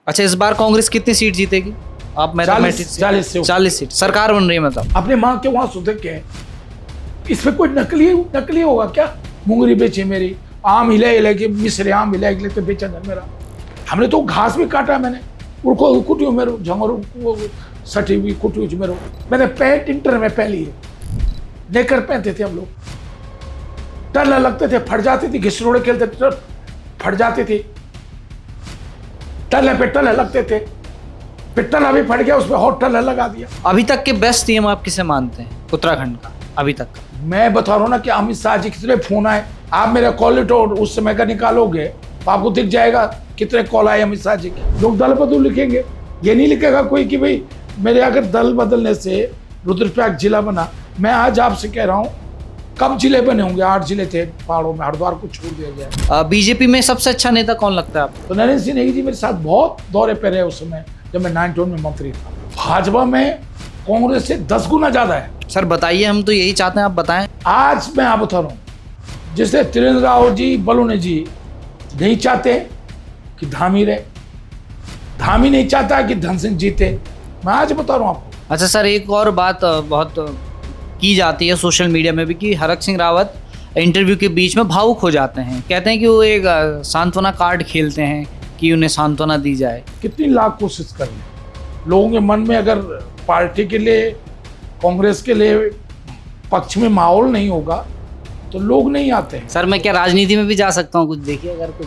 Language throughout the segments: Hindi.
अच्छा, इस बार कांग्रेस कितनी सीट जीतेगी? आप 40 सीट सरकार बन रही है मतलब। अपने माँ के वहां सुधर के है। इसमें कोई नकली होगा क्या? मुंगरी बेची मेरी, आम हिले के मिश्रे आम हिले तो बेचा घर मेरा। हमने तो घास भी काटा, मैंने उनको कुटियो मेरो झंगोर सटी हुई कुटियो मेरो। मैंने पैंट इंटर में पहली है नेकर पहनते थे हम लोग, टल्ला लगते थे, फट जाती थी, घिसरोड़े खेलते थे, फट जाती थी, टल्ले पे टल्ले लगते थे, फिर टल्ला भी फट गया, उसमें और टल्ला लगा दिया। अभी तक के बेस्ट सीएम आप किसे मानते हैं उत्तराखंड का अभी तक का? मैं बता रहा हूँ ना कि अमित शाह जी कितने फोन आए। आप मेरा कॉल लेटर उस समय का निकालोगे तो आपको दिख जाएगा कितने कॉल आए अमित शाह जी के। लोग दल बदल लिखेंगे, ये नहीं लिखेगा कोई कि भाई मेरे अगर दल बदलने से रुद्रप्रयाग जिला बना। मैं आज आपसे कह रहा हूँ, कब जिले बने होंगे? 8 जिले थे पहाड़ों में, हरिद्वार को छोड़ दिया गया। बीजेपी में सबसे अच्छा नेता कौन लगता है आपको? तो नरेंद्र सिंह नेगी जी मेरे साथ बहुत दौरे पे रहे उस समय जब मैं 91 में मंत्री था। भाजपा में कांग्रेस से 10 गुना ज्यादा है। सर बताइए, हम तो यही चाहते हैं, आप बताएं। आज मैं आप बता रहा हूँ, जिससे त्रिवेंद्र राव जी बलूने जी नहीं चाहते कि धामी रहे, धामी नहीं चाहता कि धन सिंह जीते। मैं आज बता रहा हूँ आपको। अच्छा सर, एक और बात बहुत की जाती है सोशल मीडिया में भी कि हरक सिंह रावत इंटरव्यू के बीच में भावुक हो जाते हैं। कहते हैं कि वो एक सांत्वना कार्ड खेलते हैं कि उन्हें सांत्वना दी जाए। कितनी लाख कोशिश कर लें, लोगों के मन में अगर पार्टी के लिए, कांग्रेस के लिए पक्ष में माहौल नहीं होगा तो लोग नहीं आते हैं। सर मैं क्या राजनीति में भी जा सकता हूँ? कुछ देखिए अगर कुछ।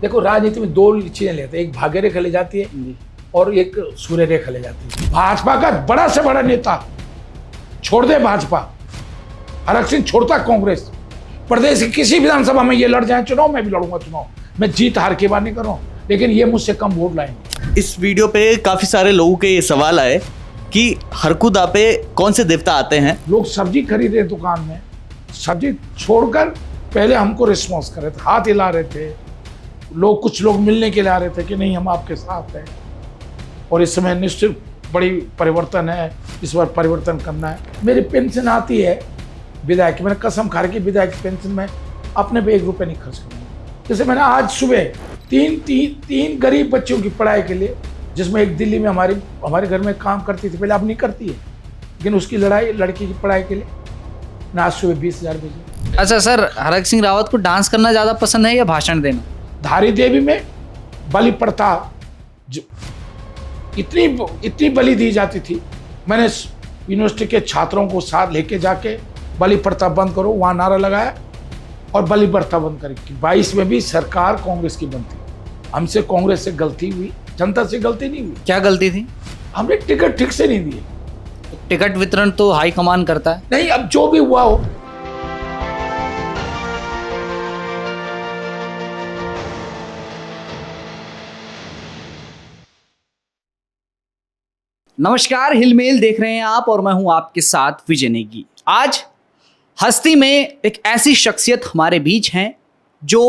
देखो, राजनीति में 2 चीजें लेते हैं, एक भाग्य रेखा ले जाती है और एक सूर्य रेखा ले जाती है। भाजपा का बड़ा से बड़ा नेता छोड़ दे भाजपा, हरक सिंह छोड़ता कांग्रेस, प्रदेश की किसी विधानसभा में ये लड़ जाए चुनाव, मैं भी लड़ूंगा चुनाव। मैं जीत हार की बात नहीं कर रहा हूँ, लेकिन ये मुझसे कम वोट लाएंगे। इस वीडियो पे काफी सारे लोगों के ये सवाल आए कि हरकुदा पे कौन से देवता आते हैं। लोग सब्जी खरीद रहे दुकान में, सब्जी छोड़कर पहले हमको रिस्पॉन्स कर रहे थे, हाथ हिला रहे थे लोग। कुछ लोग मिलने के लिए आ रहे थे कि नहीं हम आपके साथ हैं। और इस समय निश्चित बड़ी परिवर्तन है, इस बार परिवर्तन करना है। मेरी पेंशन आती है विधायक, मैंने कसम खा रही कि विधायक की पेंशन में अपने पे 1 रुपये नहीं खर्च करूँगा। जैसे मैंने आज सुबह तीन गरीब बच्चों की पढ़ाई के लिए, जिसमें एक दिल्ली में हमारे घर में काम करती थी पहले, अब नहीं करती है, लेकिन उसकी लड़की की पढ़ाई के लिए मैं आज सुबह 20,000 भेजे। अच्छा सर, हरक सिंह रावत को डांस करना ज़्यादा पसंद है या भाषण देना? धारी देवी में बलि प्रथा इतनी बलि दी जाती थी, मैंने यूनिवर्सिटी के छात्रों को साथ लेके जाके बलि प्रथा बंद करो वहाँ नारा लगाया और बलि प्रथा बंद करी। 22 में भी सरकार कांग्रेस की बनती, हमसे कांग्रेस से गलती हुई, जनता से गलती नहीं हुई। क्या गलती थी? हमने टिकट ठीक से नहीं दिए। टिकट वितरण तो हाईकमान करता है। नहीं, अब जो भी हुआ हो। नमस्कार, हिलमेल देख रहे हैं आप और मैं हूं आपके साथ विजय नेगी। आज हस्ती में एक ऐसी शख्सियत हमारे बीच हैं जो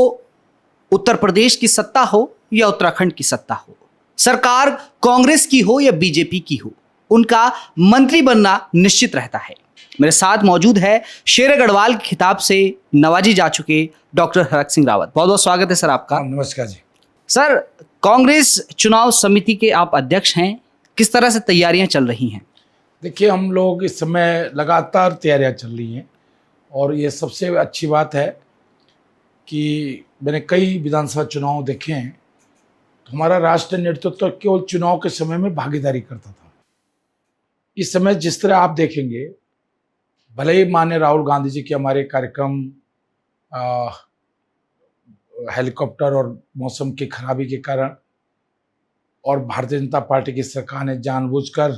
उत्तर प्रदेश की सत्ता हो या उत्तराखंड की सत्ता हो, सरकार कांग्रेस की हो या बीजेपी की हो, उनका मंत्री बनना निश्चित रहता है। मेरे साथ मौजूद है शेर गढ़वाल के खिताब से नवाजी जा चुके डॉक्टर हरक सिंह रावत। बहुत बहुत स्वागत है सर आपका। नमस्कार जी। सर, कांग्रेस चुनाव समिति के आप अध्यक्ष हैं, किस तरह से तैयारियां चल रही हैं? देखिए, हम लोग इस समय लगातार तैयारियां चल रही हैं और ये सबसे अच्छी बात है कि मैंने कई विधानसभा चुनाव देखे हैं तो हमारा राष्ट्रीय नेतृत्व केवल चुनाव के समय में भागीदारी करता था। इस समय जिस तरह आप देखेंगे, भले ही माननीय राहुल गांधी जी के हमारे कार्यक्रम हेलीकॉप्टर और मौसम की खराबी के कारण और भारतीय जनता पार्टी की सरकार ने जानबूझकर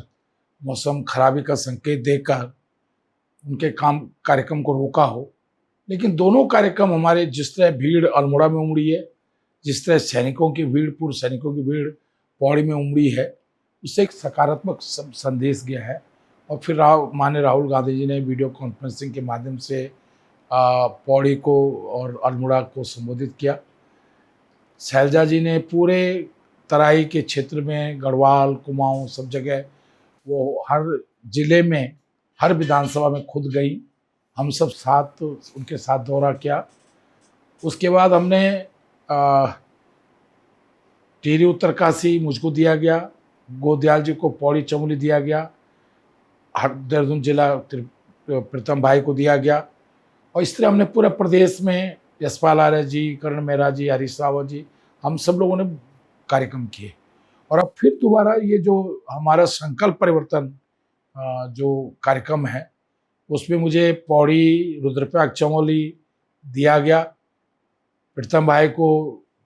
मौसम खराबी का संकेत देकर उनके कार्यक्रम को रोका हो, लेकिन दोनों कार्यक्रम हमारे, जिस तरह भीड़ अल्मोड़ा में उमड़ी है, जिस तरह सैनिकों की भीड़, पूर्व सैनिकों की भीड़ पौड़ी में उमड़ी है, उससे एक सकारात्मक संदेश गया है। और फिर माननीय राहुल गांधी जी ने वीडियो कॉन्फ्रेंसिंग के माध्यम से पौड़ी को और अल्मोड़ा को संबोधित किया। शैलजा जी ने पूरे तराई के क्षेत्र में, गढ़वाल, कुमाऊं, सब जगह वो हर जिले में, हर विधानसभा में खुद गई, हम सब साथ उनके साथ दौरा किया। उसके बाद हमने टिहरी उत्तरकाशी मुझको दिया गया, गोदयाल जी को पौड़ी चमोली दिया गया, देहरादून जिला प्रीतम भाई को दिया गया, और इस तरह हमने पूरे प्रदेश में यशपाल आर्य जी, करण मेहरा जी, हरीश रावत जी, हम सब लोगों ने कार्यक्रम किए। और अब फिर दोबारा ये जो हमारा संकल्प परिवर्तन जो कार्यक्रम है, उसमें मुझे पौड़ी, रुद्रप्रयाग, चमोली दिया गया, प्रीतम भाई को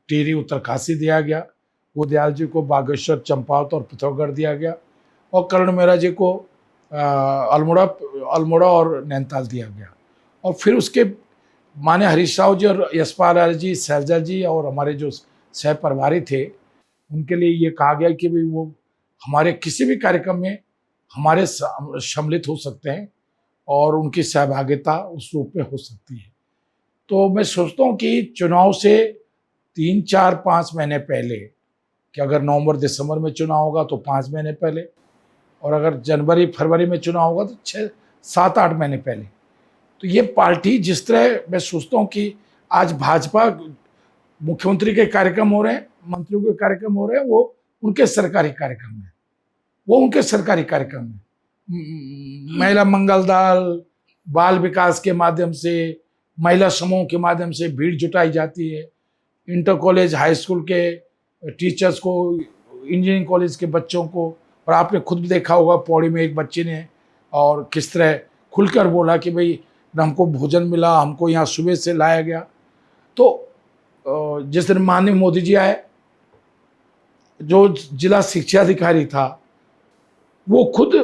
टिहरी उत्तरकाशी दिया गया, गोदयाल जी को बागेश्वर, चंपावत और पिथौरागढ़ दिया गया, और करण मेहरा जी को अल्मोड़ा और नैनीताल दिया गया। और फिर उसके माने हरीश राव जी और यशपाल आर्य जी, शैलजा जी और हमारे जो सह प्रभारी थे, उनके लिए ये कहा गया कि भाई वो हमारे किसी भी कार्यक्रम में हमारे सम्मिलित हो सकते हैं और उनकी सहभागिता उस रूप में हो सकती है। तो मैं सोचता हूँ कि चुनाव से 3, 4, 5 महीने पहले, कि अगर नवंबर दिसंबर में चुनाव होगा तो 5 महीने पहले, और अगर जनवरी फरवरी में चुनाव होगा तो 6, 7, 8 महीने पहले, तो ये पार्टी जिस तरह मैं सोचता हूँ कि आज भाजपा मुख्यमंत्री के कार्यक्रम हो रहे हैं, मंत्रियों के कार्यक्रम हो रहे हैं, वो उनके सरकारी कार्यक्रम है, वो उनके सरकारी कार्यक्रम है। महिला मंगल दल, बाल विकास के माध्यम से, महिला समूह के माध्यम से भीड़ जुटाई जाती है, इंटर कॉलेज, हाई स्कूल के टीचर्स को, इंजीनियरिंग कॉलेज के बच्चों को, और आपने खुद भी देखा होगा पौड़ी में एक बच्चे ने और किस तरह खुलकर बोला कि भाई हमको भोजन मिला, हमको यहाँ सुबह से लाया गया। तो जिस दिन माननीय मोदी जी आए, जो जिला शिक्षा अधिकारी था वो खुद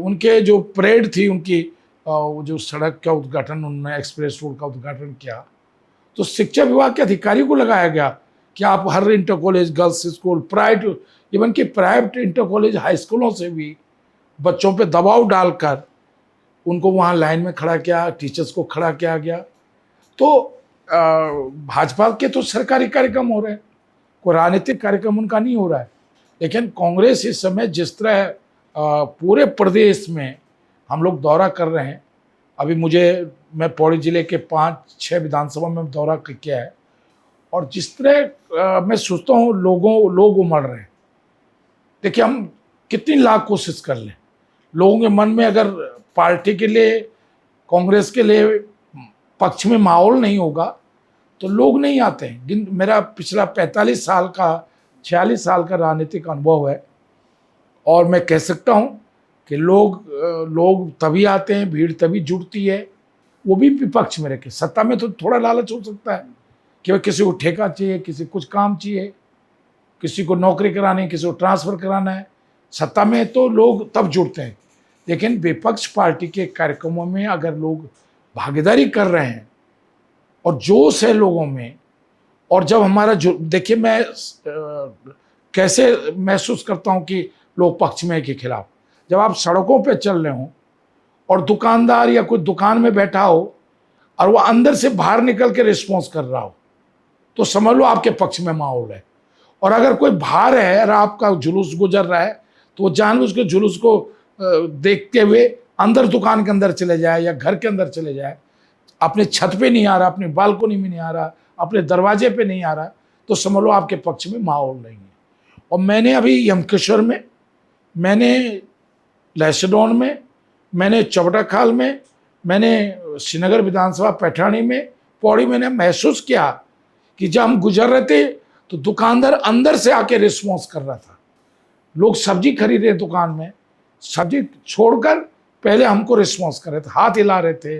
उनके जो परेड थी उनकी, जो सड़क का उद्घाटन, उन्होंने एक्सप्रेस रोड का उद्घाटन किया, तो शिक्षा विभाग के अधिकारी को लगाया गया कि आप हर inter college, girls school, private, even कि प्राइवेट इंटर कॉलेज, हाई स्कूलों से भी बच्चों पे दबाव डालकर उनको वहाँ लाइन में खड़ा किया, टीचर्स को खड़ा किया गया। तो भाजपा के तो सरकारी कार्यक्रम हो रहे हैं, कोई राजनीतिक कार्यक्रम उनका नहीं हो रहा है। लेकिन कांग्रेस इस समय जिस तरह पूरे प्रदेश में हम लोग दौरा कर रहे हैं, अभी मैं पौड़ी जिले के 5-6 विधानसभा में दौरा किया है, और जिस तरह मैं सोचता हूँ लोग उमड़ रहे हैं। देखिए, हम कितनी लाख कोशिश कर लें, लोगों के मन में अगर पार्टी के लिए, कांग्रेस के लिए पक्ष में माहौल नहीं होगा तो लोग नहीं आते हैं। मेरा पिछला 45 साल का, 46 साल का राजनीतिक अनुभव है, और मैं कह सकता हूं कि लोग तभी आते हैं, भीड़ तभी जुड़ती है, वो भी विपक्ष में रह के। सत्ता में तो थोड़ा लालच हो सकता है कि भाई किसी को ठेका चाहिए, किसी को कुछ काम चाहिए, किसी को नौकरी करानी है, किसी को ट्रांसफर कराना है। सत्ता में तो लोग तब जुड़ते हैं, लेकिन विपक्ष पार्टी के कार्यक्रमों में अगर लोग भागीदारी कर रहे हैं और जोश है लोगों में, और जब हमारा जो, देखिए मैं कैसे महसूस करता हूं कि लोग पक्ष में के खिलाफ, जब आप सड़कों पे चल रहे हो और दुकानदार या कोई दुकान में बैठा हो और वो अंदर से बाहर निकल के रिस्पॉन्स कर रहा हो, तो समझ लो आपके पक्ष में माहौल है। और अगर कोई बाहर है और आपका जुलूस गुजर रहा है, तो वो जानबूझ के जुलूस को देखते हुए अंदर दुकान के अंदर चले जाए या घर के अंदर चले जाए, अपने छत पे नहीं आ रहा, अपनी बालकोनी में नहीं आ रहा, अपने दरवाजे पे नहीं आ रहा, तो समझ लो आपके पक्ष में माहौल नहीं है। और मैंने अभी यमकेश्वर में, मैंने लहसडौन में, मैंने चौबटाखाल में, मैंने श्रीनगर विधानसभा पैठानी में, पौड़ी मैंने महसूस किया कि जब हम गुजर रहे थे तो दुकानदार अंदर से आके रिस्पॉन्स कर रहा था। लोग सब्जी खरीद रहे दुकान में, सब्जी छोड़कर पहले हमको रिस्पॉन्स कर रहे थे, हाथ हिला रहे थे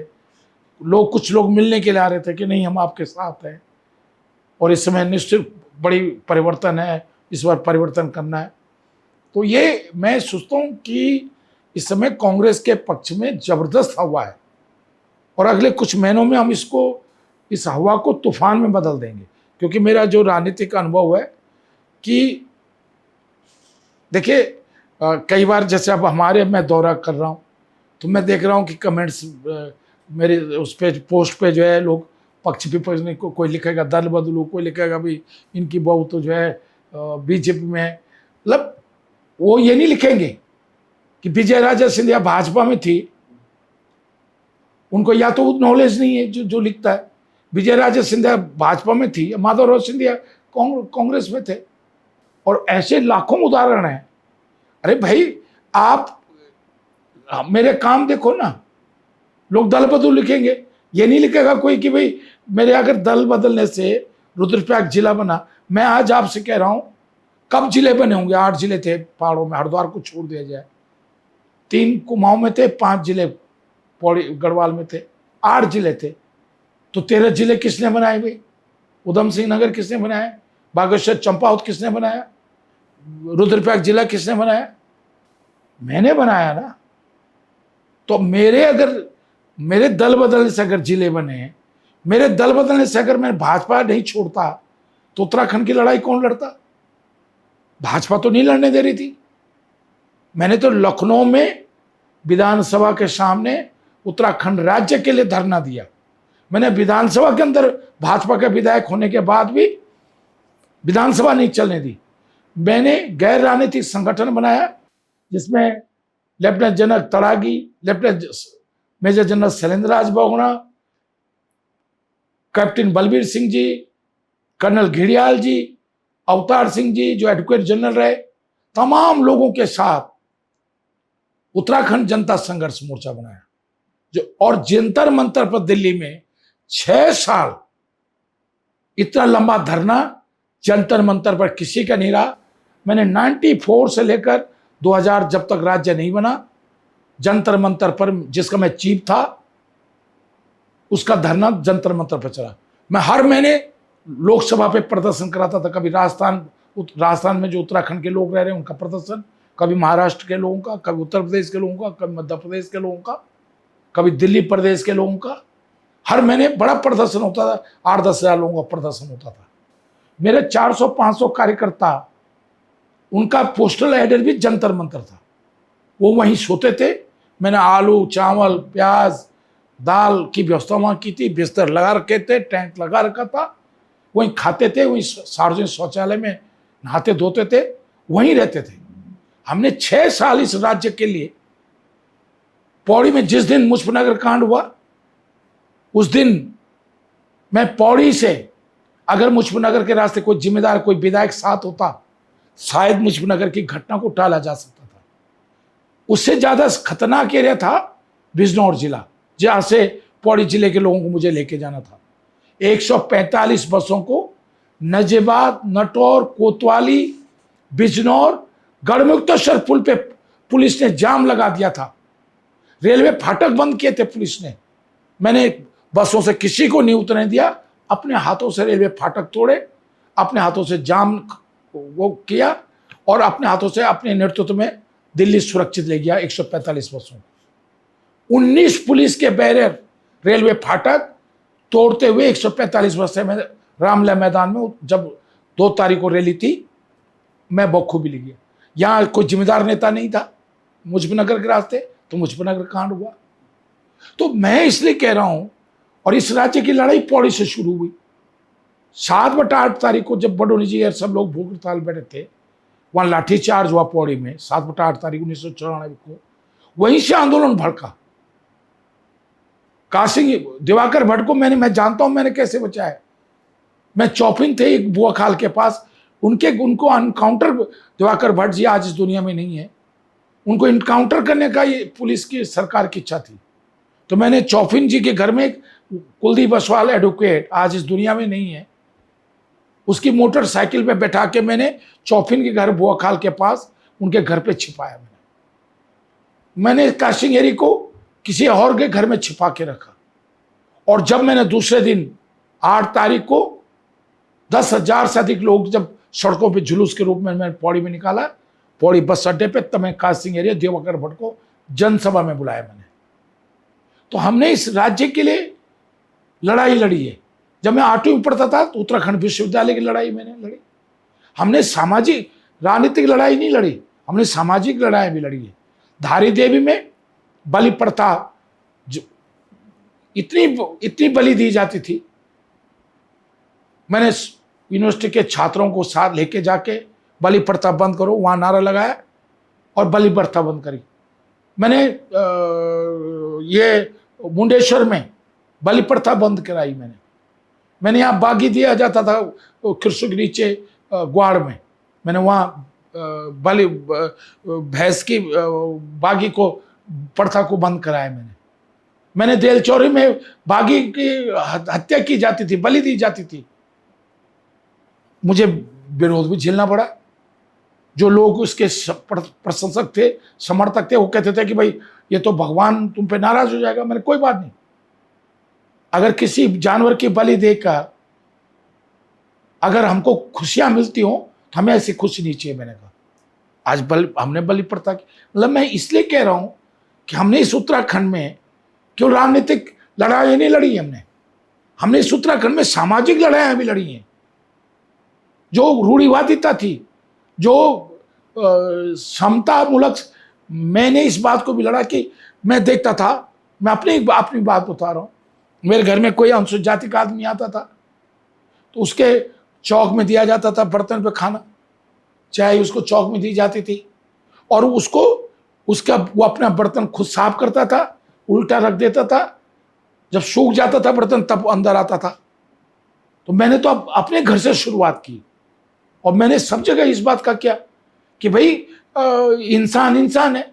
लोग। कुछ लोग मिलने के लिए आ रहे थे कि नहीं हम आपके साथ हैं, और इस समय निश्चित बड़ी परिवर्तन है, इस बार परिवर्तन करना है। तो ये मैं सोचता हूँ कि इस समय कांग्रेस के पक्ष में जबरदस्त हवा है, और अगले कुछ महीनों में हम इस हवा को तूफान में बदल देंगे। क्योंकि मेरा जो राजनीतिक अनुभव है कि देखिए, कई बार जैसे अब मैं दौरा कर रहा हूँ तो मैं देख रहा हूँ कि कमेंट्स मेरे उस पे पोस्ट पे जो है लोग पक्ष विपक्ष ने कोई लिखेगा दल बदलू, कोई लिखेगा भी इनकी बहू तो जो है बीजेपी में है। मतलब वो ये नहीं लिखेंगे कि विजय राजे सिंधिया भाजपा में थी, उनको या तो नॉलेज नहीं है जो लिखता है। विजय राजे सिंधिया भाजपा में थी, माधवराव सिंधिया कांग्रेस में थे। और ऐसे लाखों उदाहरण हैं। अरे भाई, आप मेरे काम देखो ना, लोग दल बदल लिखेंगे, ये नहीं लिखेगा कोई कि भाई मेरे अगर दल बदलने से रुद्रप्रयाग जिला बना। मैं आज आपसे कह रहा हूं, कब जिले बने होंगे? 8 जिले थे पहाड़ों में, हरिद्वार को छोड़ दिया जाए। 3 कुमाऊं में थे, 5 जिले पौड़ी गढ़वाल में थे, 8 जिले थे। तो 13 जिले किसने बनाए भाई? उधम सिंह नगर किसने बनाया? बागेश्वर चंपावत किसने बनाया? रुद्रप्रयाग जिला किसने बनाया? मैंने बनाया ना। तो मेरे दल बदलने से अगर जिले बने, मेरे दल बदलने से अगर मैं भाजपा नहीं छोड़ता, तो उत्तराखंड की लड़ाई कौन लड़ता? भाजपा तो नहीं लड़ने दे रही थी। मैंने तो लखनऊ में विधानसभा के सामने उत्तराखंड राज्य के लिए धरना दिया। मैंने विधानसभा के अंदर भाजपा का विधायक होने के बाद भी विधानसभा नहीं चलने दी। मैंने गैर राजनीतिक संगठन बनाया, जिसमें lieutenant general Tadagi, lieutenant major general Shailendra Raj Bogra, captain Balbir Singh ji, colonel Ghidiyal ji, Avtar Singh जी जो एडवोकेट जनरल रहे, तमाम लोगों के साथ उत्तराखंड जनता संघर्ष मोर्चा बनाया। और जंतर मंतर पर दिल्ली में 6 साल इतना लंबा धरना जंतर मंतर पर किसी का नहीं रहा। मैंने 94 से लेकर 2000 जब तक राज्य नहीं बना, जंतर मंतर पर जिसका मैं चीफ था, उसका धरना जंतर मंतर पर चला। मैं हर महीने लोकसभा पे प्रदर्शन कराता था। कभी राजस्थान में जो उत्तराखंड के लोग रह रहे हैं उनका प्रदर्शन, कभी महाराष्ट्र के लोगों का, कभी उत्तर प्रदेश के लोगों का, कभी मध्य प्रदेश के लोगों का, कभी दिल्ली प्रदेश के लोगों का। हर महीने बड़ा प्रदर्शन होता था, 8-10 हज़ार लोगों का प्रदर्शन होता था। मेरे 400-500 कार्यकर्ता, उनका पोस्टल एड्रेस भी जंतर मंतर था। वो वहीं सोते थे। मैंने आलू, चावल, प्याज, दाल की व्यवस्था वहाँ की थी। बिस्तर लगा रखे थे, टेंट लगा रखा था, वहीं खाते थे, वहीं सार्वजनिक शौचालय में नहाते धोते थे, वहीं रहते थे। हमने 6 साल इस राज्य के लिए, पौड़ी में जिस दिन मुजफ्फरनगर कांड हुआ, उस दिन मैं पौड़ी से, अगर मुजफ्फरनगर के रास्ते कोई जिम्मेदार, कोई विधायक साथ होता, शायद मुजफ्फरनगर की घटना को टाला जा सकता था। उससे ज्यादा खतरनाक एरिया था बिजनौर जिला, जहां से पौड़ी जिले के लोगों को मुझे लेके जाना था। 145 बसों को नजेबाद, नटौर, कोतवाली, बिजनौर, गढ़मुक्तेश्वर पुल पे पुलिस ने जाम लगा दिया था। रेलवे फाटक बंद किए थे पुलिस ने। मैंने बसों से किसी को नहीं उतरने दिया, अपने हाथों से रेलवे फाटक तोड़े, अपने हाथों से जाम वो किया, और अपने हाथों से अपने नेतृत्व में दिल्ली सुरक्षित ले गया 145 बसों। 19 पुलिस के बैरियर रेलवे फाटक तोड़ते हुए 145 बसें में रामलीला मैदान में, जब 2 तारीख को रैली थी, मैं बखूबी ले गया। यहाँ कोई जिम्मेदार नेता नहीं था मुजफ्फरनगर के रास्ते, तो मुजफ्फरनगर कांड हुआ। तो मैं इसलिए कह रहा हूं, और इस राज्य की लड़ाई पौड़ी से शुरू हुई। 7/8 तारीख को जब बडोनी जी और सब लोग भूख हड़ताल बैठे थे, वहां लाठीचार्ज हुआ पौड़ी में 7/8 तारीख 1994 को। वहीं से आंदोलन भड़का। कासिंग दिवाकर भट्ट को मैं जानता हूं, मैंने कैसे बचाया। मैं चौपिन थे एक बुआ खाल के पास, उनको अनकाउंटर, दिवाकर भट्ट जी आज इस दुनिया में नहीं है, उनको इनकाउंटर करने का ये पुलिस की सरकार की इच्छा थी। तो मैंने चौपिन जी के घर में, कुलदीप बसवाल एडवोकेट आज इस दुनिया में नहीं है, उसकी मोटरसाइकिल पे बैठा के मैंने चौपिन के घर बुआ खाल के पास उनके घर पे छिपाया। मैंने काशिंग एरी को किसी और के घर में छिपा के रखा। और जब मैंने दूसरे दिन 8 तारीख को 10,000 से अधिक लोग जब सड़कों पे जुलूस के रूप में मैंने पौड़ी में निकाला, पौड़ी बस अड्डे पे, तब मैं कासिंग एरिया दिवाकर भट्ट को जनसभा में बुलाया मैंने। तो हमने इस राज्य के लिए लड़ाई लड़ी है। जब मैं 8वीं में पढ़ता था तो उत्तराखंड विश्वविद्यालय की लड़ाई मैंने लड़ी। हमने सामाजिक राजनीतिक लड़ाई नहीं लड़ी, हमने सामाजिक लड़ाई भी लड़ी है। धारी देवी में बलि प्रथा, जो इतनी बलि दी जाती थी, मैंने यूनिवर्सिटी के छात्रों को साथ लेके जाके बलि प्रथा बंद करो, वहां नारा लगाया और बलि प्रथा बंद करी। मैंने ये मुंडेश्वर में बलि प्रथा बंद कराई। मैंने यहाँ बागी दिया जाता था कृषि के नीचे ग्वाड़ में, मैंने वहाँ बलि भैंस की बागी को प्रथा को बंद कराया। मैंने देल चौरी में बागी की हत्या की जाती थी, बलि दी जाती थी, मुझे विरोध भी झेलना पड़ा। जो लोग उसके प्रशंसक थे, समर्थक थे, वो कहते थे कि भाई ये तो भगवान तुम पे नाराज हो जाएगा। मैंने कोई बात नहीं, अगर किसी जानवर की बलि देकर अगर हमको खुशियां मिलती हो तो हमें ऐसी खुशी नहीं चाहिए। मैंने कहा आज हमने बलि प्रथा की, मतलब मैं इसलिए कह रहा हूं कि हमने इस उत्तराखंड में क्यों राजनीतिक लड़ाई नहीं लड़ी, हमने इस उत्तराखंड में सामाजिक लड़ाइयां भी लड़ी हैं। जो रूढ़िवादिता थी, जो समता मूलक, मैंने इस बात को भी लड़ा कि मैं देखता था, मैं अपनी बात बता रहा हूं, मेरे घर में कोई अनुसूचित जाति का आदमी आता था तो उसके चौक में दिया जाता था बर्तन पे खाना, चाय उसको चौक में दी जाती थी और उसको वो अपना बर्तन खुद साफ करता था, उल्टा रख देता था, जब सूख जाता था बर्तन तब अंदर आता था। तो मैंने तो अपने घर से शुरुआत की और मैंने सब जगह इस बात का किया कि भाई इंसान है।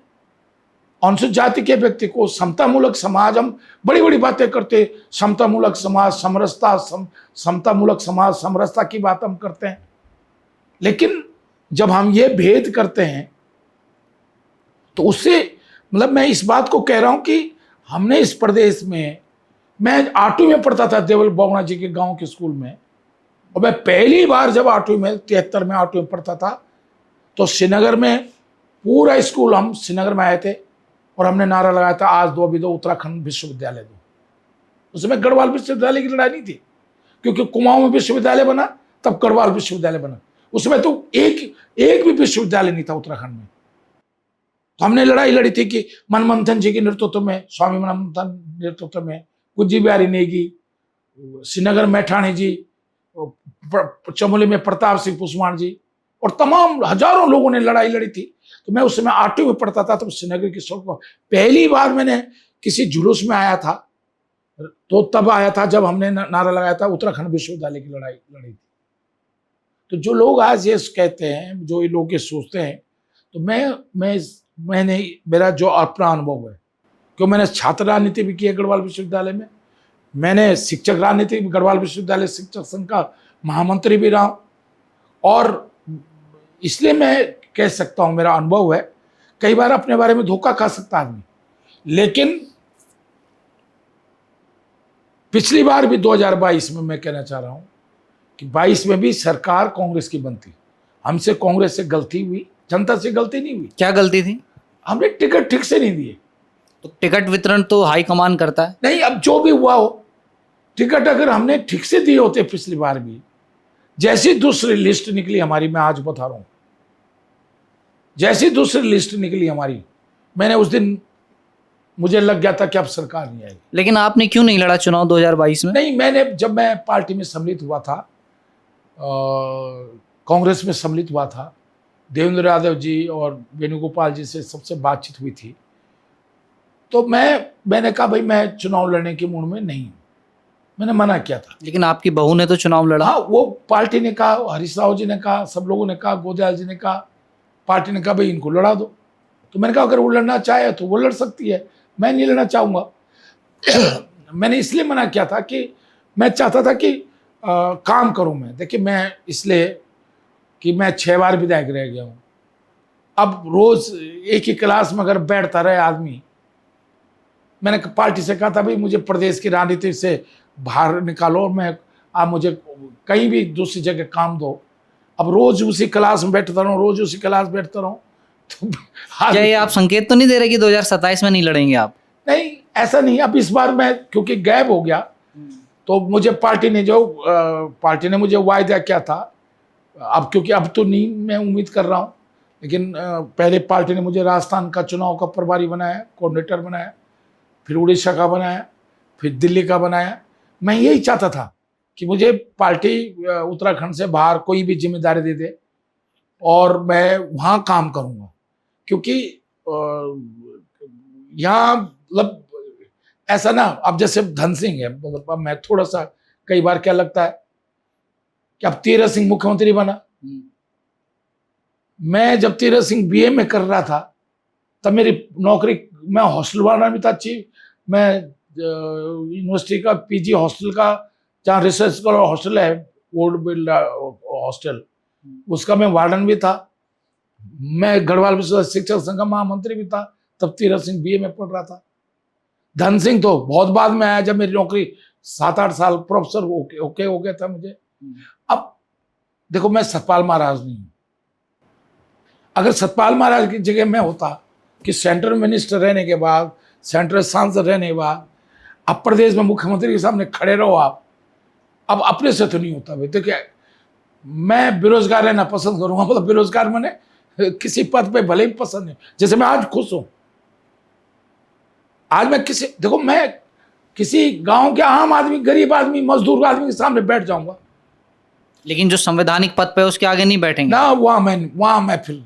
अनुसूचित जाति के व्यक्ति को समतामूलक समाज, हम बड़ी बड़ी बातें करते, समतामूलक समाज, समरसता, समतामूलक समाज, समरसता की बात हम करते हैं, लेकिन जब हम ये भेद करते हैं तो उससे मतलब मैं इस बात को कह रहा हूं कि हमने इस प्रदेश में, मैं 8वीं में पढ़ता था देवल बोगना जी के गांव के स्कूल में, और मैं पहली बार जब 8वीं में 73 में 8वीं में पढ़ता था तो श्रीनगर में पूरा स्कूल, हम श्रीनगर में आए थे और हमने नारा लगाया था आज दो अभी दो उत्तराखंड विश्वविद्यालय दो। उस समय गढ़वाल विश्वविद्यालय की लड़ाई नहीं थी, क्योंकि कुमाऊं में विश्वविद्यालय बना तब गढ़वाल विश्वविद्यालय बना। उस समय तो एक भी विश्वविद्यालय नहीं था उत्तराखंड में। तो हमने लड़ाई लड़ी थी कि मनमंथन जी के नेतृत्व में, स्वामी मनमंथन नेतृत्व में, कुंजी बिहारी नेगी, श्रीनगर मैठाणी जी, चमोली में प्रताप सिंह पुष्मान जी और तमाम हजारों लोगों ने लड़ाई लड़ी थी। तो मैं उस समय 8वीं में पढ़ता था, तो श्रीनगर की सड़क पर पहली बार मैंने किसी जुलूस में आया था, तो तब आया था जब हमने नारा लगाया था उत्तराखंड विश्वविद्यालय की लड़ाई लड़ी थी। तो जो लोग आज ये कहते हैं, जो ये लोग ये सोचते हैं, तो मैंने मेरा जो अपना अनुभव है, क्यों मैंने छात्र राजनीति भी की है गढ़वाल विश्वविद्यालय में, मैंने शिक्षक राजनीति गढ़वाल विश्वविद्यालय शिक्षक संघ का महामंत्री भी रहा हूं, और इसलिए मैं कह सकता हूं मेरा अनुभव है। कई बार अपने बारे में धोखा खा सकता आदमी, लेकिन पिछली बार भी 2022 में मैं कहना चाह रहा हूं कि 22 में भी सरकार कांग्रेस की बनती, हमसे कांग्रेस से गलती हुई, जनता से गलती नहीं हुई। क्या गलती थी? हमने टिकट ठीक से नहीं दिए। तो टिकट वितरण तो हाईकमान करता है। नहीं, अब जो भी हुआ हो, टिकट अगर हमने ठीक से दिए होते पिछली बार भी, जैसी दूसरी लिस्ट निकली हमारी, मैं आज बता रहा हूं, जैसी दूसरी लिस्ट निकली हमारी, मैंने उस दिन मुझे लग गया था कि अब सरकार नहीं आएगी। लेकिन आपने क्यों नहीं लड़ा चुनाव 2022 में? नहीं, जब मैं पार्टी में सम्मिलित हुआ था, कांग्रेस में सम्मिलित हुआ था, देवेंद्र यादव जी और वेणुगोपाल जी से सबसे बातचीत हुई थी, तो मैंने कहा भाई मैं चुनाव लड़ने के मूड में नहीं हूं, मैंने मना किया था। लेकिन आपकी बहू ने तो चुनाव लड़ा। हाँ, वो पार्टी ने कहा, हरीश राव जी ने कहा, सब लोगों ने कहा, गोदयाल जी ने कहा, पार्टी ने कहा भाई इनको लड़ा दो। तो मैंने कहा अगर वो लड़ना चाहे तो वो लड़ सकती है, मैं नहीं लड़ना चाहूँगा। मैंने इसलिए मना किया था कि मैं चाहता था कि काम करूँ मैं। देखिए, मैं इसलिए कि मैं 6 बार विधायक रह गया हूँ। अब रोज़ एक ही क्लास में अगर बैठता रहे आदमी, मैंने पार्टी से कहा था भाई मुझे प्रदेश की राजनीति से बाहर निकालो, आप मुझे कहीं भी दूसरी जगह काम दो। अब रोज उसी क्लास में बैठता रहूं, रोज उसी क्लास में बैठता रहूं, तो क्या ये आप संकेत तो नहीं दे रहे कि 2027 में नहीं लड़ेंगे आप? नहीं, ऐसा नहीं। अब इस बार मैं क्योंकि गायब हो गया, तो मुझे पार्टी ने मुझे वायदा किया था, अब क्योंकि अब तो नहीं मैं उम्मीद कर रहा हूँ, लेकिन पहले पार्टी ने मुझे राजस्थान का चुनाव का प्रभारी बनाया, कोऑर्डिनेटर बनाया, फिर उड़ीसा का बनाया, फिर दिल्ली का बनाया। मैं यही चाहता था कि मुझे पार्टी उत्तराखंड से बाहर कोई भी जिम्मेदारी दे दे और मैं वहाँ काम करूँगा, क्योंकि यहाँ मतलब ऐसा ना, अब जैसे धन सिंह है, मतलब अब मैं थोड़ा सा कई बार क्या लगता है कि अब तीरथ सिंह मुख्यमंत्री बना। मैं जब तीरथ सिंह बीए में कर रहा था तब मेरी नौकरी, मैं हॉस्टल वाला भी था अच्छी, मैं यूनिवर्सिटी का पीजी हॉस्टल का, जहाँ रिसर्च स्कॉलर हॉस्टल है, ओल्ड बिल्ड हॉस्टल, उसका मैं वार्डन भी था। मैं गढ़वाल विश्व शिक्षक संघ का महामंत्री भी था, तब तीरथ सिंह बीए में पढ़ रहा था। धन सिंह तो बहुत बाद में आया, जब मेरी नौकरी 7-8 साल प्रोफेसर ओके हो गया था मुझे। अब देखो, मैं सतपाल महाराज नहीं हूं। अगर सतपाल महाराज की जगह मैं होता कि सेंट्रल मिनिस्टर रहने के बाद, सेंट्रल सांसद रहने के बाद, अब प्रदेश में मुख्यमंत्री के सामने खड़े रहो आप, अब अपने से तो नहीं होता भाई। देखिए, मैं बेरोजगार रहना पसंद करूंगा, मतलब बेरोजगार मैंने किसी पद पे भले ही पसंद नहीं, जैसे मैं आज खुश हूं। आज मैं देखो, मैं किसी गांव के आम आदमी, गरीब आदमी, मजदूर आदमी के सामने बैठ जाऊंगा, लेकिन जो संवैधानिक पद पे उसके आगे नहीं बैठेंगे ना। वहां मैं फिर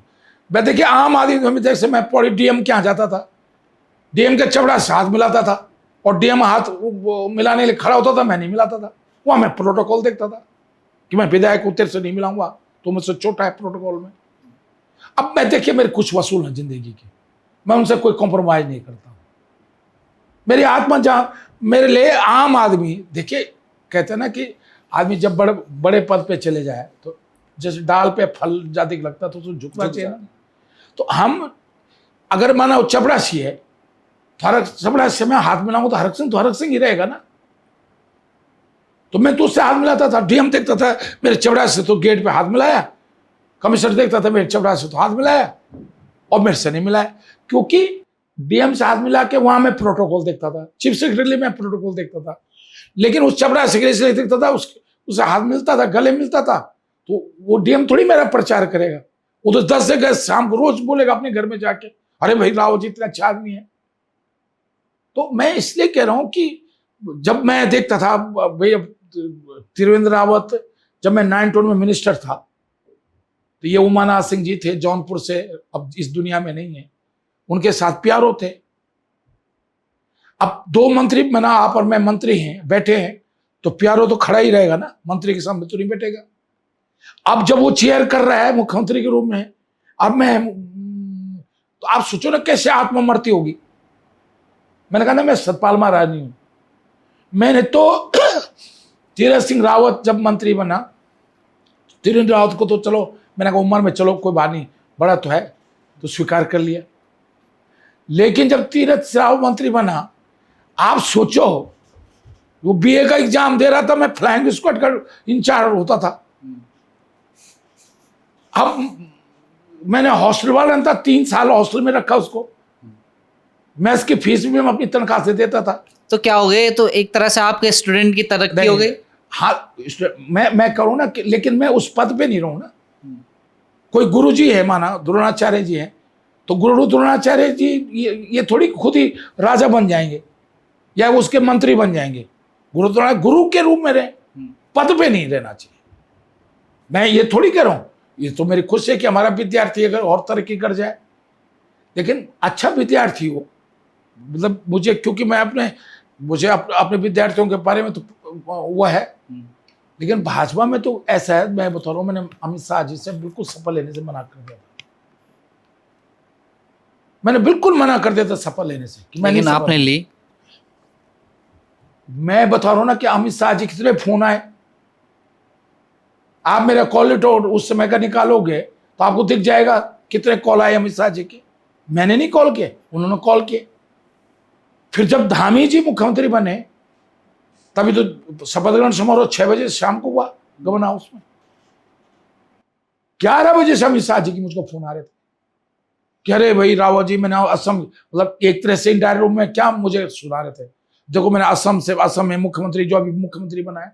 मैं देखिए, आम आदमी, जैसे मैं पौड़ी डीएम के यहाँ जाता था, डीएम के चपड़ा से हाथ मिलाता था, और डीएम हाथ मिलाने के लिए खड़ा होता था, मैं नहीं मिलाता था। वहां मैं प्रोटोकॉल देखता था कि मैं विधायक को तेरे से नहीं मिलाऊंगा, तो मुझसे छोटा है प्रोटोकॉल में। अब मैं देखिए, मेरे कुछ वसूल हैं जिंदगी के, मैं उनसे कोई कॉम्प्रोमाइज नहीं करता हूं। मेरी आत्मा जहां, मेरे लिए आम आदमी, देखिए कहते हैं ना कि आदमी जब बड़े पद पे चले जाए तो जैसे डाल पे फल जाति लगता तो उसको झुकना चाहिए ना। तो हम अगर माना वो चपड़ासी है, तो चपड़ासी से मैं हाथ मिलाऊंगा तो हरक सिंह ही रहेगा ना। तो मैं तो उससे हाथ मिलाता था, डीएम देखता था मेरे चपड़ासी से तो गेट पे हाथ मिलाया, कमिश्नर देखता था मेरे चपड़ासी से तो हाथ मिलाया, और मेरे से नहीं मिलाया, क्योंकि डीएम से हाथ मिला के वहां मैं प्रोटोकॉल देखता था, चीफ सेक्रेटरी में प्रोटोकॉल देखता था। लेकिन उस चपड़ासी से इसलिए देखता था, उससे हाथ मिलता था, गले मिलता था, तो वो डीएम थोड़ी मेरा प्रचार करेगा। वो तो 10 जगह शाम को रोज बोलेगा अपने घर में जाके, अरे भाई राव जी इतना अच्छा आदमी है। तो मैं इसलिए कह रहा हूं कि जब मैं देखता था भाई, अब त्रिवेंद्र रावत, जब मैं 9 में मिनिस्टर था, तो ये उमानाथ सिंह जी थे जौनपुर से, अब इस दुनिया में नहीं है, उनके साथ प्यारो थे। अब 2 मंत्री बना, आप और मैं मंत्री हैं, बैठे हैं, तो प्यारो तो खड़ा ही रहेगा ना, मंत्री के सामने तो नहीं बैठेगा। अब जब वो चेयर कर रहा है मुख्यमंत्री के रूप में, अब मैं, तो आप सोचो ना कैसे आत्मा मरती होगी। मैंने कहा ना, मैं सतपाल महाराज नहीं हूं। मैंने तो तीरथ सिंह रावत जब मंत्री बना, तीरथ रावत को तो चलो, मैंने कहा उम्र में चलो कोई बात नहीं, बड़ा तो है, तो स्वीकार कर लिया। लेकिन जब तीरथ रावत मंत्री बना, आप सोचो, वो बीए का एग्जाम दे रहा था, मैं फ्लाइंग स्क्वाड का इंचार्ज होता था। अब मैंने हॉस्टल वाला था, 3 साल हॉस्टल में रखा उसको, मैं इसकी फीस भी मैं अपनी तनख्वाह से देता था। तो क्या हो गए, तो एक तरह से आपके स्टूडेंट की तरक्की हो गई। हाँ, मैं करूँ ना, लेकिन मैं उस पद पे नहीं रहूँ ना। कोई गुरु जी है, माना द्रोणाचार्य जी हैं, तो गुरु द्रोणाचार्य जी ये थोड़ी खुद ही राजा बन जाएंगे या उसके मंत्री बन जाएंगे। गुरु के रूप में रहे, पद पे नहीं रहना चाहिए। मैं ये थोड़ी कह रहा हूँ, ये तो मेरी खुशी है कि हमारा विद्यार्थी अगर और तरक्की कर जाए, लेकिन अच्छा विद्यार्थी हो। मतलब मुझे, क्योंकि मैं मुझे अपने विद्यार्थियों के बारे में तो वो है, लेकिन भाजपा में तो ऐसा है, मैं बता रहा हूँ, मैंने अमित शाह जी से बिल्कुल शपथ लेने से मना कर दिया था। मैंने बिल्कुल मना कर दिया था शपथ लेने से कि लेकिन आपने ली। मैं बता रहा हूँ ना कि अमित शाह जी कितने फोन आए, आप मेरा कॉल लेटर उस समय का निकालोगे तो आपको दिख जाएगा कितने कॉल आए अमित शाह जी के। मैंने नहीं कॉल किए, उन्होंने कॉल किए। फिर जब धामी जी मुख्यमंत्री बने, तभी तो शपथ ग्रहण समारोह 6 बजे शाम को हुआ गवर्नर हाउस में। 11 बजे से अमित शाह जी की मुझको फोन आ रहे थे कि अरे भाई रावत जी, मैंने असम, मतलब एक तरह से इंडायरेक्ट रूप में क्या मुझे सुना रहे थे, देखो मैंने असम में मुख्यमंत्री, जो अभी मुख्यमंत्री बनाया,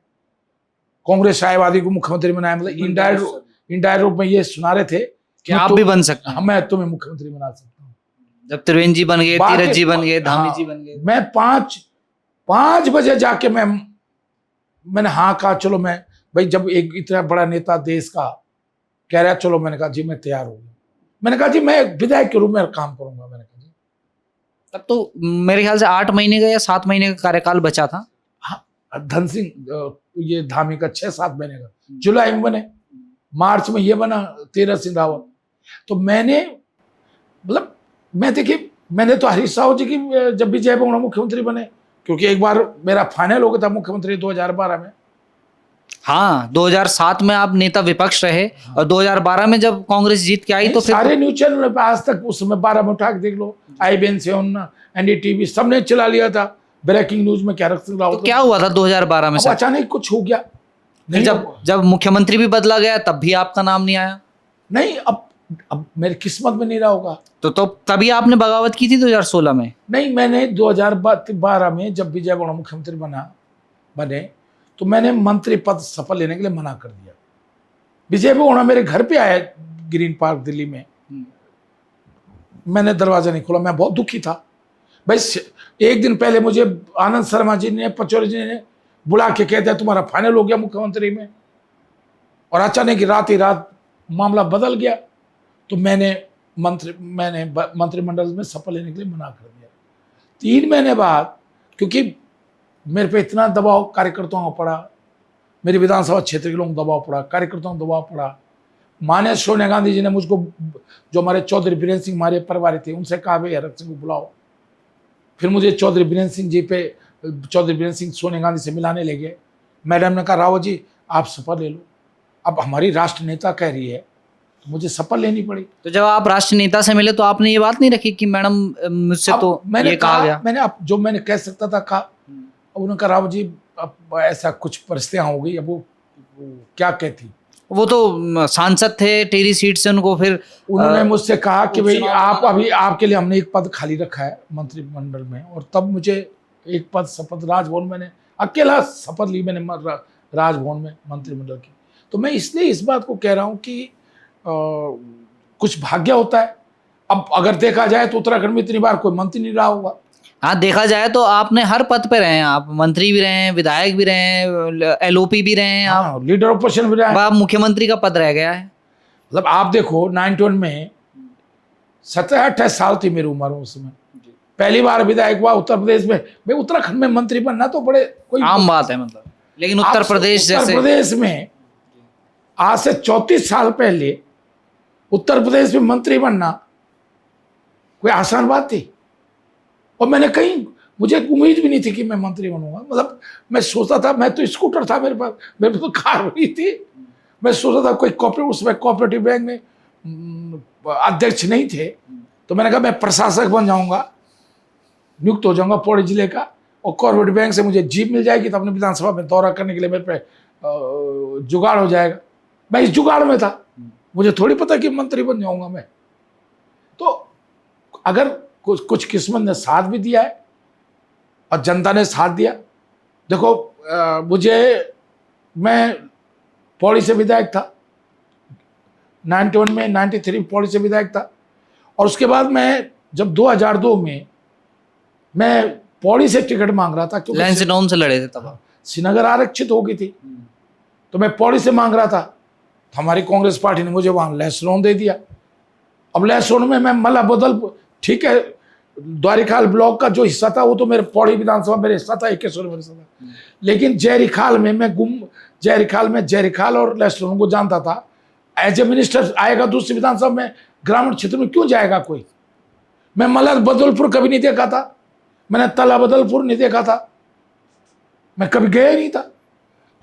कांग्रेस आयवादी को मुख्यमंत्री बनाया, मतलब इंडायरेक्ट रूप में ये सुना रहे थे कि आप भी बन सकते हैं, मैं तुम्हें मुख्यमंत्री बना सकता हूँ। जब त्रिवेंद्र जी बन गए, तीरथ जी बन गए, धामी जी बन गए, मैं 5 बजे जाके मैंने हाँ कहा, चलो मैं भाई, जब एक इतना बड़ा नेता देश का कह रहा है, चलो, मैंने कहा जी मैं तैयार हो गया। मैंने कहा जी मैं विधायक के रूप में काम करूंगा। मैंने कहा जी, तब तो मेरे ख्याल से 8 महीने का या 7 महीने का कार्यकाल बचा था। हाँ, धन सिंह ये धामी का 6-7 महीने का, जुलाई में बने, मार्च में ये बना तीरथ सिंह रावत। तो मैंने मतलब देखिए मैंने तो हरीश रावत जी की जब भी जय बंगला मुख्यमंत्री बने, क्योंकि एक बार मेरा फाइनल हो गया था मुख्यमंत्री 2012 में। हाँ, 2007 में आप नेता विपक्ष रहे और 2012 में जब कांग्रेस जीत के आई तो फिर सारे न्यूज चैनल पे आज तक उस समय 12 में उठा के देख लो, IBN 7, NDTV सबने चला लिया था ब्रेकिंग न्यूज में क्या रख सिंह रावत। तो क्या हुआ था 2012 में अब सर? अचानक कुछ हो गया फिर नहीं, जब मुख्यमंत्री भी बदला गया तब भी आपका नाम नहीं आया। नहीं अब मेरी किस्मत में नहीं रहा होगा। तो तभी आपने बगावत की थी 2016 में। नहीं, मैंने 2012 में जब विजय बड़ा मुख्यमंत्री बने तो मैंने मंत्री पद शपथ लेने के लिए मना कर दिया। विजय बड़ा मेरे घर पे आया ग्रीन पार्क दिल्ली में, मैंने दरवाजा नहीं खोला, मैं बहुत दुखी था भाई। एक दिन पहले मुझे आनंद शर्मा जी ने, पचौरी जी ने बुला के कहते हैं तुम्हारा फाइनल हो गया मुख्यमंत्री में, और अचानक रात ही रात मामला बदल गया। तो मैंने मंत्रिमंडल में शपथ लेने के लिए मना कर दिया। 3 महीने बाद, क्योंकि मेरे पे इतना दबाव कार्यकर्ताओं का पड़ा, मेरी विधानसभा क्षेत्र के लोगों को दबाव पड़ा, कार्यकर्ताओं को दबाव पड़ा। माननीय सोनिया गांधी जी ने मुझको, जो हमारे चौधरी बीरेन्द्र सिंह हमारे परिवार थे, उनसे कहा भाई हरक सिंह को बुलाओ। फिर मुझे चौधरी बीरेन्द्र सिंह सोनिया गांधी से मिलाने ले गए। मैडम ने कहा रावत जी आप शपथ ले लो। अब हमारी राष्ट्र नेता कह रही है तो मुझे शपथ लेनी पड़ी। तो जब आप राष्ट्र नेता से मिले तो आपने ये बात नहीं रखी कि मैडम मुझसे तो ये कहा गया? मैंने अब जो मैंने कह सकता था कहा। अब उन्होंने कहा रावत जी अब ऐसा कुछ परिस्थितियां हो गई, अब वो क्या कहती। वो तो सांसद थे टेरी सीट से, उनको फिर उन्होंने मुझसे कहा कि भाई आप अभी आपके लिए हमने एक पद खाली रखा है मंत्रिमंडल में, और तब मुझे एक पद शपथ राजभवन मैंने अकेला शपथ ली मैंने राजभवन में मंत्रिमंडल की। तो मैं इसलिए इस बात को कह रहा हूँ कि कुछ भाग्य होता है। अब अगर देखा जाए तो उत्तराखंड में इतनी बार कोई मंत्री नहीं रहा होगा। हाँ, देखा जाए तो आपने हर पद पे रहे हैं, आप मंत्री भी रहे हैं, विधायक भी रहे हैं, LOP भी रहे हैं, आप लीडर ऑपोजिशन भी रहा है। आप मुख्यमंत्री का पद रह गया है। मतलब आप देखो 91 में 17-18 साल थी मेरी उम्र उस समय, पहली बार विधायक हुआ उत्तर प्रदेश में। भाई उत्तराखंड में मंत्री बनना तो बड़े कोई आम बात है मतलब, लेकिन उत्तर प्रदेश में आज से 34 साल पहले उत्तर प्रदेश में मंत्री बनना कोई आसान बात थी। और मुझे उम्मीद भी नहीं थी कि मैं मंत्री बनूंगा। मतलब मैं सोचता था, मैं तो स्कूटर था मेरे पास, मेरे पास तो कार हुई थी, मैं सोचता था कोई कोऑपरेटिव बैंक में अध्यक्ष नहीं थे, तो मैंने कहा मैं प्रशासक बन जाऊंगा, नियुक्त हो जाऊंगा पौड़ी जिले का, और कॉर्पोरेटिव बैंक से मुझे जीप मिल जाएगी तो अपने विधानसभा में दौरा करने के लिए मेरे पे जुगाड़ हो जाएगा। मैं इस जुगाड़ में था, मुझे थोड़ी पता कि मंत्री बन जाऊंगा मैं। तो अगर कुछ किस्मत ने साथ भी दिया है और जनता ने साथ दिया। देखो मैं पौड़ी से विधायक था 91 में, 93 पौड़ी से विधायक था, और उसके बाद मैं जब 2002 में मैं पौड़ी से टिकट मांग रहा था, क्योंकि लैंसडाउन से लड़े थे तब, श्रीनगर आरक्षित हो गई थी, तो मैं पौड़ी से मांग रहा था। तो हमारी कांग्रेस पार्टी ने मुझे वहां लैंसडाउन दे दिया। अब लैंसडाउन में मैं मला बदल, ठीक है द्वारिखाल ब्लॉक का जो हिस्सा था वो तो मेरे पौड़ी विधानसभा मेरे हिस्सा था, 21 मेरे हिस्सा था, लेकिन जयरिखाल में मैं जयरिखाल और लैंसडाउन को जानता था। एज ए मिनिस्टर आएगा दूसरी विधानसभा में, ग्रामीण क्षेत्र में क्यों जाएगा कोई। मैं मला बदलपुर कभी नहीं देखा था, मैंने तला बदलपुर नहीं देखा था, मैं कभी गया नहीं था।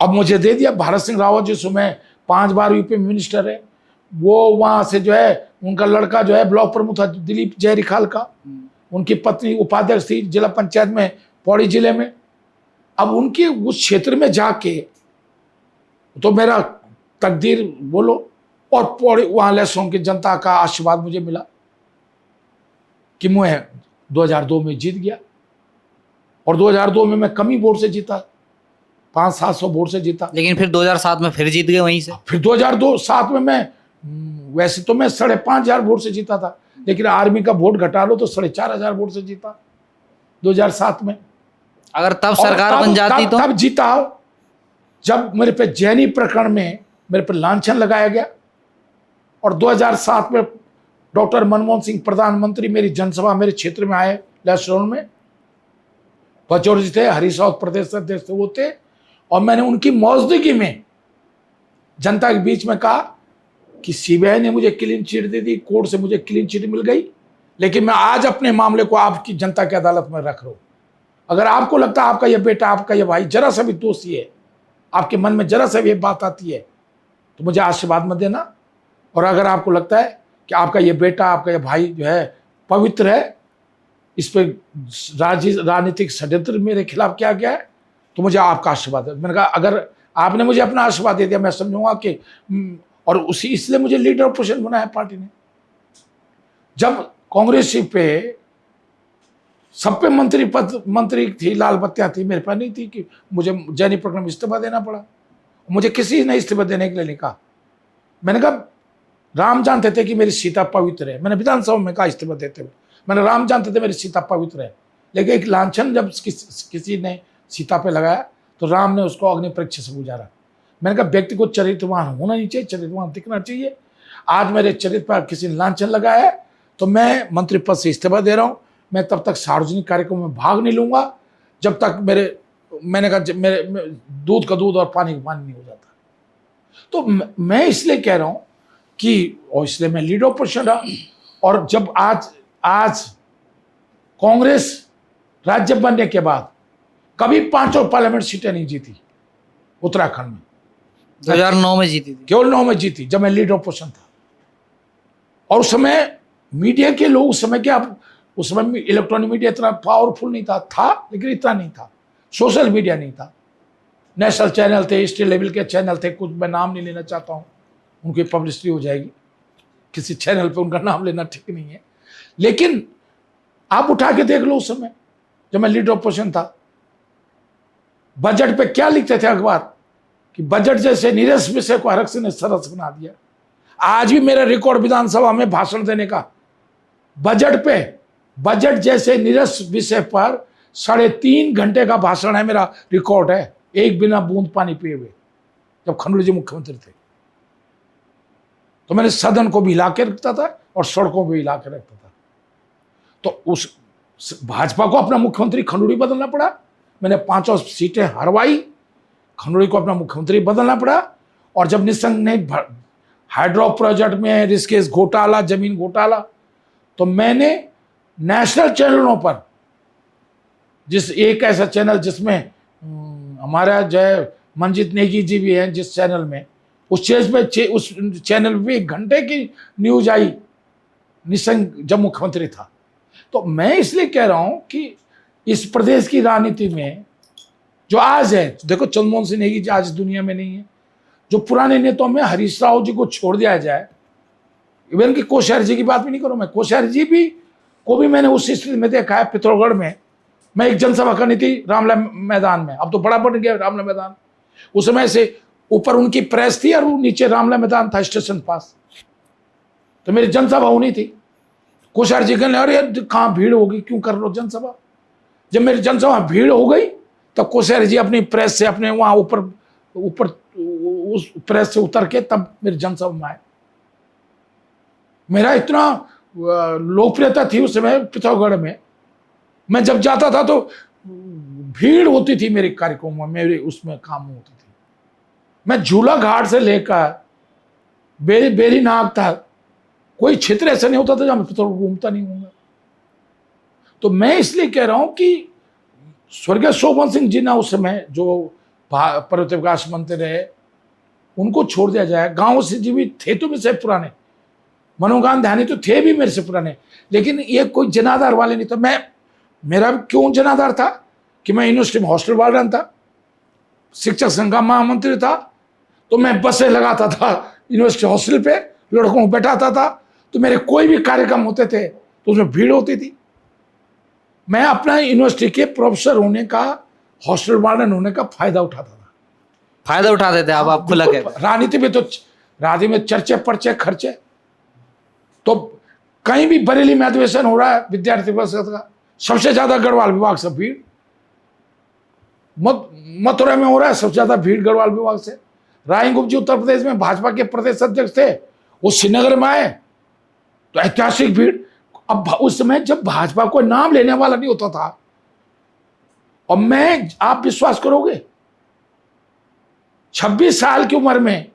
अब मुझे दे दिया। भारत सिंह रावत जी समय 5 बार यूपी मिनिस्टर है, वो वहां से जो है उनका लड़का जो है ब्लॉक प्रमुख था दिलीप जयरिखाल का, उनकी पत्नी उपाध्यक्ष थी जिला पंचायत में पौड़ी जिले में। अब उनके उस क्षेत्र में जाके तो मेरा तकदीर बोलो, और पौड़ी वहां लहसुन की जनता का आशीर्वाद मुझे मिला कि मैं 2002 में जीत गया। और 2002 में मैं कमी वोट से जीता, 500-700 वोट से जीता। लेकिन फिर 2007 में फिर जीत गए वहीं से। फिर 2007 में मैं वैसे तो मैं 5,500 वोट से जीता था, लेकिन आर्मी का वोट घटा लो तो 4,500 वोट से जीता 2007 में। अगर तब सरकार बन जाती तो तब जीता जब मेरे पे जैनी प्रकरण में मेरे पे लांछन लगाया गया। और 2007 में डॉक्टर मनमोहन सिंह प्रधानमंत्री मेरी जनसभा मेरे क्षेत्र में आए लहसुन में, बचौर जी थे, हरीश रावत प्रदेश अध्यक्ष थे, वो थे। और मैंने उनकी मौजूदगी में जनता के बीच में कहा कि सीबीआई ने मुझे क्लीन चिट दे दी, कोर्ट से मुझे क्लीन चिट मिल गई, लेकिन मैं आज अपने मामले को आपकी जनता की अदालत में रख रहा हूं। अगर आपको लगता है आपका यह बेटा, आपका यह भाई जरा सा भी दोषी है, आपके मन में जरा सा भी बात आती है, तो मुझे आशीर्वाद मत देना। और अगर आपको लगता है कि आपका यह बेटा, आपका यह भाई जो है पवित्र है, इस पर राजनीतिक षड्यंत्र मेरे खिलाफ किया गया है, तो मुझे आपका आशीर्वाद है। मैंने कहा अगर आपने मुझे अपना आशीर्वाद दे दिया, मैं समझूंगा कि और उसी इसलिए मुझे लीडर ऑपोजिशन बनाया पार्टी ने। जब कांग्रेस पे सब पे मंत्री थी, लाल बत्तियां थी, मेरे पास नहीं थी कि मुझे जैनी प्रकरण में इस्तीफा देना पड़ा। मुझे किसी ने इस्तीफा देने के लिए नहीं कहा। मैंने कहा राम जानते थे कि मेरी सीता पवित्र है। मैंने विधानसभा में कहा इस्तीफा देते हुए, मैंने राम जानते थे मेरी सीता पवित्र है, लेकिन एक लांछन जब किसी ने सीता पे लगाया तो राम ने उसको अग्नि परीक्षा से गुजारा। मैंने कहा व्यक्ति को चरित्रवान होना नहीं चाहिए, चरित्रवान दिखना चाहिए। आज मेरे चरित्र पर किसी ने लांछन लगाया है तो मैं मंत्री पद से इस्तीफा दे रहा हूं। मैं तब तक सार्वजनिक कार्यक्रम में भाग नहीं लूंगा जब तक मैंने कहा मेरे दूध का दूध और पानी का पानी नहीं हो जाता। तो मैं इसलिए कह रहा हूं कि, और इसलिए मैं लीडर ऑपोजिशन रहा। और जब आज कांग्रेस राज्य बनने के बाद कभी 5 पार्लियामेंट सीटें नहीं जीती उत्तराखंड में। 2009 में जीती थी, केवल 9 में जीती जब मैं लीडर ऑपोजिशन था। और उस समय मीडिया के लोग, उस समय क्या, उस समय इलेक्ट्रॉनिक मीडिया इतना पावरफुल नहीं था, लेकिन इतना नहीं था। सोशल मीडिया नहीं था, नेशनल चैनल थे, स्टेट लेवल के चैनल थे, कुछ मैं नाम नहीं लेना चाहता हूँ, उनकी पब्लिसिटी हो जाएगी, किसी चैनल पे उनका नाम लेना ठीक नहीं है। लेकिन आप उठा के देख लो, उस समय जब मैं लीडर ऑपोजिशन था, बजट पे क्या लिखते थे अखबार कि बजट जैसे नीरस विषय को आरक्षण ने सरस बना दिया। आज भी मेरा रिकॉर्ड विधानसभा में भाषण देने का, बजट जैसे नीरस विषय पर 3.5 घंटे का भाषण है, मेरा रिकॉर्ड है, एक बिना बूंद पानी पिए हुए, जब खंडूड़ी जी मुख्यमंत्री थे। तो मैंने सदन को भी हिला के रखता था और सड़कों को भी हिला के रखता था। तो उस भाजपा को अपना मुख्यमंत्री खंडूड़ी बदलना पड़ा, मैंने 5 सीटें हरवाई, खंडूड़ी को अपना मुख्यमंत्री बदलना पड़ा। और जब निशंक ने हाइड्रो प्रोजेक्ट में ऋषिकेश घोटाला, जमीन घोटाला, तो मैंने नेशनल चैनलों पर, एक ऐसा चैनल जिसमें हमारा जय मंजीत नेगी जी भी हैं, जिस चैनल में, उस चैनल पे 1 घंटे की न्यूज आई निशंक जब मुख्यमंत्री था। तो मैं इसलिए कह रहा हूं कि इस प्रदेश की राजनीति में जो आज है, देखो चंद्रमोहन सिंह नेगी जी आज दुनिया में नहीं है, जो पुराने नेताओं में हरीश राव जी को छोड़ दिया जाए, इवन कि कोश्यारी जी की बात भी नहीं करूं मैं, कोश्यारी जी को भी मैंने उस स्थिति में देखा है। पिथौरागढ़ में मैं एक जनसभा करनी थी रामला मैदान में, अब तो बड़ा बन गया रामला मैदान, उस समय से ऊपर उनकी प्रेस थी और नीचे रामला मैदान था स्टेशन पास, तो मेरी जनसभा होनी थी। कोश्यारी जी कहने अरे कहाँ भीड़ होगी, क्यों कर लो जनसभा। जब मेरी जनसभा भीड़ हो गई तब कोश्यारी जी अपनी प्रेस से, अपने वहां ऊपर उस प्रेस से उतर के तब मेरी जनसभा में आए। मेरा इतना लोकप्रियता थी उस समय पिथौरागढ़ में, मैं जब जाता था तो भीड़ होती थी मेरे कार्यक्रमों में, मेरे उसमें काम होती थी। मैं झूला घाट से लेकर बेरी नाग तक कोई क्षेत्र ऐसा नहीं होता था जहां मैं पिथौरागढ़ घूमता नहीं हूँ। तो मैं इसलिए कह रहा हूं कि स्वर्गीय शोभन सिंह जी ना उस समय जो पर्वत विकास मंत्री रहे, उनको छोड़ दिया जाए। गांव से जी भी थे तो मेरे से पुराने, मनोगान ध्यानी तो थे भी मेरे से पुराने, लेकिन ये कोई जनाधार वाले नहीं। तो मेरा क्यों जनाधार था कि मैं यूनिवर्सिटी में हॉस्टल वार्डन था, शिक्षक संघ का महामंत्री था, तो मैं बसें लगाता था यूनिवर्सिटी हॉस्टल पे, लड़कों को बैठाता था, तो मेरे कोई भी कार्यक्रम होते थे तो उसमें भीड़ होती थी। मैं अपना यूनिवर्सिटी के प्रोफेसर होने का, हॉस्टल वार्डन होने का फायदा उठाता था। फायदा उठाते थे आप खुला कहते। राजनीति में तो राजनीति में चर्चे पर्चे खर्चे, तो कहीं भी बरेली में अधिवेशन हो रहा है विद्यार्थी परिषद का, सबसे ज्यादा गढ़वाल विभाग से भीड़, मथुरा में हो रहा है सबसे ज्यादा भीड़ गढ़वाल विभाग से। राय गुप्ता जी उत्तर प्रदेश में भाजपा के प्रदेश अध्यक्ष थे, वो श्रीनगर में आए तो ऐतिहासिक भीड़। अब उस समय जब भाजपा को नाम लेने वाला नहीं होता था और मैं, आप विश्वास करोगे, 26 साल की उम्र में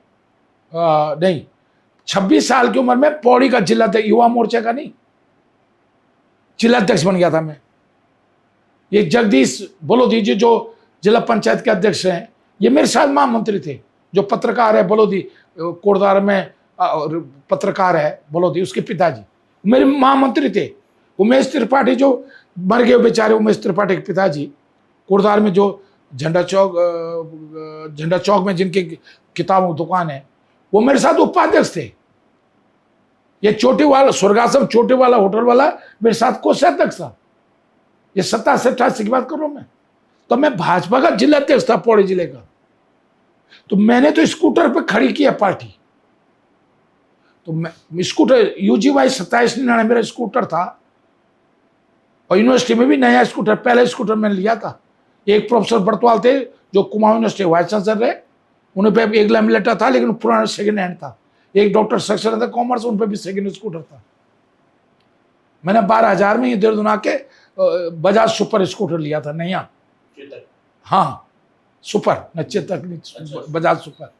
नहीं, 26 साल की उम्र में पौड़ी का जिलाध्यक्ष, युवा मोर्चा का नहीं, जिलाध्यक्ष बन गया था मैं। ये जगदीश बलोदी जी जो जिला पंचायत के अध्यक्ष हैं, ये मेरे साथ महामंत्री थे। जो पत्रकार है बलोदी, कोटद्वार में पत्रकार है बलोदी, उसके पिताजी मेरे महामंत्री थे। उमेश त्रिपाठी जो मर गए बेचारे, उमेश त्रिपाठी के पिताजी, कोटद्वार में जो झंडा चौक में जिनकी किताबों की दुकान है, वो मेरे साथ उपाध्यक्ष थे। ये चोटी वाला, स्वर्गाश्रम चोटी वाला होटल वाला मेरे साथ कोषाध्यक्ष था। ये 87-88 की बात कर रहा हूं मैं। तो मैं भाजपा का जिलाध्यक्ष था पौड़ी जिले का। तो मैंने तो स्कूटर पे खड़ी किया पार्टी। तो मैं स्कूटर UGY 2799 मेरा स्कूटर था, और यूनिवर्सिटी में भी नया स्कूटर, पहला स्कूटर मैंने लिया था। एक प्रोफेसर बर्तवाल थे जो कुमाऊं यूनिवर्सिटी वाइस चांसलर रहे, उन पे एक लैमिलेटर था लेकिन पुराना सेकंड हैंड था। एक डॉक्टर सक्सेना था कॉमर्स, उन पे भी सेकंड स्कूटर था। मैंने 12,000 में ये देहरादून आके बजाज सुपर स्कूटर लिया था नया। हाँ सुपर, न चेतक नहीं, बजाज सुपर।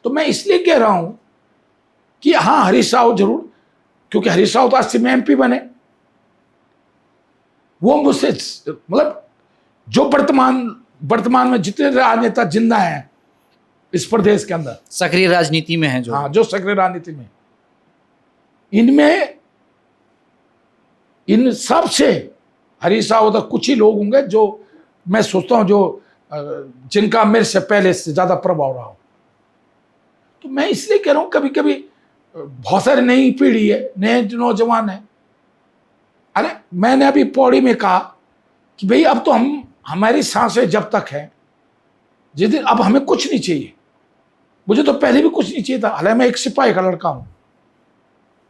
तो मैं इसलिए कह रहा हूं कि हाँ हरीश राव जरूर, क्योंकि हरीश राव तो 80 में MP बने। वो मुझसे, मतलब जो वर्तमान में जितने राजनेता जिंदा हैं इस प्रदेश के अंदर, सक्रिय राजनीति में है जो, हाँ जो सक्रिय राजनीति में, इनमें इन सब से हरीश राव तक कुछ ही लोग होंगे जो मैं सोचता हूं जो जिनका मेरे से पहले से ज्यादा प्रभाव रहा हो। तो मैं इसलिए कह रहा हूं, कभी कभी बहुत सारी नई पीढ़ी है, नए नौजवान है। अरे मैंने अभी पौड़ी में कहा कि भाई अब तो हमारी सांसें जब तक है, जिस दिन अब हमें कुछ नहीं चाहिए। मुझे तो पहले भी कुछ नहीं चाहिए था, हालांकि मैं एक सिपाही का लड़का हूं।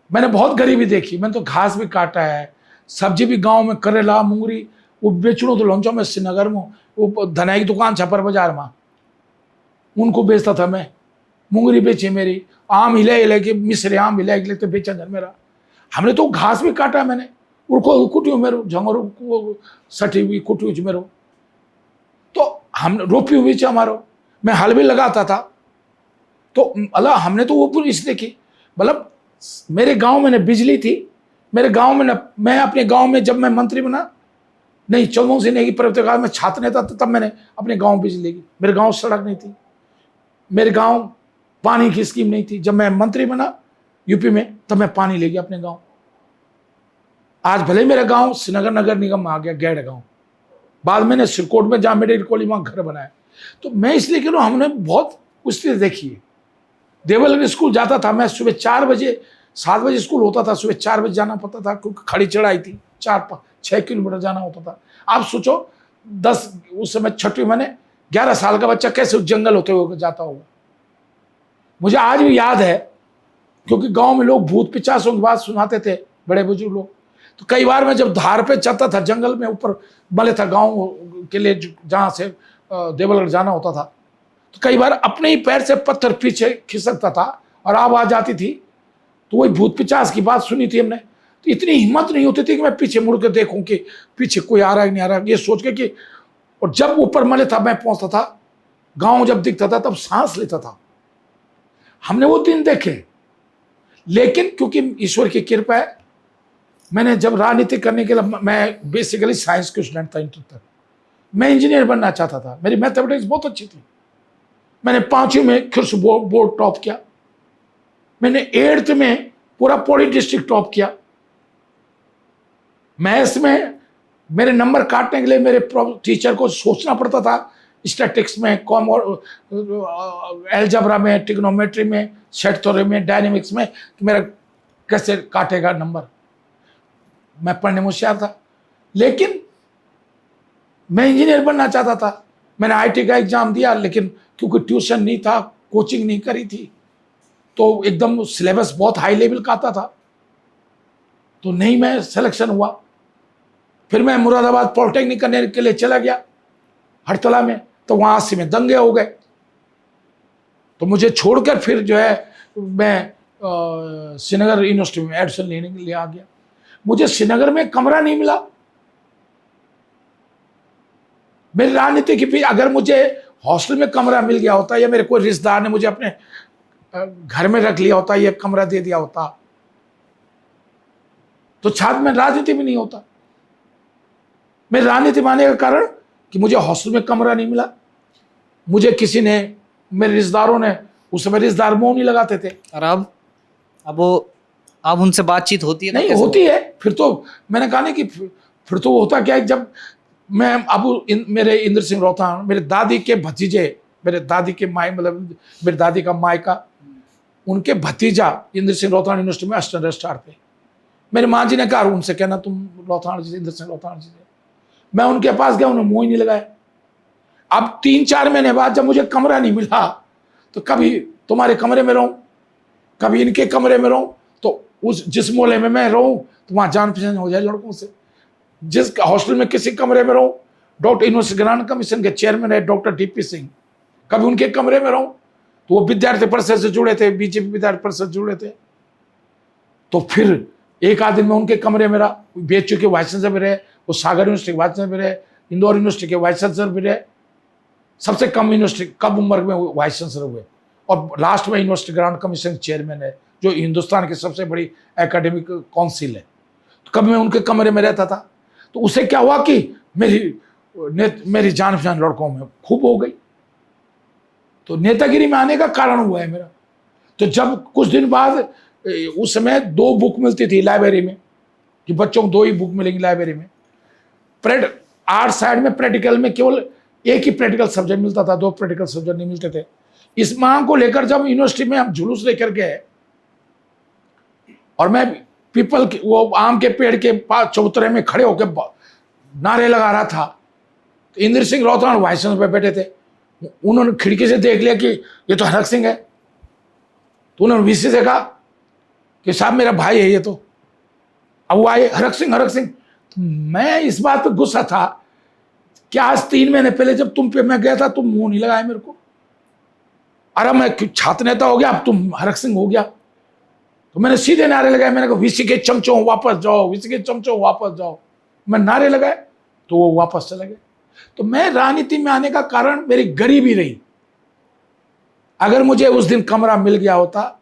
मैंने बहुत गरीबी देखी, मैंने तो घास भी काटा है, सब्जी भी गांव में, करेला मूंगरी वो बेचूं तो लौंचा में श्रीनगर में, वो धनाई की दुकान छपर बाजार में, उनको बेचता था मैं। मूंगरी बेची मेरी, आम हिले के, मिश्रे आम हिले तो बेचा घर मेरा। हमने तो घास भी काटा मैंने, उनको कुटियो मेरो झंगोरो को सटी हुई कुटियो मेरो, तो हम रोपी हुई हमारो, मैं हल भी लगाता था। तो अल्लाह हमने तो वो पूरी इसलिए की, मतलब मेरे गांव में न बिजली थी, मेरे गांव में न, मैं अपने गांव में जब मैं मंत्री बना, नहीं चौधरी सिंह की प्रवृत्ति में छात्र नेता था, तब मैंने अपने गांव बिजली की। मेरे गांव सड़क नहीं थी, मेरे गांव पानी की स्कीम नहीं थी। जब मैं मंत्री बना यूपी में, तब मैं पानी ले गया अपने गांव। आज भले मेरा गांव श्रीनगर नगर निगम में आ गया, गैड़ गांव, बाद में मैंने सिरकोट में जहां मेडिकल कॉलेज वहां घर बनाया। तो मैं इसलिए कह रहा हूं, हमने बहुत कुश्ती देखी है। देवलगढ़ स्कूल जाता था मैं, सुबह 4 बजे, 7 बजे स्कूल होता था, सुबह 4 बजे जाना पड़ता था, क्योंकि खड़ी चढ़ाई थी, 4-6 किलोमीटर जाना होता था। आप सोचो 10, उस समय 6वीं मैंने 11 साल का बच्चा कैसे उस जंगल होते हुए जाता होगा। मुझे आज भी याद है, क्योंकि गांव में लोग भूत पिचासों की बात सुनाते थे, बड़े बुजुर्ग लोग। तो कई बार मैं जब धार पे चलता था जंगल में, ऊपर बले था गांव के लिए जहां से देवलगढ़ जाना होता था, तो कई बार अपने ही पैर से पत्थर पीछे खिसकता था और आवाज आती थी। तो वही भूत पिचास की बात सुनी थी हमने, तो इतनी हिम्मत नहीं होती थी कि मैं पीछे मुड़ के देखूं कि पीछे कोई आ रहा है नहीं आ रहा, ये सोच के कि। और जब ऊपर मले था मैं पहुंचता था, गांव जब दिखता था, तब सांस लेता था। हमने वो दिन देखे। लेकिन क्योंकि ईश्वर की कृपा है, मैंने जब राजनीति करने के लिए, मैं बेसिकली साइंस के स्टूडेंट था इंटर तक, मैं इंजीनियर बनना चाहता था। मेरी मैथमेटिक्स बहुत अच्छी थी। मैंने 5वीं में खिर्स बोर्ड टॉप किया, मैंने 8th में पूरा पौड़ी डिस्ट्रिक्ट टॉप किया। मैथ्स में मेरे नंबर काटने के लिए मेरे टीचर को सोचना पड़ता था, स्टैटिक्स में, एलजेब्रा में, ट्रिग्नोमेट्री में, सेट थ्योरी में, डायनेमिक्स में, कि मेरा कैसे काटेगा नंबर। मैं पढ़ने में होशियार था, लेकिन मैं इंजीनियर बनना चाहता था। मैंने IIT का एग्जाम दिया, लेकिन क्योंकि ट्यूशन नहीं था, कोचिंग नहीं करी थी, तो एकदम सिलेबस बहुत हाई लेवल का आता था, तो नहीं मैं सिलेक्शन हुआ। फिर मैं मुरादाबाद पॉलिटेक्निक करने के लिए चला गया हरतला में, तो वहां 80 में दंगे हो गए। तो मुझे छोड़कर फिर जो है मैं श्रीनगर यूनिवर्सिटी में एडमिशन लेने के लिए आ गया। मुझे श्रीनगर में कमरा नहीं मिला, मेरी राजनीति की भी, अगर मुझे हॉस्टल में कमरा मिल गया होता या मेरे कोई रिश्तेदार ने मुझे अपने घर में रख लिया होता या कमरा दे दिया होता, तो शायद मैं राजनीति में नहीं होता। मेरी राजनीति में आने का कारण कि मुझे हॉस्टल में कमरा नहीं मिला, मुझे किसी ने, मेरे रिश्तेदारों ने, उस समय रिश्तेदार मुंह नहीं लगाते थे। और अब उनसे बातचीत होती है? तो नहीं कैसे होती है। फिर तो मैंने कहा ना कि फिर तो होता क्या है, जब मैं अब मेरे इंद्र सिंह रोहतान, मेरे दादी के भतीजे, मेरे दादी के माई, मतलब मेरी दादी का मायका, उनके भतीजा इंद्र सिंह रोहतान यूनिवर्सिटी में असिस्टेंट रजिस्ट्रार थे। मेरी माँ जी ने कहा उनसे कहना तुम रोहतान जी, इंद्र सिंह रोहतान जी। मैं उनके पास गया, उन्होंने मुंह ही नहीं लगाया। अब 3-4 महीने बाद जब मुझे कमरा नहीं मिला, तो कभी तुम्हारे कमरे में रहूं, कभी इनके कमरे में रहूं, तो उस जिस मोहल्ले में मैं रहूं तो वहां जान पहचान हो जाए लड़कों से। जिस हॉस्टल में किसी कमरे में रहूं, डॉक्टर यूनिवर्सिटी ग्रांट कमीशन के चेयरमैन है डॉक्टर डीपी सिंह, कभी उनके कमरे में रहूं तो वो विद्यार्थी परिषद से जुड़े थे, बीजेपी विद्यार्थी परिषद जुड़े थे। तो फिर एक आध दिन में उनके कमरे में रहा। बीएचयू के वाइस चांसलर भी रहे, वो सागर यूनिवर्सिटी के वाइस चांसलर भी रहे, इंदौर यूनिवर्सिटी के वाइस चांसलर भी रहे। सबसे कम यूनिवर्सिटी कम उम्र में वाइस चांसलर हुए, और लास्ट में यूनिवर्सिटी ग्रांट कमीशन चेयरमैन है, जो हिंदुस्तान की सबसे बड़ी एकेडमिक काउंसिल है। तो कभी मैं उनके कमरे में रहता था। तो उससे क्या हुआ कि मेरी जान पहचान लड़कों में खूब हो गई। तो नेतागिरी में आने का कारण हुआ है मेरा। तो जब कुछ दिन बाद, उस समय 2 बुक मिलती थी लाइब्रेरी में, कि बच्चों को 2 ही बुक मिलेंगी लाइब्रेरी में। आर्ट साइड में प्रैक्टिकल में केवल एक ही प्रैक्टिकल सब्जेक्ट मिलता था, 2 प्रैक्टिकल सब्जेक्ट नहीं मिलते थे। इस मांग को लेकर जब यूनिवर्सिटी में हम जुलूस लेकर गए, और मैं पीपल के, वो आम के पेड़ के पास चौतरे में खड़े होकर नारे लगा रहा था, तो इंद्र सिंह रोहतान वाइस चांसलर पे बैठे थे। उन्होंने खिड़की से देख लिया कि ये तो हरक सिंह है, तो उन्होंने वीसी से कहा कि साहब मेरा भाई है ये तो। अब वो आए, हरक सिंह। तो मैं इस बात पे गुस्सा था कि आज 3 महीने पहले जब तुम पे मैं गया था, तुम मुंह नहीं लगाए मेरे को। अरे मैं छात्र नेता हो गया, अब तुम हरक सिंह हो गया। तो मैंने सीधे नारे लगाए, मैंने कहा वीसी के चमचों वापस जाओ, वीसी के चमचों वापस जाओ। मैं नारे लगाए तो वो वापस चले गए। तो मैं राजनीति में आने का कारण मेरी गरीबी रही। अगर मुझे उस दिन कमरा मिल गया होता,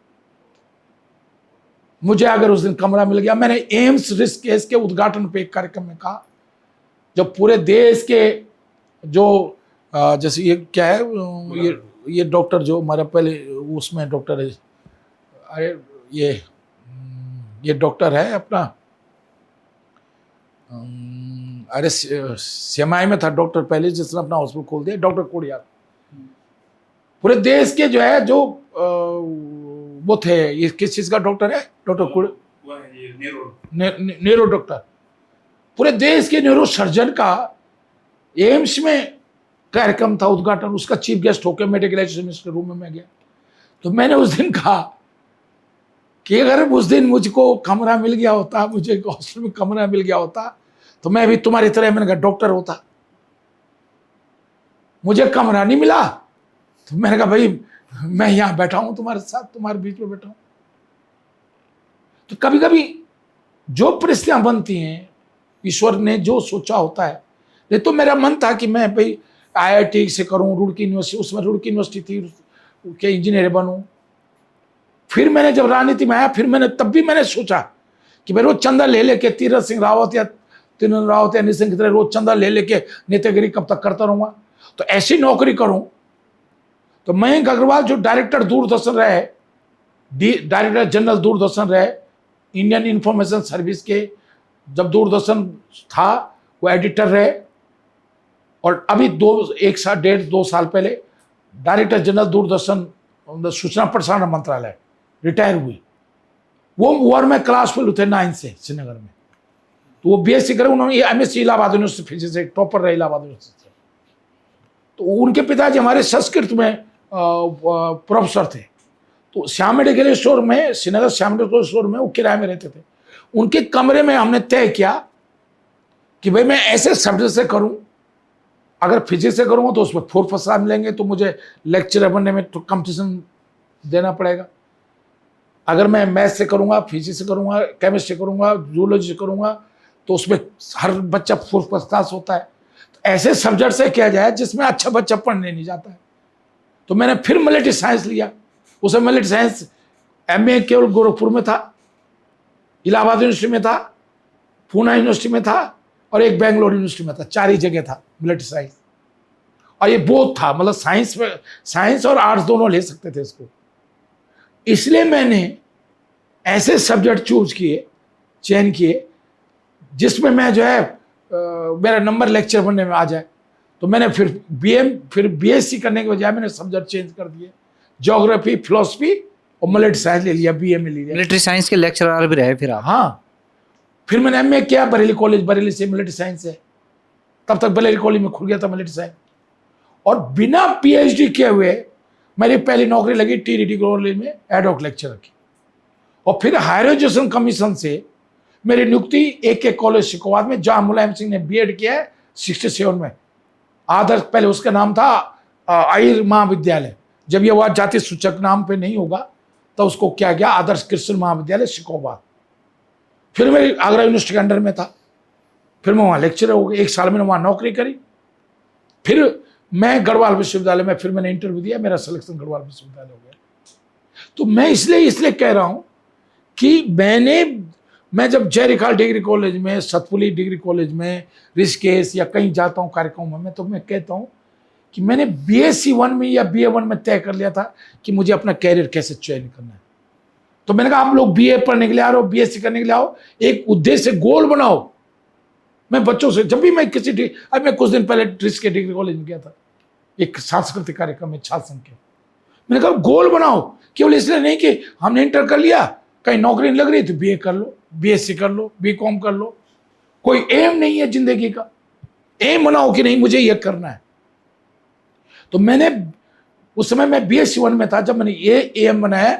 मैंने एम्स ऋषिकेश के उद्घाटन पे एक कार्यक्रम में कहा, जब पूरे देश के जो जैसे ये क्या है, ये डॉक्टर जो हमारा पहले उसमें डॉक्टर है, अरे ये डॉक्टर है अपना, अरे सीएमआई में था डॉक्टर पहले, जिसने अपना हॉस्पिटल खोल दिया, डॉक्टर कोडियार। पूरे देश के जो है, जो वो थे, ये किस चीज का डॉक्टर है, डॉक्टर न्यूरो डॉक्टर। पूरे देश के न्यूरो सर्जन का एम्स में कार्यक्रम था उद्घाटन, उसका चीफ गेस्ट होकर मेडिकल एजुकेशन रूम में मैं गया। तो मैंने उस दिन कहा कि अगर उस दिन मुझको कमरा मिल गया होता, मुझे हॉस्टल में कमरा मिल गया होता, तो मैं भी तुम्हारी तरह, मैंने कहा, डॉक्टर होता। मुझे कमरा नहीं मिला, तो मैंने कहा भाई मैं यहां बैठा हूं तुम्हारे साथ, तुम्हारे बीच में बैठा हूं। तो कभी कभी जो परिस्थितियां बनती हैं, ईश्वर ने जो सोचा होता है। नहीं तो मेरा मन था कि मैं भाई IIT से करूं, रुड़की यूनिवर्सिटी, उसमें रुड़की यूनिवर्सिटी थी, के इंजीनियर बनूं। फिर मैंने जब राजनीति में आया, फिर तब भी मैंने सोचा कि मैं रोज चंदा ले लेके तीरथ सिंह रावत या तिरुन रावत या अनिल सिंह की तरह रोज चंदा ले लेके नेतागिरी कब तक करता रहूंगा। तो ऐसी नौकरी करूं। तो मयंक अग्रवाल जो डायरेक्टर दूरदर्शन रहे, डायरेक्टर जनरल दूरदर्शन रहे, इंडियन इंफॉर्मेशन सर्विस के, जब दूरदर्शन था वो एडिटर रहे, और अभी 1.5-2 साल पहले डायरेक्टर जनरल दूरदर्शन सूचना प्रसारण मंत्रालय रिटायर हुई। वो वॉर में क्लास फेल थे 9 से श्रीनगर में। तो वो BSc करे, उन्होंने MSc इलाहाबाद यूनिवर्सिटी फिजिक्स से टॉपर रहे इलाहाबाद यूनिवर्सिटी से। तो उनके पिताजी हमारे संस्कृत में प्रोफेसर थे। तो श्याम मेडिकल स्टोर में, श्रीनगर श्याम मेडिकल स्टोर में वो किराए में रहते थे। उनके कमरे में हमने तय किया कि भाई मैं ऐसे सब्जेक्ट से करूं, अगर फिजिक्स से करूंगा तो उसमें 4 फर्स्ट क्लास मिलेंगे, तो मुझे लेक्चरर बनने में तो कंपटीशन देना पड़ेगा। अगर मैं मैथ से करूंगा, फिजिक्स से करूंगा, केमिस्ट्री करूंगा, जूलॉजी से करूंगा, तो उसमें हर बच्चा 4 फर्स्ट क्लास होता है। तो ऐसे सब्जेक्ट से किया जाए जिसमें अच्छा बच्चा पढ़ने नहीं जाता है। तो मैंने फिर मिलिट्री साइंस लिया। उसे मिलिट्री साइंस एमए केवल गोरखपुर में था, इलाहाबाद यूनिवर्सिटी में था, पूना यूनिवर्सिटी में था और एक बेंगलोर यूनिवर्सिटी में था। 4 ही जगह था मिलिट्री साइंस। और ये बोथ था, मतलब साइंस और आर्ट्स दोनों ले सकते थे इसको। इसलिए मैंने ऐसे सब्जेक्ट चयन किए जिसमें मैं जो है मेरा नंबर लेक्चर बनने में आ जाए। तो मैंने फिर बीएससी करने के बजाय मैंने सब्जेक्ट चेंज कर दिए, ज्योग्राफी, फिलोसफी और मिलिट्री साइंस ले लिया, बीए में ले लिया। मिलिट्री साइंस के लेक्चरर भी रहे फिर आप? हाँ, फिर मैंने एमए किया बरेली कॉलेज, बरेली से मिलिट्री साइंस है। तब तक बरेली कॉलेज में खुल गया था मिलिट्री साइंस। और बिना पीएचडी किए हुए मेरी पहली नौकरी लगी टीडीटी कॉलेज में एडहॉक लेक्चरर की। और फिर हायर एजुकेशन कमीशन से मेरी नियुक्ति एक कॉलेज शिकोवाद में, जहां मुलायम सिंह ने बीएड किया है 67 में। आदर्श, पहले उसका नाम था आयर महाविद्यालय। जब यह वह जाति सूचक नाम पे नहीं होगा तो उसको क्या गया, आदर्श कृष्ण महाविद्यालय शिकोवाद। फिर मेरी आगरा यूनिवर्सिटी के अंडर में था। फिर मैं वहाँ लेक्चरर हो गया, 1 साल मैंने वहाँ नौकरी करी। फिर मैं गढ़वाल विश्वविद्यालय में फिर मैंने इंटरव्यू दिया, मेरा सिलेक्शन गढ़वाल विश्वविद्यालय हो गया। तो मैं इसलिए कह रहा हूँ कि मैं जब जयरिखाल डिग्री कॉलेज में, सतपुली डिग्री कॉलेज में, ऋषिकेश या कहीं जाता हूँ कार्यक्रमों में, तो मैं कहता हूँ कि मैंने बीएससी 1 में या बीए 1 में तय कर लिया था कि मुझे अपना कैरियर कैसे चयन करना है। तो मैंने कहा आप लोग बीए पढ़ने के लिए आ रहे हो, बीएससी करने के लिए आओ, एक उद्देश्य गोल बनाओ। मैं बच्चों से जब भी मैं मैं कुछ दिन पहले ऋषिकेश डिग्री कॉलेज में गया था, एक सांस्कृतिक कार्यक्रम में छात्र संघ के। मैंने कहा गोल बनाओ, केवल इसलिए नहीं कि हमने इंटर कर लिया, कहीं नौकरी नहीं लग रही तो बीए कर लो, बीएससी कर लो, बीकॉम कर लो। कोई एम नहीं है जिंदगी का। एम बनाओ कि नहीं मुझे यह करना है। तो मैंने उस समय मैं बीएससी 1 में था जब मैंने ये एम बनाया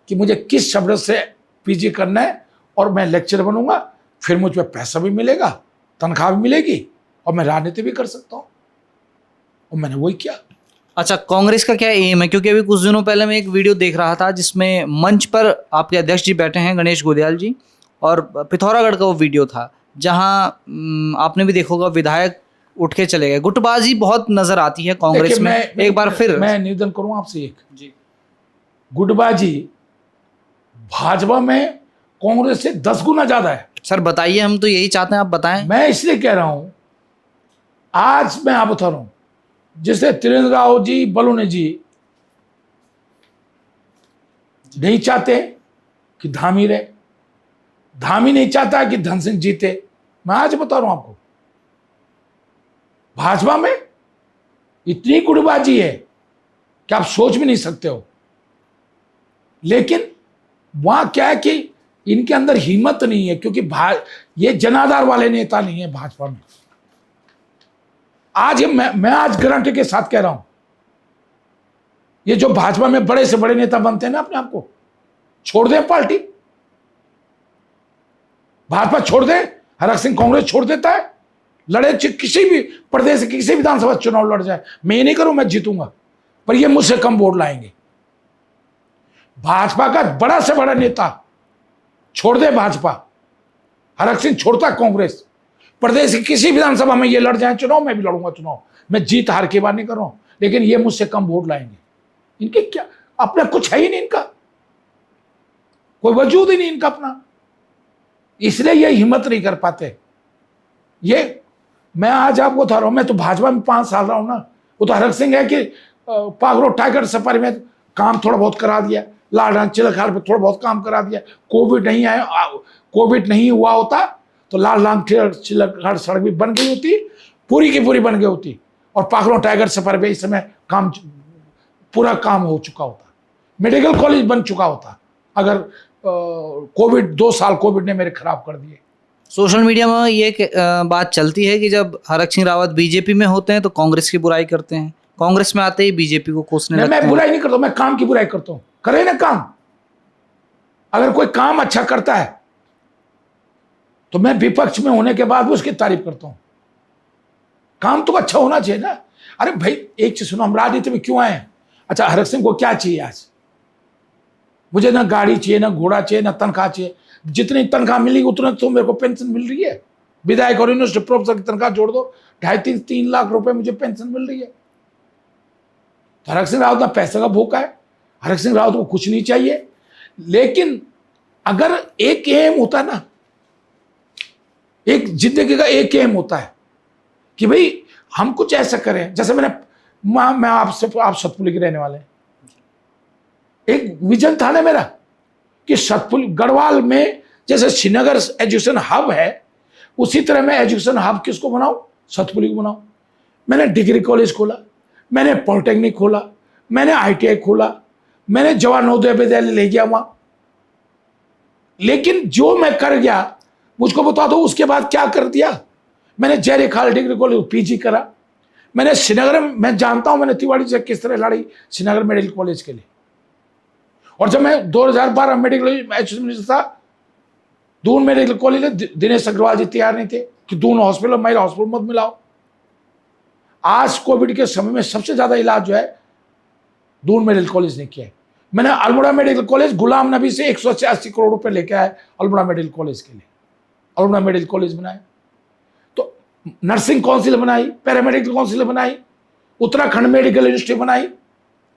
कि मुझे किस शब्द से पीजी करना है और मैं लेक्चर बनूंगा, फिर मुझ पर पैसा भी मिलेगा, तनख्वाह भी मिलेगी और मैं राजनीति भी कर सकता हूँ। और मैंने वही किया। अच्छा, कांग्रेस का क्या एम है? क्योंकि अभी कुछ दिनों पहले मैं एक वीडियो देख रहा था जिसमें मंच पर आपके अध्यक्ष जी बैठे हैं, गणेश गोदयाल जी, और पिथौरागढ़ का वो वीडियो था जहां आपने भी देखा होगा विधायक उठ के चले गए। गुटबाजी बहुत नजर आती है कांग्रेस में। एक बार फिर मैं निवेदन करूं आपसे एक जी, गुटबाजी भाजपा में कांग्रेस से 10 गुना ज्यादा है। सर बताइए, हम तो यही चाहते हैं, आप बताएं। मैं इसलिए कह रहा हूं, आज मैं आप बता रहा हूं, जिसे त्रिवेंद्र राव जी, बलूनी जी नहीं चाहते कि धामी रहे, धामी नहीं चाहता कि धन सिंह जीते। मैं आज बता रहा हूं आपको, भाजपा में इतनी गुटबाजी है कि आप सोच भी नहीं सकते हो। लेकिन वहां क्या है कि इनके अंदर हिम्मत नहीं है, क्योंकि ये जनाधार वाले नेता नहीं है भाजपा में। आज मैं आज गारंटी के साथ कह रहा हूं, ये जो भाजपा में बड़े से बड़े नेता बनते हैं ना, अपने आप को छोड़ दें, पार्टी भाजपा छोड़ दें। हरक सिंह कांग्रेस छोड़ देता है, लड़े किसी भी प्रदेश से किसी विधानसभा चुनाव लड़ जाए। मैं ये नहीं करूं मैं जीतूंगा, पर ये मुझसे कम वोट लाएंगे। भाजपा का बड़ा से बड़ा नेता छोड़ दे भाजपा, हरक सिंह छोड़ता कांग्रेस, प्रदेश की किसी विधानसभा में ये लड़ जाए चुनाव, मैं भी लड़ूंगा चुनाव। मैं जीत हार की बात नहीं कर रहा हूं, लेकिन ये मुझसे कम वोट लाएंगे। इनके क्या अपना कुछ है ही नहीं, इनका कोई वजूद ही नहीं इनका अपना, इसलिए ये हिम्मत नहीं कर पाते। ये मैं आज आपको बता रहा हूं, मैं तो भाजपा में 5 साल रहा हूं ना। वो तो हरक सिंह है कि पागरो टाइगर सफारी में काम थोड़ा बहुत करा दिया, लालगंज चिलखाड़ पे थोड़ा बहुत काम करा दिया। कोविड नहीं आया, कोविड नहीं हुआ होता तो लालगंज चिलखाड़ सड़क भी बन गई होती, पूरी की पूरी बन गई होती, और पागरो टाइगर सफारी पे इस समय काम पूरा काम हो चुका होता, मेडिकल कॉलेज बन चुका होता, अगर कोविड 2 साल कोविड ने मेरे खराब कर दिए। सोशल मीडिया में ये बात चलती है कि जब हरक सिंह रावत बीजेपी में होते हैं तो कांग्रेस की बुराई करते हैं, कांग्रेस में आते ही बीजेपी को कोसने लगते हैं। मैं बुराई नहीं करता हूं, मैं काम की बुराई करता हूं। करे ना काम, अगर कोई काम अच्छा करता है तो मैं विपक्ष में होने के बाद भी उसकी तारीफ करता हूं। काम तो अच्छा होना चाहिए ना। अरे भाई एक चीज सुनो, हम राजनीति में क्यों आए? अच्छा, हरक सिंह को क्या चाहिए आज? मुझे ना गाड़ी चाहिए, ना घोड़ा चाहिए, ना तनख्वाह चाहिए। जितनी तनख्वाह मिली उतना तो मेरे को पेंशन मिल रही है, विधायक और यूनिवर्सिटी प्रोफेसर की तनख्वाह जोड़ दो, 2.5-3 लाख रुपए मुझे पेंशन मिल रही है। तो हरक सिंह रावत ना पैसे का भूखा है, हरक सिंह रावत को कुछ नहीं चाहिए। लेकिन अगर एक एम होता है ना, एक जिंदगी का एक एम होता है कि भाई हम कुछ ऐसा करें, जैसे मैं आपसे, आप सतपुली के रहने वाले हैं, एक विजन था ना मेरा कि सतपुली गढ़वाल में जैसे श्रीनगर एजुकेशन हब है, उसी तरह मैं एजुकेशन हब किसको बनाऊं, सतपुली को बनाऊं। मैंने डिग्री कॉलेज खोला, मैंने पॉलिटेक्निक खोला, मैंने ITI खोला, मैंने जवाहर नवोदय विद्यालय ले गया वहां। लेकिन जो मैं कर गया, मुझको बता दो उसके बाद क्या कर दिया। मैंने जयरे खाल डिग्री कॉलेज PG करा। मैंने श्रीनगर में, मैं जानता हूं मैंने तिवाड़ी से किस तरह लड़ी श्रीनगर मेडिकल कॉलेज के लिए। और जब मैं 2012 मेडिकल एजुकेशन था, दून मेडिकल कॉलेज में दिनेश अग्रवाल जी तैयार नहीं थे कि दून हॉस्पिटल महिला हॉस्पिटल मत मिलाओ। आज कोविड के समय में सबसे ज्यादा इलाज जो है दून मेडिकल कॉलेज ने किया है। मैंने अल्मोड़ा मेडिकल कॉलेज गुलाम नबी से 180 करोड़ रुपए लेके आया अल्मोड़ा मेडिकल कॉलेज के लिए, अल्मोड़ा मेडिकल कॉलेज बनाया। तो नर्सिंग काउंसिल बनाई, पैरामेडिकल काउंसिल बनाई, उत्तराखंड मेडिकल यूनिवर्सिटी बनाई।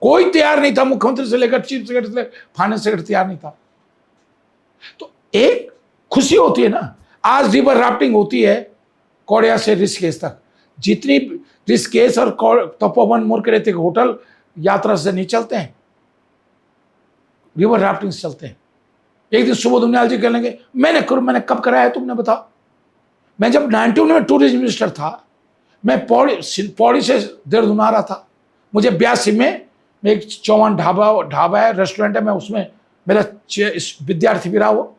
कोई तैयार नहीं था, मुख्यमंत्री से लेकर चीफ सेक्रेटरी से फाइनेंस सेक्रेटरी तैयार नहीं था। तो एक खुशी होती है ना, आज रिवर राफ्टिंग होती है कौड़िया से ऋषिकेश तक। जितनी ऋषिकेश और तपोवन मोर के रहते होटल यात्रा से नहीं चलते हैं, रिवर राफ्टिंग से चलते हैं। एक दिन सुबोध उनियाल जी कह लेंगे मैंने कब कराया है तुमने बताओ। मैं जब 91 में टूरिज्म मिनिस्टर था, मैं पौड़ी से देहरादून आ रहा था। मुझे 82 में एक चौहान ढाबा है, रेस्टोरेंट है, मैं उसमें मेरा विद्यार्थी भी रहा वो,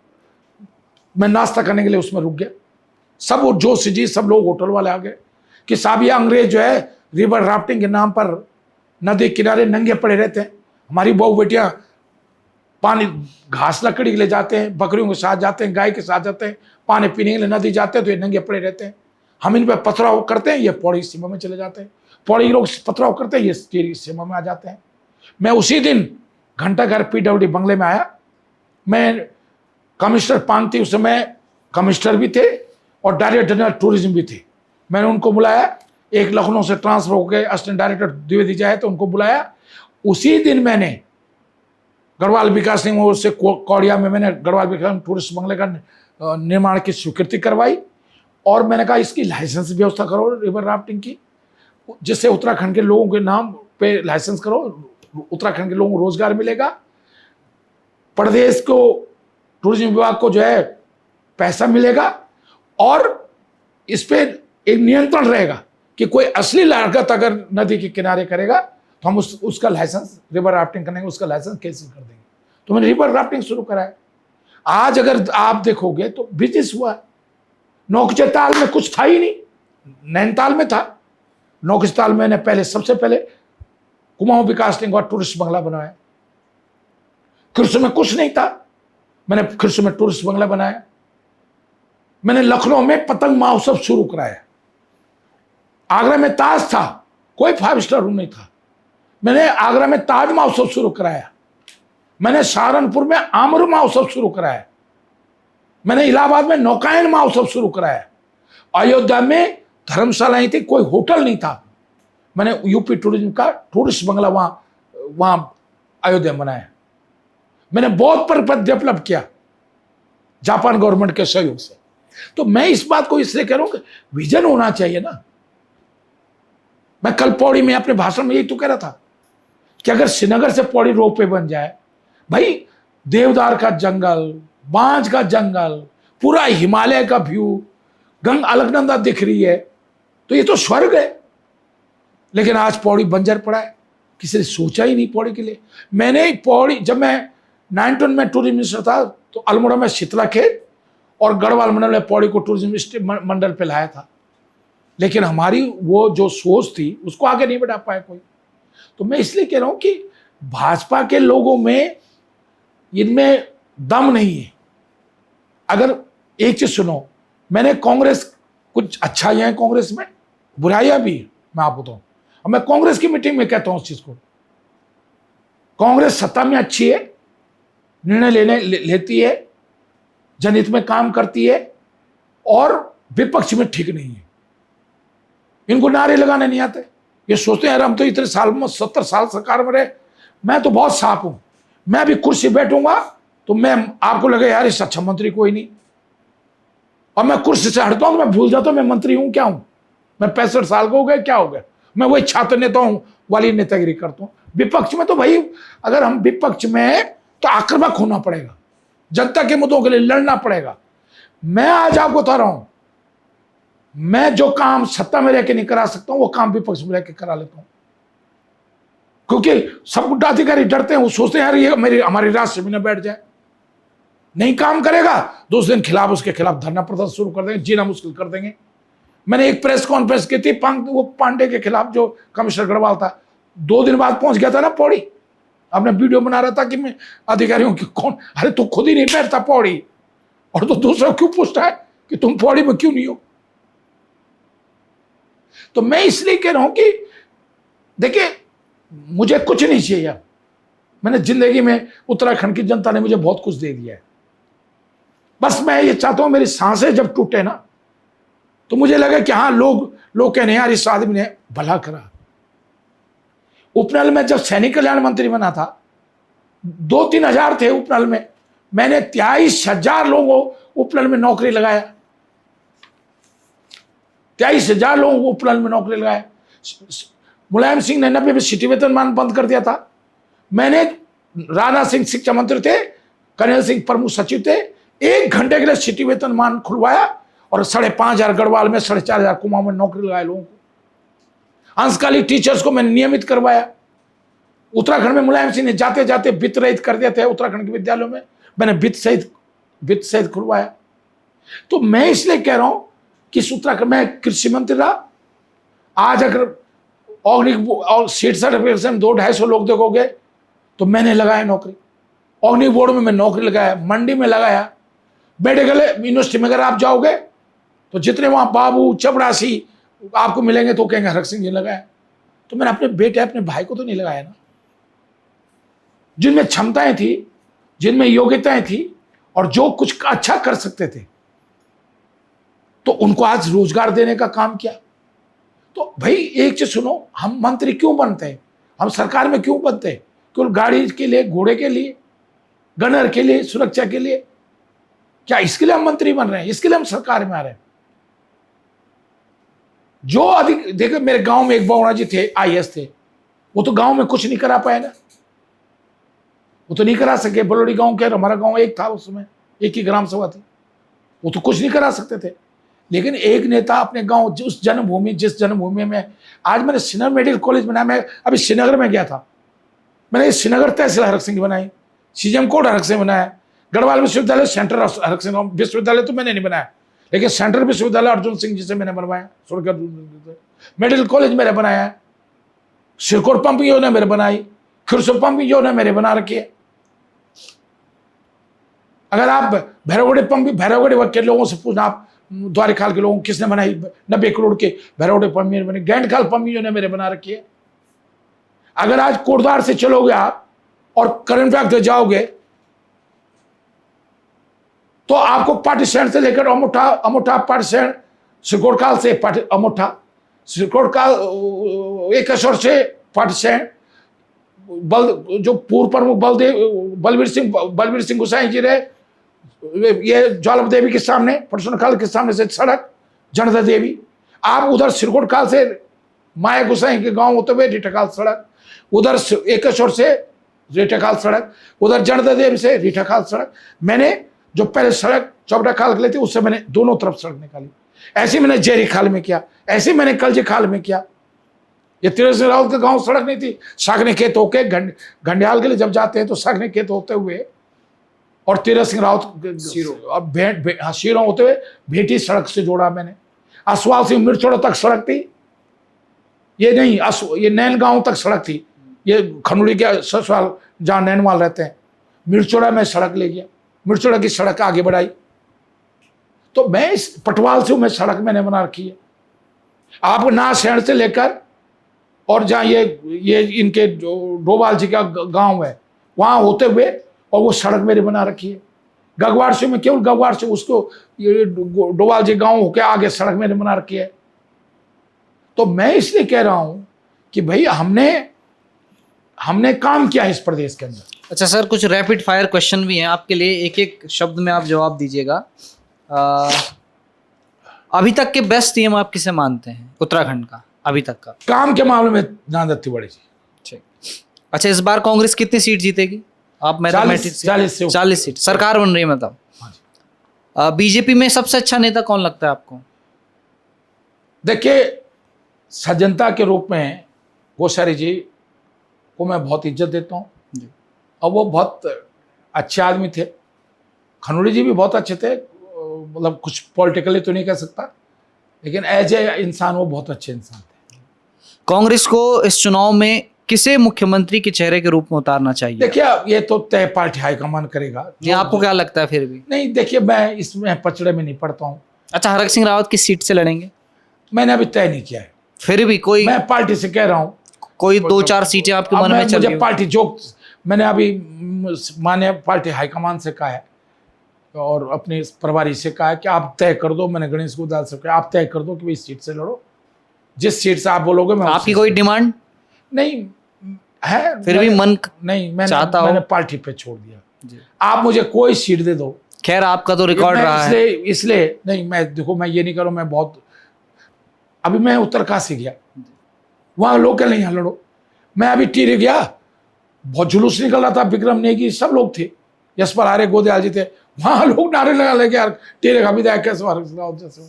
मैं नाश्ता करने के लिए उसमें रुक गया। सब वो जोश जी सब लोग होटल वाले आ गए कि साहब ये अंग्रेज जो है रिवर राफ्टिंग के नाम पर नदी किनारे नंगे पड़े रहते हैं। हमारी बहू बेटियां पानी घास लकड़ी के लिए जाते हैं, बकरियों के साथ जाते हैं, गाय के साथ जाते हैं, पानी पीने के लिए नदी जाते हैं, तो ये नंगे पड़े रहते हैं। हम इन पर पथराव करते हैं, ये पौड़ी सीमा में चले जाते हैं। पौड़ी लोग पथराव करते हैं, ये टिहरी सीमा में आ जाते हैं। मैं उसी दिन घंटाघर PWD बंगले में आया। मैं कमिश्नर पांगती उस समय कमिश्नर भी थे और डायरेक्टर जनरल टूरिज्म भी थे। मैंने उनको बुलाया, एक लखनऊ से ट्रांसफर हो गए असिस्टेंट डायरेक्टर द्विवेदी जाए, तो उनको बुलाया। उसी दिन मैंने गढ़वाल विकास निगम से कौड़िया में मैंने गढ़वाल विकास टूरिस्ट बंगले का निर्माण की स्वीकृति करवाई और मैंने कहा इसकी लाइसेंस व्यवस्था करो रिवर राफ्टिंग की, जिससे उत्तराखंड के लोगों के नाम पे लाइसेंस करो, उत्तराखंड के लोगों को रोजगार मिलेगा, प्रदेश को टूरिज्म विभाग को जो है पैसा मिलेगा और इस पे एक नियंत्रण रहेगा कि कोई असली लागत अगर नदी के किनारे करेगा तो हम उसका लाइसेंस रिवर राफ्टिंग करने का उसका लाइसेंस कैंसिल कर देंगे। तो मैंने रिवर राफ्टिंग शुरू कराया। आज अगर आप देखोगे तो बिजनेस हुआ। नौकचताल में कुछ था ही नहीं, नैनीताल में था। नौकचताल मैंने पहले सबसे पहले कुमाऊं विकास निगम टूरिस्ट बंगला बनाया। खिरसू में कुछ नहीं था, मैंने खिरसू में टूरिस्ट बंगला बनाया। मैंने लखनऊ में पतंग महोत्सव शुरू कराया। आगरा में ताज था, कोई 5 स्टार रूम नहीं था, मैंने आगरा में ताज महोत्सव शुरू कराया। मैंने सहारनपुर में आमरू महोत्सव शुरू कराया। मैंने इलाहाबाद में नौकायन महोत्सव शुरू कराया। अयोध्या में धर्मशालाएं थी, कोई होटल नहीं था, मैंने यूपी टूरिज्म का टूरिस्ट बंगला वहां अयोध्या में बनाया। मैंने बहुत पर डेवलप किया जापान गवर्नमेंट के सहयोग से। तो मैं इस बात को इसलिए कह रहा हूं कि विजन होना चाहिए ना। मैं कल पौड़ी में अपने भाषण में यही तो कह रहा था कि अगर श्रीनगर से पौड़ी रोपवे बन जाए, भाई देवदार का जंगल, बांज का जंगल, पूरा हिमालय का व्यू, अलकनंदा दिख रही है, तो ये तो स्वर्ग है। लेकिन आज पौड़ी बंजर पड़ा है, किसी ने सोचा ही नहीं पौड़ी के लिए। मैंने पौड़ी, जब मैं 91 में टूरिज्म मिनिस्टर था तो अल्मोड़ा में शीतला खेत और गढ़वाल मंडल में पौड़ी को टूरिज्म मंडल पे लाया था। लेकिन हमारी वो जो सोच थी उसको आगे नहीं बढ़ा पाया कोई। तो मैं इसलिए कह रहा हूं कि भाजपा के लोगों में इनमें दम नहीं है। अगर एक चीज सुनो, मैंने कांग्रेस, कुछ अच्छाइयां हैं कांग्रेस में, बुराइयां भी, मैं आपको बताऊं। और मैं कांग्रेस की मीटिंग में कहता हूं उस चीज को, कांग्रेस सत्ता में अच्छी है, निर्णय लेती है, जनहित में काम करती है और विपक्ष में ठीक नहीं है। इनको नारे लगाने नहीं आते। ये सोचते हैं यार हम तो इतने साल में 70 साल सरकार में रहे, मैं तो बहुत साफ हूं, मैं भी कुर्सी बैठूंगा तो मैं आपको लगे यार इस अच्छा मंत्री कोई नहीं, और मैं कुर्सी से हटता हूं तो मैं भूल जाता हूं मैं मंत्री हूं क्या हूं, मैं 65 साल का हो गया क्या हो गया, मैं वही छात्र नेता हूं वाली नेतागिरी करता हूं। विपक्ष में तो भाई अगर हम विपक्ष में तो आक्रामक होना पड़ेगा, जनता के मुद्दों के लिए लड़ना पड़ेगा। मैं आज आपको बता रहा हूं, मैं जो काम सत्ता में रह के नहीं करा सकता हूं वो काम विपक्ष में रह के करा लेता हूं, क्योंकि सब गुंडाधिकारी डरते हैं, वो सोचते हैं यार ये मेरी हमारी राष्ट्र में न बैठ जाए, नहीं काम करेगा दूसरे दिन खिलाफ उसके खिलाफ धरना प्रदर्शन शुरू कर देंगे, जीना मुश्किल कर देंगे। मैंने एक प्रेस कॉन्फ्रेंस की थी वो पांडे के खिलाफ जो कमिश्नर गढ़वाल था, 2 दिन बाद पहुंच गया था ना पौड़ी, आपने वीडियो बना रहा था कि मैं अधिकारियों की कौन, अरे तू खुद ही नहीं बैठता पौड़ी और तो दूसरा क्यों पूछता है कि तुम पौड़ी में क्यों नहीं हो। तो मैं इसलिए कह रहा हूं कि देखिए मुझे कुछ नहीं चाहिए, मैंने जिंदगी में उत्तराखंड की जनता ने मुझे बहुत कुछ दे दिया है, बस मैं ये चाहता हूं मेरी सांसें जब टूटे ना तो मुझे लगे कि हाँ लोग कहने यार इस आदमी ने भला करा। उपनल में जब सैनिक कल्याण मंत्री बना था 2-3 हजार थे उपनल में, मैंने 23,000 लोगों को उपनल में नौकरी लगाया, 23,000 लोगों को उपनल में नौकरी लगाया। मुलायम सिंह ने 90 में सिटी वेतनमान बंद कर दिया था, मैंने राणा सिंह शिक्षा मंत्री थे, कर्नल सिंह प्रमुख सचिव थे, 1 घंटे के लिए सिटी वेतनमान खुलवाया और 5,500 गढ़वाल में 4,500 कुमाऊं में नौकरी लगाए लोगों को। अंशकालिक टीचर्स को मैंने नियमित करवाया। उत्तराखंड में मुलायम सिंह ने जाते जाते वित्त रहित कर दिए थे उत्तराखंड के विद्यालयों में, मैंने वित्त सहित खुलवाया। तो मैं इसलिए कह रहा हूं कि उत्तराखंड में कृषि मंत्री रहा, आज अगर ऑर्गेनिक और सीड सर्टिफिकेशन 200-250 लोग देखोगे तो मैंने लगाया नौकरी, ऑर्गेनिक बोर्ड में मैं नौकरी लगाया, मंडी में लगाया, मेडिकल यूनिवर्सिटी में अगर आप जाओगे तो जितने वहां बाबू चपरासी आपको मिलेंगे तो कहेंगे हरक सिंह जी लगाया। तो मैंने अपने बेटे अपने भाई को तो नहीं लगाया ना, जिनमें क्षमताएं थी, जिनमें योग्यताएं थी और जो कुछ अच्छा कर सकते थे तो उनको आज रोजगार देने का काम किया। तो भाई एक चीज सुनो, हम मंत्री क्यों बनते हैं, हम सरकार में क्यों बनते हैं, केवल गाड़ी के लिए, घोड़े के लिए, गनर के लिए, सुरक्षा के लिए? क्या इसके लिए हम मंत्री बन रहे हैं, इसके लिए हम सरकार में आ रहे हैं? जो अधिक देखो मेरे गांव में एक बौड़ा जी थे, आईएएस थे, वो तो गांव में कुछ नहीं करा पाए ना, वो तो नहीं करा सके। बलोड़ी गांव के, हमारा गांव एक था उस समय, एक ही ग्राम सभा थी, वो तो कुछ नहीं करा सकते थे। लेकिन एक नेता अपने गांव, जिस जन्मभूमि में आज मैंने श्रीनगर मेडिकल कॉलेज बनाया, मैं अभी श्रीनगर में गया था, मैंने श्रीनगर तहसील हरक सिंह बनाई, सीएम कोड हरक सिंह बनाया, गढ़वाल विश्वविद्यालय सेंट्रल हरक सिंह विश्वविद्यालय तो मैंने नहीं बनाया, लेकिन सेंट्रल विश्वविद्यालय अर्जुन सिंह जी से मैंने बनवाया, मेडिकल कॉलेज मेरे बनाया, सिरकोट पंप योजना मेरे बनाई, खिरसो पंप योजना मेरे बना रखी है। अगर आप भैरवगढ़ के लोगों से पूछना, आप द्वारिखाल के लोगों को किसने बनाई, 90 करोड़ के भैरवगढ़ पंप बने, गैंडखाल पंप योजना मेरे बना रखी है। अगर आज कोटद्वार से चलोगे आप और करंट फैक्ट जाओगे तो आपको पार्टी स्टैंड से लेकर अमोठा पार्टी स्टैंड, सिरकोटकाल से अमोठा, सिरकोटकाल एकेश्वर से पार्टी स्टैंड, जो पूर्व प्रमुख बलवीर सिंह गोसाई जी रहे, ये ज्वाला देवी के सामने, परसुनखाल के सामने से सड़क जनता देवी, आप उधर सिरकोटकाल से माया गोसाई के गांव होते हुए रीठाखाल सड़क, उधर एकेश्वर से रीठाखाल सड़क, उधर जनता देवी से रीठाखाल सड़क। मैंने जो पहले सड़क चौबटा खाल के लिए थी उससे मैंने दोनों तरफ सड़क निकाली। ऐसे मैंने जेरी खाल में किया, ऐसे मैंने कलजी खाल में किया। ये तीरथ सिंह रावत का गांव सड़क नहीं थी, सागने खेत होके घंडियाल के लिए जब जाते हैं तो सागने खेत होते हुए और तीरथ सिंह रावत शीरों होते हुए भेटी सड़क से जोड़ा मैंने। असवाल से मिर्चोड़ा तक सड़क थी, ये नहीं ये नैन गांव तक सड़क थी, ये खनुड़ी के ससुराल जहाँ नैनवाल रहते हैं, मिर्चोड़ा में सड़क ले गया, मिर्चोड़ा की सड़क आगे बढ़ाई। तो मैं इस पटवाल से मैं सड़क मैंने बना रखी है। आप नाशहर से लेकर और जहाँ ये इनके जो डोभाल जी का गांव है वहां होते हुए और वो सड़क मेरी बना रखी है। गगवार से में केवल गगवार से उसको ये डोवाल जी गांव होके आगे सड़क मैंने बना रखी है। तो मैं इसलिए कह रहा हूं कि भाई हमने काम किया है इस प्रदेश के अंदर। अच्छा सर, कुछ रैपिड फायर क्वेश्चन भी हैं आपके लिए, एक एक शब्द में आप जवाब दीजिएगा। अभी तक के बेस्ट सीएम आप किसे मानते हैं उत्तराखंड का अभी तक का? काम के मामले में नंदा तिवारी जी। ठीक। अच्छा, इस बार कांग्रेस कितनी सीट जीतेगी? आप मैथमेटिक्स 40 सीट सरकार बन रही है मतलब। बीजेपी में सबसे अच्छा नेता कौन लगता है आपको? देखिए, सज्जनता के रूप में कोश्यारी जी को मैं बहुत इज्जत देता हूँ और वो बहुत अच्छे आदमी थे। खनौड़ी जी भी बहुत अच्छे थे, मतलब कुछ पॉलिटिकली तो नहीं कह सकता, लेकिन एज ए इंसान वो बहुत अच्छे इंसान थे। कांग्रेस को इस चुनाव में किसे मुख्यमंत्री के चेहरे के रूप में उतारना चाहिए? देखिए, ये तो तय पार्टी हाईकमान करेगा। ये आपको क्या लगता है फिर भी? नहीं, देखिए, मैं इसमें पचड़े में नहीं पड़ता हूँ। अच्छा, हरक सिंह रावत किस सीट से लड़ेंगे? मैंने अभी तय नहीं किया है, फिर भी कोई मैं पार्टी से कह रहा हूँ। कोई 2-4 सीटें आपके मन में चल रही मुझे हो? पार्टी जो मैंने अभी माने पार्टी हाईकमान से कहा है और अपने प्रभारी से कहा है कि आप तय कर दो। मैंने गणेश गोदाल से कहा, आप तय कर दो कि भाई इस सीट से लड़ो, जिस सीट से आप बोलोगे मैं। आपकी कोई डिमांड नहीं है? फिर भी मन नहीं, मैंने पार्टी पे छोड़ दिया। आप मुझे कोई सीट दे दो। खैर, आपका तो रिकॉर्ड रहा है। इसलिए नहीं, मैं देखो, मैं ये नहीं करूँ, मैं बहुत अभी मैं उत्तरकाशी गया, वहां लोग नहीं, यहाँ लड़ो। मैं अभी टीरे गया, बहुत जुलूस निकल रहा था, विक्रम नेगी सब लोग थे, यशपाल आर्य गोदयाल जी थे, वहां लोग नारे लगा लगे यार टीरे का विधायक कैसे जैसे।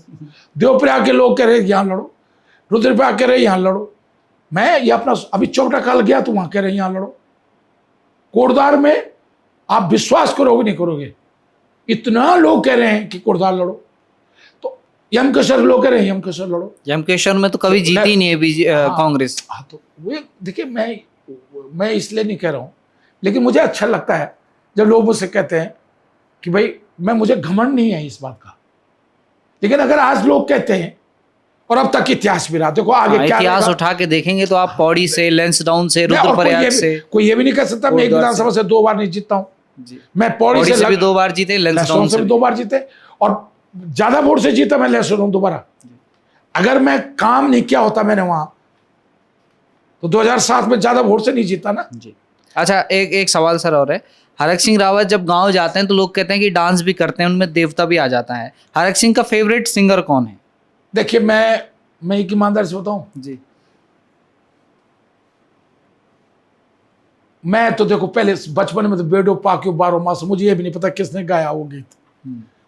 देवप्रयाग के लोग कह रहे यहाँ लड़ो, रुद्रप्रयाग कह रहे यहाँ लड़ो। मैं ये अपना अभी चौकटा काल गया तो वहां कह रहे यहाँ लड़ो। कोटद्वार में आप विश्वास करोगे नहीं करोगे, इतना लोग कह रहे हैं कि कोटद्वार लड़ो। तो यमकेश्वर लोग कह रहे हैं यमकेश्वर लड़ो। यमकेश्वर में तो कभी जीती नहीं है कांग्रेस। हाँ, तो वो देखिए, मैं इसलिए नहीं कह रहा हूँ, लेकिन मुझे अच्छा लगता है जब लोग मुझसे कहते हैं कि भाई, मुझे घमंड नहीं है इस बात का। लेकिन अगर आज लोग कहते हैं, और अब तक इतिहास भी रहा, देखो आगे क्या इतिहास उठा के देखेंगे तो आप पौड़ी से, लैंसडाउन से, रुद्रप्रयाग से, कोई ये भी नहीं कह सकता मैं एक विधानसभा से 2 बार नहीं जीतता हूँ। मैं पौड़ी से भी 2 बार जीते, लैंसडाउन से भी 2 बार जीते, और ज्यादा वोट से जीता मैं लैंसडाउन दोबारा। अगर मैं काम नहीं किया होता मैंने वहां, तो 2007 में ज्यादा वोट से नहीं जीता ना जी। अच्छा, एक सवाल सर और है। हरक सिंह रावत जब गांव जाते हैं तो लोग कहते हैं कि डांस भी करते हैं, उनमें देवता भी आ जाता है। हरक सिंह का फेवरेट सिंगर कौन है? देखिए, मैं एक ईमानदार से बताऊं जी, मैं तो देखो पहले बचपन में तो बेडो पाक्यो 12 मास, मुझे ये भी नहीं पता किसने गाया वो गीत।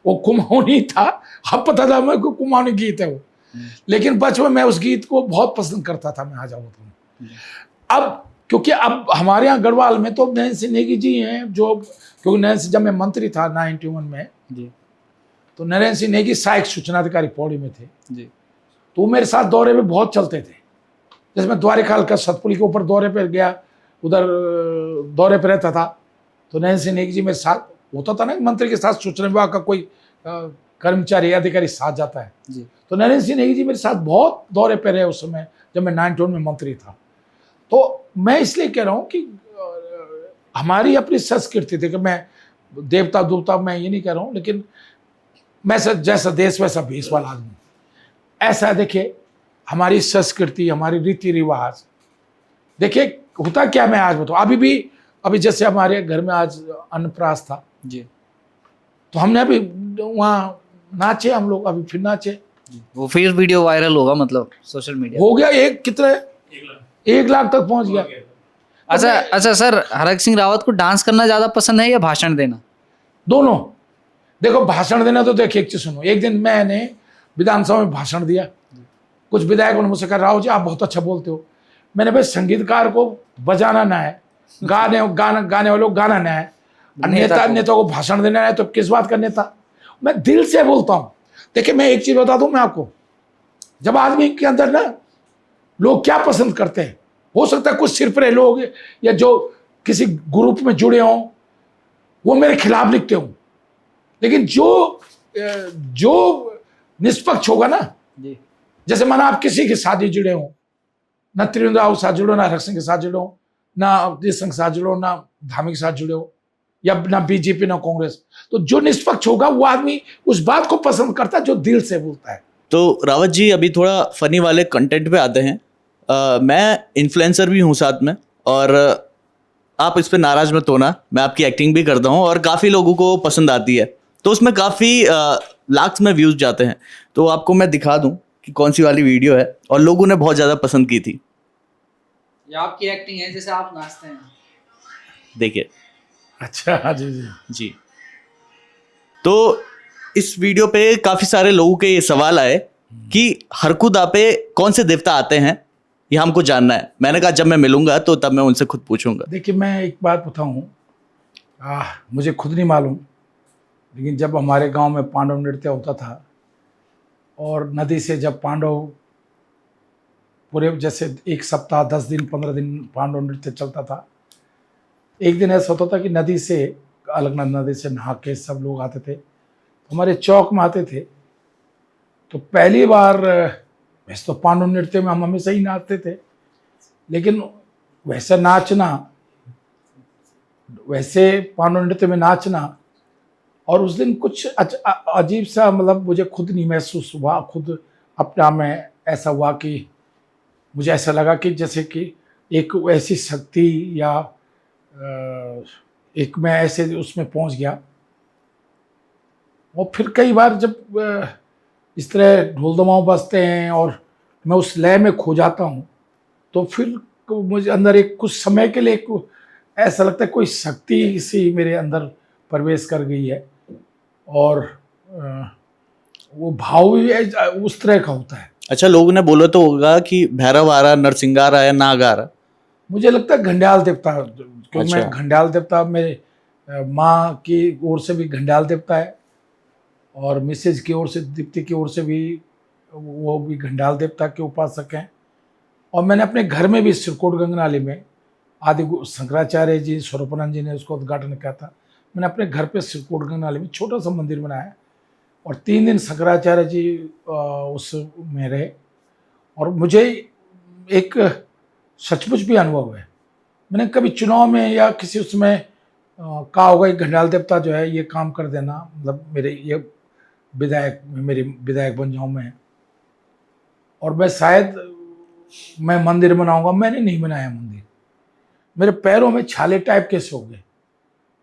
वो कुमाऊनी था, अब पता था मैं कुमाऊनी गीत है वो। लेकिन बचपन में उस गीत को बहुत पसंद करता था मैं, आ जाऊँ तो। अब क्योंकि अब हमारे यहाँ गढ़वाल में तो नैन्सी नेगी जी हैं, जो क्योंकि नैन्सी जब मैं मंत्री था 91 में जी, तो नरेंद्र सिंह नेगी सहायक सूचना अधिकारी पौड़ी में थे जी। तो वो मेरे साथ दौरे में बहुत चलते थे। जैसे मैं द्वारिकाल का सतपुली के ऊपर दौरे पे गया, उधर दौरे पे रहता था, तो नरेंद्र सिंह नेगी जी मेरे साथ होता था ना, मंत्री के साथ सूचना विभाग का कोई कर्मचारी अधिकारी साथ जाता है जी। तो नरेंद्र सिंह नेगी जी मेरे साथ बहुत दौरे पे रहे उस समय जब मैं 91 में मंत्री था। तो मैं इसलिए कह रहा हूँ कि हमारी अपनी संस्कृति थी कि मैं देवता दूवता मैं ये नहीं कह रहा हूँ, लेकिन मैं जैसा देश वैसा भेष वाला आदमी ऐसा है। देखिए, हमारी संस्कृति, हमारी रीति रिवाज, देखिए होता क्या, मैं आज बताऊँ, अभी जैसे हमारे घर में आज अन्नप्राश था जी, तो हमने अभी वहाँ नाचे हम लोग, अभी फिर नाचे, वो फिर वीडियो वायरल होगा, मतलब सोशल मीडिया हो गया, 1 लाख तक पहुंच गया। अच्छा सर, हरक सिंह रावत को डांस करना ज्यादा पसंद है या भाषण देना? दोनों। देखो, भाषण देना तो देखिए, एक चीज सुनो, एक दिन मैंने विधानसभा में भाषण दिया, कुछ विधायकों ने मुझसे कहा राव जी आप बहुत अच्छा बोलते हो। मैंने भाई, संगीतकार को बजाना ना है, गाने वालों को गाना ना है, नेता को भाषण देना है, तो किस बात का नेता? मैं दिल से बोलता हूं। देखिए, मैं एक चीज बता दूं मैं आपको, जब आदमी के अंदर ना लोग क्या पसंद करते हैं, हो सकता है कुछ सिरफरे लोग या जो किसी ग्रुप में जुड़े हों वो मेरे खिलाफ लिखते हों, लेकिन जो निष्पक्ष होगा ना, जैसे माना आप किसी के साथ ही जुड़े हो, ना त्रिवेंद्र राव के साथ जुड़ो, ना हरक सिंह के साथ जुड़ो, ना अवधेश सिंह के साथ जुड़ो, ना धामी के साथ जुड़े हो, या ना बीजेपी ना कांग्रेस। तो जो निष्पक्ष होगा वो आदमी उस बात को पसंद करता है जो दिल से बोलता है। तो रावत जी अभी थोड़ा फनी वाले कंटेंट पे आते हैं। मैं इन्फ्लुएंसर भी हूँ साथ में, और आप इस पे नाराज मत होना, मैं आपकी एक्टिंग भी करता हूँ और काफ़ी लोगों को पसंद आती है, तो उसमें काफ़ी लाख्स में व्यूज़ जाते हैं। तो आपको मैं दिखा दूँ कि कौन सी वाली वीडियो है, और लोगों ने बहुत ज़्यादा पसंद की थी। ये आपकी एक्टिंग है जैसे आप नाचते हैं। देखिए अच्छा, हाँ जी जी। जी। तो इस वीडियो पे काफ़ी सारे लोगों के ये सवाल आए कि हरकुदा पे कौन से देवता आते हैं, ये हमको जानना है। मैंने कहा जब मैं मिलूंगा तो तब मैं उनसे खुद पूछूंगा। देखिए, मैं एक बात बताऊं, मुझे खुद नहीं मालूम, लेकिन जब हमारे गांव में पांडव नृत्य होता था और नदी से जब पांडव पूरे जैसे एक सप्ताह 10 दिन 15 दिन पांडव नृत्य चलता था, एक दिन ऐसा होता था कि नदी से अलकनंदा नदी से नहा के सब लोग आते थे, हमारे चौक में आते थे। तो पहली बार वैसे तो पांडव नृत्य में हम हमेशा ही नाचते थे, लेकिन वैसे नाचना, वैसे पांडव नृत्य में नाचना, और उस दिन कुछ अजीब सा, मतलब मुझे खुद नहीं महसूस हुआ, खुद अपना में ऐसा हुआ कि मुझे ऐसा लगा कि जैसे कि एक ऐसी शक्ति या एक मैं ऐसे उसमें पहुंच गया। और फिर कई बार जब इस तरह ढोल दमाव बजते हैं और मैं उस लय में खो जाता हूँ, तो फिर मुझे अंदर एक कुछ समय के लिए ऐसा लगता है कोई शक्ति सी मेरे अंदर प्रवेश कर गई है, और वो भाव भी उस तरह का होता है। अच्छा, लोगों ने बोला तो होगा कि भैरव आ रहा, नरसिंगार आया, नाग आ रहा। मुझे लगता है घंडियाल देवता, क्योंकि अच्छा। मैं घंडियाल देवता, मेरे माँ की ओर से भी घंडियाल देवता है, और मिसेज की ओर से, दीप्ति की ओर से भी वो भी घंडियाल देवता के उपासक हैं। और मैंने अपने घर में भी सिरकोट गंगनाली में आदि शंकराचार्य जी, स्वरूपानंद जी ने उसका उद्घाटन किया था। मैंने अपने घर पे सिरकोट गंगनाली में छोटा सा मंदिर बनाया, और 3 दिन शंकराचार्य जी उस में रहे, और मुझे एक सचमुच भी अनुभव है। मैंने कभी चुनाव में या किसी उसमें कहा होगा कि घंडियाल देवता जो है ये काम कर देना, मतलब मेरे ये विधायक, मेरी विधायक बन जाऊँ मैं, और मैं शायद मैं मंदिर बनाऊंगा। मैंने नहीं बनाया मंदिर, मेरे पैरों में छाले टाइप कैसे हो गए।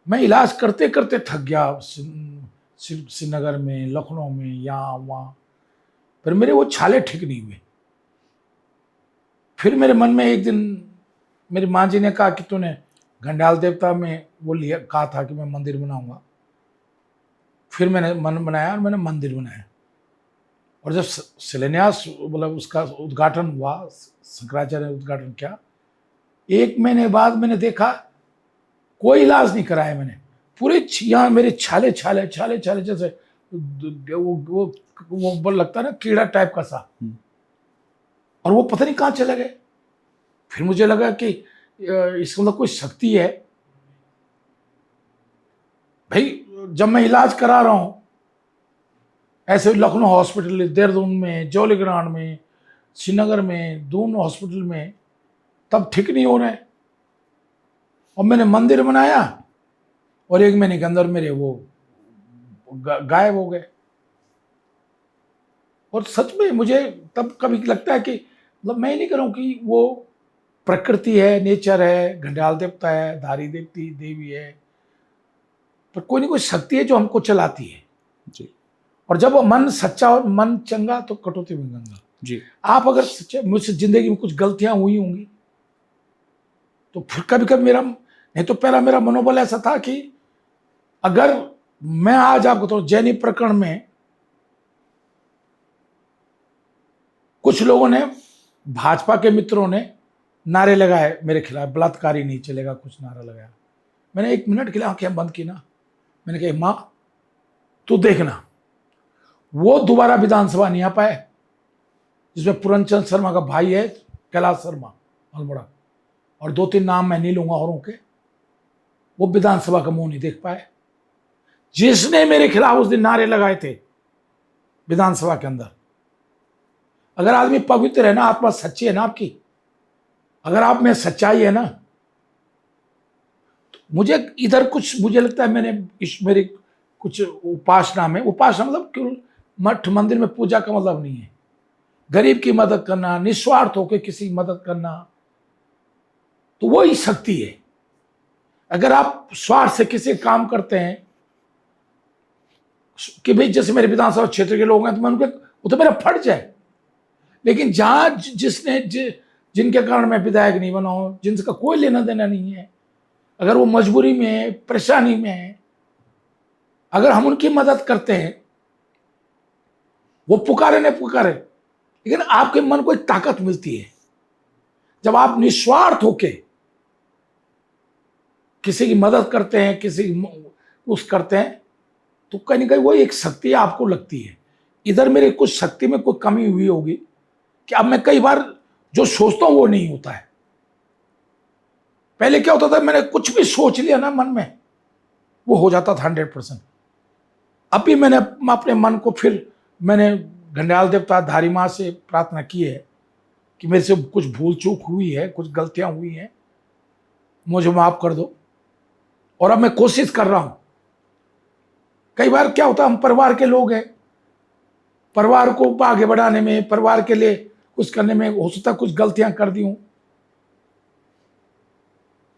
मैं इलाज करते करते थक गया, श्रीनगर में, लखनऊ में, यहाँ वहाँ, पर मेरे वो छाले ठीक नहीं हुए। फिर मेरे मन में एक दिन मेरी माँ जी ने कहा कि तूने घंडियाल देवता में वो लिया, कहा था कि मैं मंदिर बनाऊंगा। फिर मैंने मन बनाया और मैंने मंदिर बनाया, और जब शिलान्यास, मतलब उसका उद्घाटन हुआ, शंकराचार्य ने उद्घाटन किया, 1 महीने बाद मैंने देखा कोई इलाज नहीं कराया मैंने, पूरे यहाँ मेरे छाले छाले छाले छाले, जैसे वो लगता है ना कीड़ा टाइप का सा, और वो पता नहीं कहाँ चले गए। फिर मुझे लगा कि इसके अंदर कोई शक्ति है भाई। जब मैं इलाज करा रहा हूँ ऐसे लखनऊ हॉस्पिटल, देहरादून में, जौलीग्रांट में, श्रीनगर में, दोनों हॉस्पिटल में, तब ठीक नहीं हो रहा है। और मैंने मंदिर बनाया और 1 महीने के अंदर मेरे वो गायब हो गए। और सच में मुझे तब कभी लगता है कि मतलब मैं नहीं कह रहा हूँ कि वो प्रकृति है, नेचर है, घंडियाल देवता है, धारी देवती देवी है, पर कोई ना कोई शक्ति है जो हमको चलाती है जी और जब मन सच्चा और मन चंगा तो कटौती में गंगा। जी। आप अगर सच्चे, मुझसे जिंदगी में कुछ गलतियां हुई होंगी तो फिर कभी कभी मेरा, नहीं तो पहला मेरा मनोबल ऐसा था कि अगर मैं आज आपको तो जैनी प्रकरण में कुछ लोगों ने, भाजपा के मित्रों ने नारे लगाए मेरे खिलाफ, बलात्कारी नहीं चलेगा, कुछ नारा लगाया। मैंने 1 मिनट के लिए आंखें बंद की ना, मैंने कहा मां तू देखना वो दोबारा विधानसभा नहीं आ पाए, जिसमें पूरनचंद शर्मा का भाई है कैलाश शर्मा अल्मोड़ा, और 2-3 नाम मैं नहीं लूंगा औरों के, वो विधानसभा का मुंह नहीं देख पाए। जिसने मेरे खिलाफ उस दिन नारे लगाए थे विधानसभा के अंदर, अगर आदमी पवित्र है ना, आत्मा सच्ची है ना आपकी, अगर आप में सच्चाई है ना, तो मुझे इधर कुछ, मुझे लगता है मैंने मेरी कुछ उपासना में, उपासना मतलब केवल मठ मंदिर में पूजा का मतलब नहीं है, गरीब की मदद करना, निस्वार्थ होकर किसी की मदद करना, तो वो ही शक्ति है। अगर आप स्वार्थ से किसी काम करते हैं कि भाई जैसे मेरे विधानसभा क्षेत्र के लोग हैं तो मैं उनके, वो तो मेरा फर्ज है, लेकिन जहां जिनके कारण मैं विधायक नहीं बना हूं, जिनका कोई लेना देना नहीं है, अगर वो मजबूरी में है, परेशानी में है, अगर हम उनकी मदद करते हैं, वो पुकारे न पुकारे, लेकिन आपके मन को एक ताकत मिलती है जब आप निस्वार्थ होके किसी की मदद करते हैं, किसी उस करते हैं, तो कहीं ना कहीं वो एक शक्ति आपको लगती है। इधर मेरे कुछ शक्ति में कोई कमी हुई होगी कि अब मैं कई बार जो सोचता हूं वो नहीं होता है। पहले क्या होता था, मैंने कुछ भी सोच लिया ना मन में, वो हो जाता था 100%। अब भी मैंने अपने मन को, फिर मैंने घंटाल देवता धारी माँ से प्रार्थना की है कि मेरे से कुछ भूल चूक हुई है, कुछ गलतियां हुई हैं, मुझे माफ कर दो। और अब मैं कोशिश कर रहा हूं। कई बार क्या होता है, हम परिवार के लोग हैं, परिवार को आगे बढ़ाने में, परिवार के लिए कुछ करने में हो सकता है कुछ गलतियां कर दी हूं,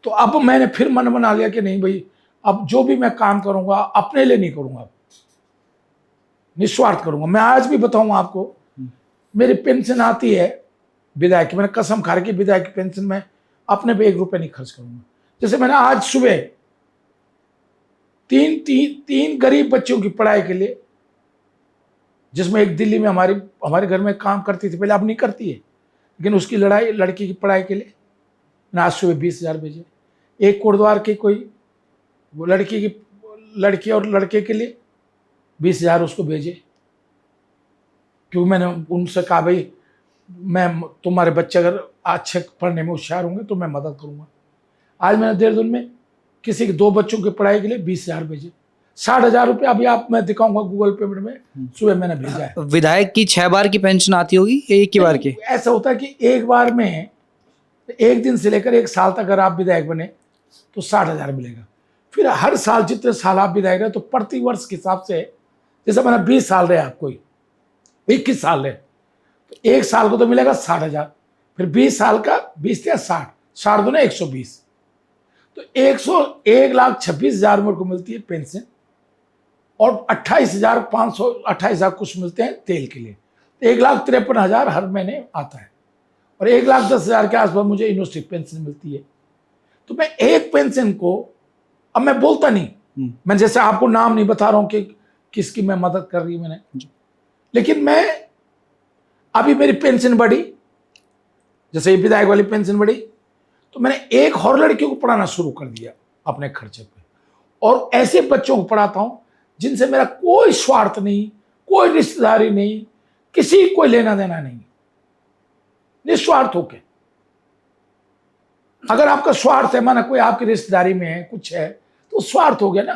तो अब मैंने फिर मन बना लिया कि नहीं भाई, अब जो भी मैं काम करूंगा अपने लिए नहीं करूंगा, निस्वार्थ करूंगा। मैं आज भी बताऊं आपको, मेरी पेंशन आती है विधायक की, मैंने कसम खा रखी विधायक की पेंशन में अपने पे 1 रुपए नहीं खर्च करूंगा। जैसे मैंने आज सुबह तीन गरीब बच्चों की पढ़ाई के लिए, जिसमें एक दिल्ली में हमारे घर में काम करती थी पहले, अब नहीं करती है, लेकिन उसकी लड़की की पढ़ाई के लिए मैंने आज सुबह 20,000 भेजे। एक कोटद्वार की कोई वो लड़की और लड़के के लिए 20,000 उसको भेजे, क्योंकि मैंने उनसे कहा भाई तुम्हारे बच्चे अगर अच्छे पढ़ने में होशियार होंगे तो मैं मदद करूंगा। आज मैंने देहरादून में किसी के 2 बच्चों की पढ़ाई के लिए 20,000 भेजे। 60,000 रुपये अभी मैं दिखाऊंगा गूगल पेमेंट में, सुबह मैंने भेजा है। विधायक की 6 बार की पेंशन आती होगी, एक ही बार की? ऐसा होता है कि एक बार में 1 दिन से लेकर 1 साल तक अगर आप विधायक बने तो 60,000 मिलेगा। फिर हर साल जितने साल आप विधायक रहे, तो प्रति वर्ष के हिसाब से, जैसे मैंने 20 साल रहे, आप कोई 21 साल रहे, तो 1 साल को तो मिलेगा 60,000, फिर 20 साल का 20 या 60 दूना 120, तो 1,26,000 मेरे को मिलती है पेंशन, और 28,500 कुछ मिलते हैं तेल के लिए, 1,53,000 हर महीने आता है, और 1,10,000 के आसपास मुझे यूनिवर्सिटी पेंशन मिलती है। तो मैं एक पेंशन को, अब मैं बोलता नहीं, मैं जैसे आपको नाम नहीं बता रहा हूं कि किसकी मैं मदद कर रही मैंने, लेकिन मैं अभी मेरी पेंशन बढ़ी, जैसे विधायक वाली पेंशन बढ़ी, तो मैंने एक और लड़कियों को पढ़ाना शुरू कर दिया अपने खर्चे पे, और ऐसे बच्चों को पढ़ाता हूं जिनसे मेरा कोई स्वार्थ नहीं, कोई रिश्तेदारी नहीं, किसी कोई लेना देना नहीं, निस्वार्थ होके। अगर आपका स्वार्थ है, माना कोई आपकी रिश्तेदारी में है, कुछ है, तो स्वार्थ हो गया ना,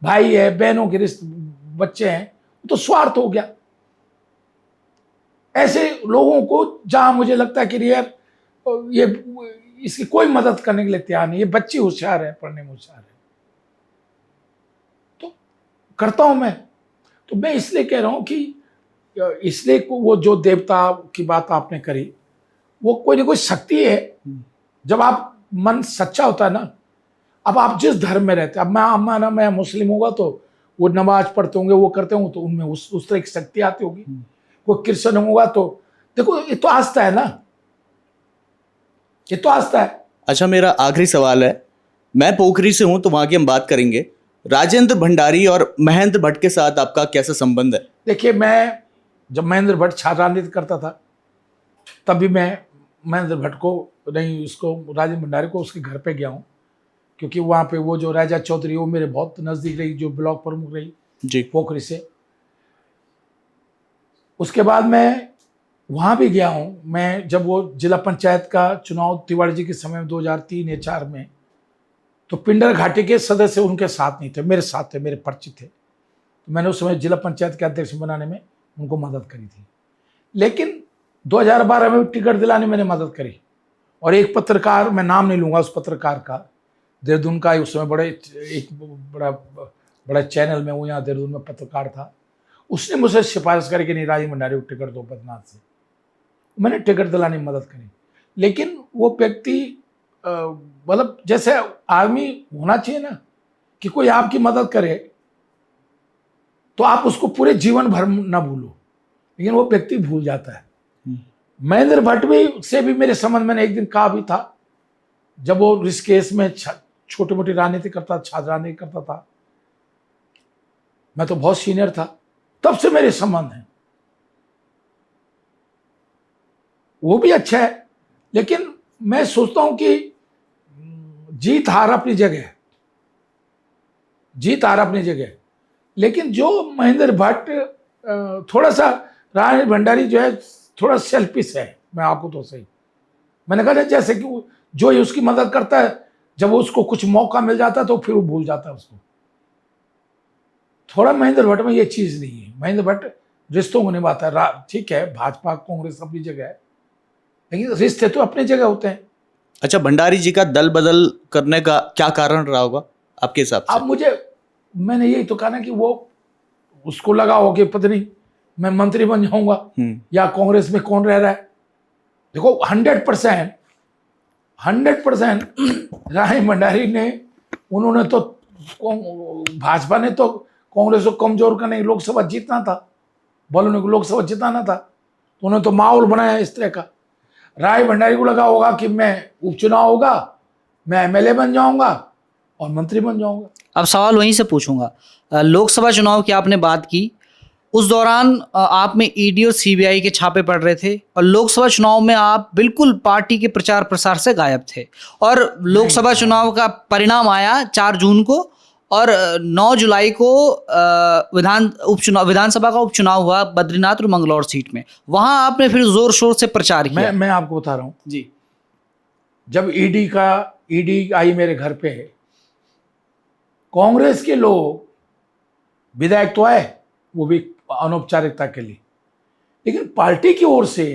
भाई है, बहनों के बच्चे हैं, तो स्वार्थ हो गया। ऐसे लोगों को जहां मुझे लगता है कि यार ये इसकी कोई मदद करने के लिए तैयार नहीं, ये बच्ची होशियार है, पढ़ने में होशियार है, तो करता हूं मैं। तो मैं इसलिए कह रहा हूं कि इसलिए वो जो देवता की बात आपने करी, वो कोई ना कोई शक्ति है। जब आप मन सच्चा होता है ना, अब आप जिस धर्म में रहते हैं, अब मैं मुस्लिम होगा तो वो नमाज पढ़ते होंगे, वो करते होंगे, तो उनमें उस तरह की शक्ति आती होगी। कोई क्रिश्चियन होगा तो देखो, ये तो आस्था है ना, ये तो आस्था है। अच्छा, मेरा आखिरी सवाल है, मैं पोखरी से हूं तो वहां की हम बात करेंगे। राजेंद्र भंडारी और महेंद्र भट्ट के साथ आपका कैसा संबंध है? देखिए, मैं जब महेंद्र भट्ट छात्र राजनीति करता था, तभी मैं महेंद्र भट्ट को नहीं, उसको राजेंद्र भंडारी को उसके घर पे गया हूँ, क्योंकि वहाँ पे वो जो राजा चौधरी, वो मेरे बहुत नज़दीक रही, जो ब्लॉक प्रमुख रही जी पोखरी से। उसके बाद मैं वहाँ भी गया हूँ। मैं जब वो जिला पंचायत का चुनाव तिवारी जी के समय में 2003 या 4 में, तो पिंडर घाटी के सदस्य उनके साथ नहीं थे, मेरे साथ थे, मेरे परिचित थे, तो मैंने उस समय जिला पंचायत के अध्यक्ष बनाने में उनको मदद करी थी। लेकिन 2012 में टिकट दिलाने में मैंने मदद करी, और एक पत्रकार, मैं नाम नहीं लूंगा उस पत्रकार का, देहरादून का उस समय एक बड़ा बड़ा चैनल में, वो यहाँ देहरादून में पत्रकार था, उसने मुझसे सिफारिश करी कि नहीं राजीव भंडारी को टिकट दो बद्रीनाथ से। मैंने टिकट दिलाने में मदद करी, लेकिन वो व्यक्ति मतलब जैसे आदमी होना चाहिए ना कि कोई आपकी मदद करे तो आप उसको पूरे जीवन भर ना भूलो, लेकिन वो व्यक्ति भूल जाता है। महेंद्र भट्ट भी से भी मेरे संबंध में एक दिन कहा भी था, जब वो ऋषिकेश में छोटी मोटी राजनीति करता, छात्र राजनीति करता था, मैं तो बहुत सीनियर था, तब से मेरे संबंध हैं। वो भी अच्छा है, लेकिन मैं सोचता हूं कि जीत हार अपनी जगह है, जीत हार अपनी जगह है। लेकिन जो महेंद्र भट्ट थोड़ा सा, राजीव भंडारी जो है थोड़ा सेल्फिश है, मैं आपको तो सही मैंने कहा जैसे कि जो उसकी मदद करता है, जब उसको कुछ मौका मिल जाता है तो फिर वो भूल जाता है उसको। थोड़ा महेंद्र भट्ट में ये चीज नहीं है। महेंद्र भट्ट रिश्तों को निभाता है, ठीक है, भाजपा कांग्रेस अपनी जगह है, लेकिन रिश्ते तो अपनी जगह होते हैं। अच्छा, भंडारी जी का दल बदल करने का क्या कारण रहा होगा आपके हिसाब से? अब मैंने यही तो कहा ना कि वो उसको लगा हो कि पता नहीं मैं मंत्री बन जाऊंगा या कांग्रेस में कौन रह रहा है। देखो 100% राजीव भंडारी ने, उन्होंने तो, भाजपा ने तो कांग्रेस को कमजोर करने, लोकसभा जीतना था, बोलो ने लोकसभा जिताना था, तो उन्होंने तो माहौल बनाया इस तरह का। राजीव भंडारी को लगा होगा कि मैं उपचुनाव होगा, मैं एमएलए बन जाऊंगा और मंत्री बन जाऊंगा। अब सवाल वहीं से पूछूंगा, लोकसभा चुनाव की आपने बात की, उस दौरान आप में ईडी और सीबीआई के छापे पड़ रहे थे, और लोकसभा चुनाव में आप बिल्कुल पार्टी के प्रचार प्रसार से गायब थे, और लोकसभा चुनाव का परिणाम आया 4 जून को, और 9 जुलाई को विधानसभा का उपचुनाव हुआ बद्रीनाथ और मंगलौर सीट में। वहां आपने फिर जोर शोर से प्रचार किया। मैं आपको बता रहा हूँ जी, जब ईडी आई मेरे घर पे, कांग्रेस के लोग, विधायक तो आए, वो भी अनौपचारिकता के लिए, लेकिन पार्टी की ओर से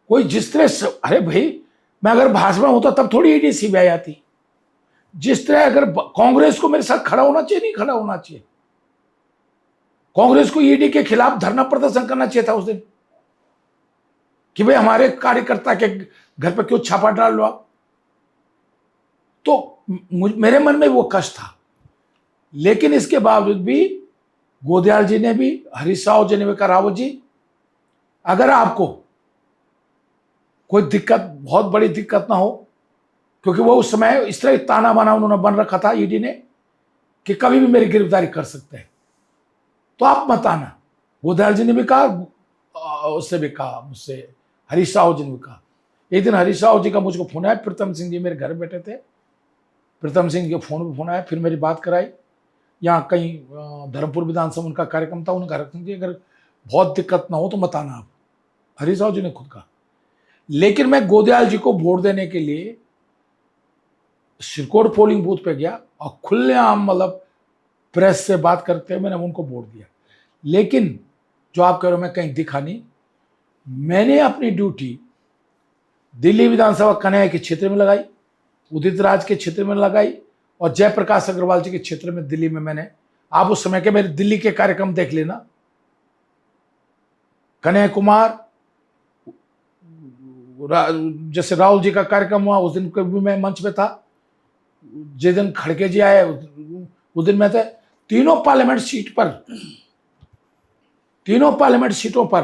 कोई जिस तरह, अरे भाई, मैं अगर भाजपा होता तब थोड़ी ईडी सीबीआई आती। जिस तरह अगर कांग्रेस को मेरे साथ खड़ा होना चाहिए, नहीं खड़ा होना चाहिए, कांग्रेस को ईडी के खिलाफ धरना प्रदर्शन करना चाहिए था उस दिन, कि भाई हमारे कार्यकर्ता के घर पर क्यों छापा डाल लो आप। तो मेरे मन में वो कष्ट था, लेकिन इसके बावजूद भी गोदयाल जी ने भी, हरीश राव जी ने भी कहा, रावत जी अगर आपको कोई दिक्कत, बहुत बड़ी दिक्कत ना हो, क्योंकि वो उस समय इस तरह ताना बाना उन्होंने बन रखा था ईडी ने कि कभी भी मेरी गिरफ्तारी कर सकते हैं, तो आप मत आना। गोदयाल जी ने भी कहा, उससे भी कहा, मुझसे हरीश राव जी ने भी कहा। एक दिन हरीश राव जी का मुझको फोन आया, प्रीतम सिंह जी मेरे घर बैठे थे, प्रीतम सिंह के फोन पर फोन आया, फिर मेरी बात कराई। यहाँ कहीं धर्मपुर विधानसभा उनका कार्यक्रम था, उन्होंने कहा कि अगर बहुत दिक्कत ना हो तो मत आना आप, हरीश राव जी ने खुद कहा। लेकिन मैं गोदयाल जी को वोट देने के लिए सिरकोट पोलिंग बूथ पे गया और खुलेआम, मतलब प्रेस से बात करते हुए मैंने उनको वोट दिया। लेकिन जो आप कह रहे हो मैं कहीं दिखा नहीं, मैंने अपनी ड्यूटी दिल्ली विधानसभा कन्हैया के क्षेत्र में लगाई, उदित राज के क्षेत्र में लगाई, और जयप्रकाश अग्रवाल जी के क्षेत्र में दिल्ली में मैंने, आप उस समय के मेरे दिल्ली के कार्यक्रम देख लेना, कन्हैया कुमार, जैसे राहुल जी का कार्यक्रम हुआ उस दिन भी मैं मंच पे था, जिस दिन खड़गे जी आए उस दिन मैं था। तीनों पार्लियामेंट सीटों पर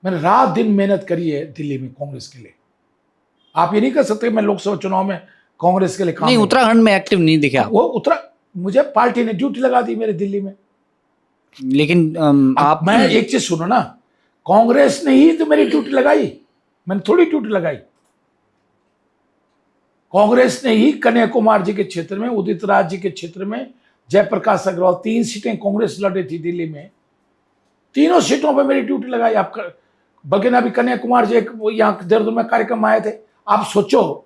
मैंने रात दिन मेहनत करी है दिल्ली में कांग्रेस के लिए। आप ये नहीं कर सकते मैं लोकसभा चुनाव में कांग्रेस के लिए काम नहीं, उत्तराखंड में एक्टिव नहीं दिखे आप। वो मुझे पार्टी ने ड्यूटी लगा दी मेरे दिल्ली में। लेकिन आप, मैं एक चीज सुनो ना, कांग्रेस ने ही तो मेरी ड्यूटी लगाई, मैंने थोड़ी ड्यूटी लगाई। कांग्रेस ने ही कन्हैया कुमार जी के क्षेत्र में, उदित राज जी के क्षेत्र में, जयप्रकाश अग्रवाल, 3 सीटें कांग्रेस लड़ रही थी दिल्ली में, तीनों सीटों पर मेरी ड्यूटी लगाई। आप बल्कि अभी कन्हैया कुमार जी यहाँ देहरादून में कार्यक्रम आए थे, आप सोचो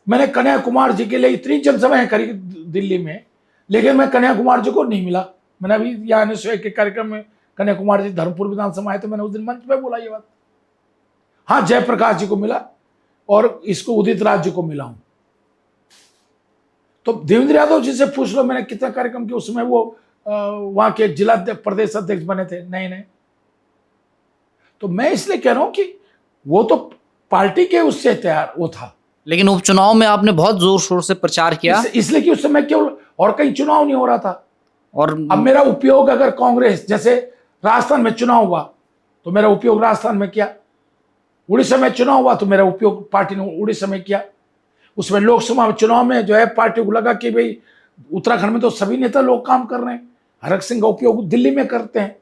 मैंने कन्हैया कुमार जी के लिए इतनी जनसभाएं करी दिल्ली में, लेकिन मैं कन्हैया कुमार जी को नहीं मिला। मैंने अभी यहाँ के कार्यक्रम में कन्हैया कुमार जी धर्मपुर विधानसभा आए थे, मैंने उस दिन मंच पे बोला ये बात। हाँ, जयप्रकाश जी को मिला और इसको उदित राज जी को मिला हूं, तो देवेंद्र यादव जी से पूछ लो मैंने कितना कार्यक्रम किया, उसमें वो वहां के जिला प्रदेश अध्यक्ष बने थे, नहीं। तो मैं इसलिए कह रहा हूं कि वो तो पार्टी के उससे तैयार वो था, लेकिन उपचुनाव में आपने बहुत जोर शोर से प्रचार किया। इसलिए कि उस समय केवल और कहीं चुनाव नहीं हो रहा था। और अब मेरा उपयोग अगर कांग्रेस, जैसे राजस्थान में चुनाव हुआ तो मेरा उपयोग राजस्थान में किया, उड़ीसा में चुनाव हुआ तो मेरा उपयोग पार्टी ने उड़ीसा में किया, उसमें लोकसभा चुनाव में जो है पार्टी को लगा कि भाई उत्तराखंड में तो सभी नेता लोग काम कर रहे हैं, हरक सिंह का उपयोग दिल्ली में करते हैं,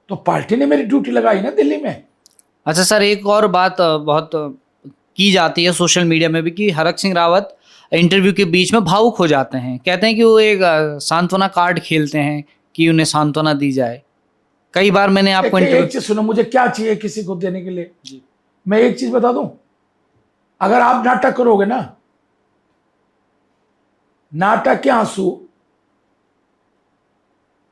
तो पार्टी ने मेरी ड्यूटी लगाई ना दिल्ली में। अच्छा सर, एक और बात बहुत की जाती है सोशल मीडिया में भी कि हरक सिंह रावत इंटरव्यू के बीच में भावुक हो जाते हैं, कहते हैं कि वो एक सांत्वना कार्ड खेलते हैं कि उन्हें सांत्वना दी जाए। कई बार मैंने आपको एक चीज सुनो, मुझे क्या चाहिए किसी को देने के लिए जी। मैं एक चीज बता दूं, अगर आप नाटक करोगे ना, नाटक के आंसू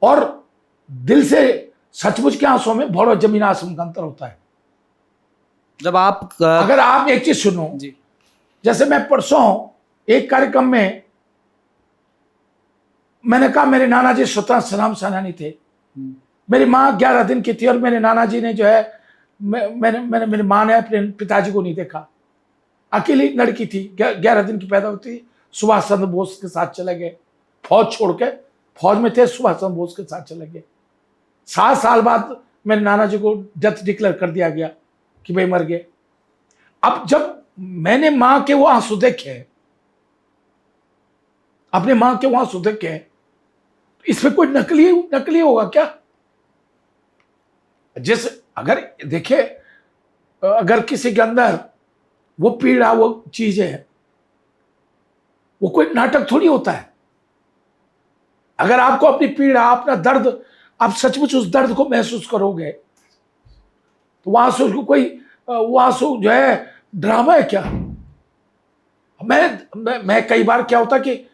और दिल से सचमुच के आंसू में बहुत जमीन आसमान का अंतर होता है। जब आप अगर आप एक चीज सुनो जी, जैसे मैं परसों एक कार्यक्रम में मैंने कहा मेरे नाना जी स्वतंत्र संग्राम सेनानी थे, मेरी माँ 11 दिन की थी और मेरे नाना जी ने जो है मैंने मेरी माँ ने अपने पिताजी को नहीं देखा, अकेली लड़की थी, 11 दिन की पैदा होती, सुभाष चंद्र बोस के साथ चले गए, फौज छोड़ के, फौज में थे, सुभाष चंद्र बोस के साथ चले गए। 7 साल बाद मेरे नाना जी को डेथ डिक्लेयर कर दिया गया कि भाई मर गए। अब जब मैंने माँ के वो आंसू देखे, अपने माँ के वो आंसू देखे, इसमें कोई नकली होगा क्या? जैसे अगर देखे, अगर किसी के अंदर वो पीड़ा, वो चीज है, वो कोई नाटक थोड़ी होता है। अगर आपको अपनी पीड़ा, अपना दर्द, आप सचमुच उस दर्द को महसूस करोगे तो वहां से उसको कोई वो आंसू जो है ड्रामा है क्या? मैं कई बार क्या होता कि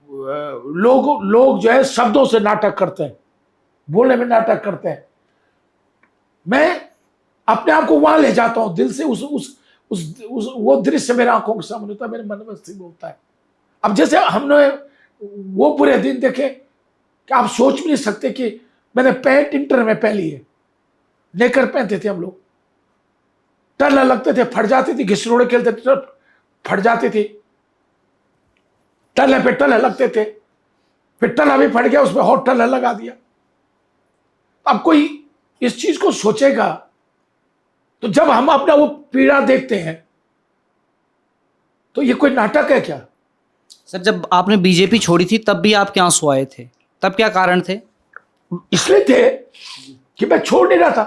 लोग जो है शब्दों से नाटक करते हैं, बोलने में नाटक करते हैं, मैं अपने आप को वहां ले जाता हूं दिल से, वो दृश्य मेरे आंखों के सामने होता है, मेरे मन में स्थिर होता है। अब जैसे हमने वो बुरे दिन देखे कि आप सोच भी नहीं सकते कि मैंने पैंट इंटर में पहली है, नेकर पहनते थे हम लोग, टल्ला लगते थे, फट जाती थी, घिसरोड़े खेलते थे, फट जाती थी, टल्ले पे टल्ले लगते थे, फिर टल्ला भी फट गया, उसमें और टल्ला लगा दिया। अब कोई इस चीज को सोचेगा तो जब हम अपना वो पीड़ा देखते हैं तो ये कोई नाटक है क्या? सर, जब आपने बीजेपी छोड़ी थी तब भी आपके आंसू आए थे, तब क्या कारण थे? इसलिए थे कि मैं छोड़ नहीं रहा था।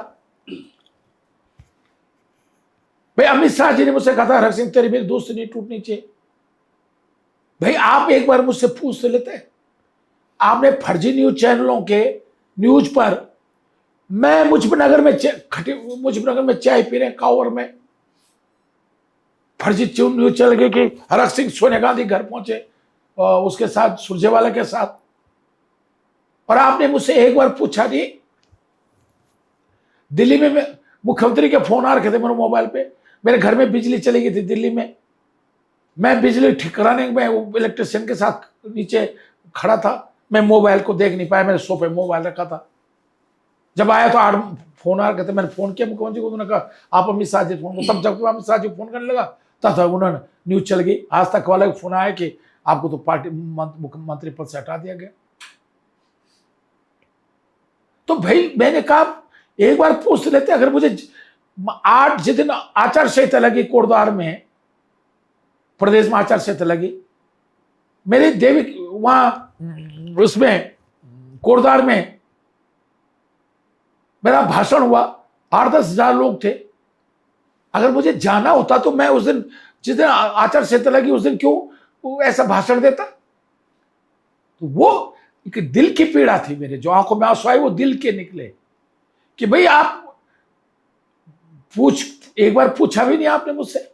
भाई अमित शाह जी ने मुझसे कहा था, हरक सिंह तेरी मेरी दोस्ती नहीं टूटनी चाहिए। भाई आप एक बार मुझसे पूछ लेते, आपने फर्जी न्यूज चैनलों के न्यूज पर, मैं मुजफ्फरनगर में चाय पी रहे कावर में, फर्जी न्यूज चल गई कि हरक सिंह सोनिया गांधी घर पहुंचे उसके साथ, सुरजेवाला के साथ, और आपने मुझसे एक बार पूछा नहीं। दिल्ली में मुख्यमंत्री के फोन आ रखे थे मेरे मोबाइल पे, मेरे घर में बिजली चली गई थी दिल्ली में, मैं बिजली ठीक कराने में वो इलेक्ट्रिशियन के साथ नीचे खड़ा था, मैं मोबाइल को देख नहीं पाया, मैंने सोफे मोबाइल रखा था। जब आया तो 8 फोन आ रखे थे, मैंने फोन किया मुख्यमंत्री को, उन्होंने कहा आप अमित शाह जी फोन को, तब जब अमित शाह जी फोन करने लगा तब उन्होंने न्यूज चल गई, आज तक वाला फोन आया कि आपको तो पार्टी मुख्यमंत्री पद से हटा दिया गया। तो भाई मैंने कहा एक बार पूछ लेते, अगर मुझे 8 जिस दिन आचार संहिता लगी कोटद्वार में, प्रदेश में आचार संहिता लगी, मेरे देवी वहां उसमें कोटद्वार में मेरा भाषण हुआ, 8-10 हजार लोग थे। अगर मुझे जाना होता तो मैं उस दिन, जिस दिन आचार संहिता लगी उस दिन क्यों ऐसा भाषण देता? तो वो एक दिल की पीड़ा थी मेरे, जो आंखों में आंसू आए वो दिल के निकले कि भाई आप एक बार पूछा भी नहीं आपने मुझसे,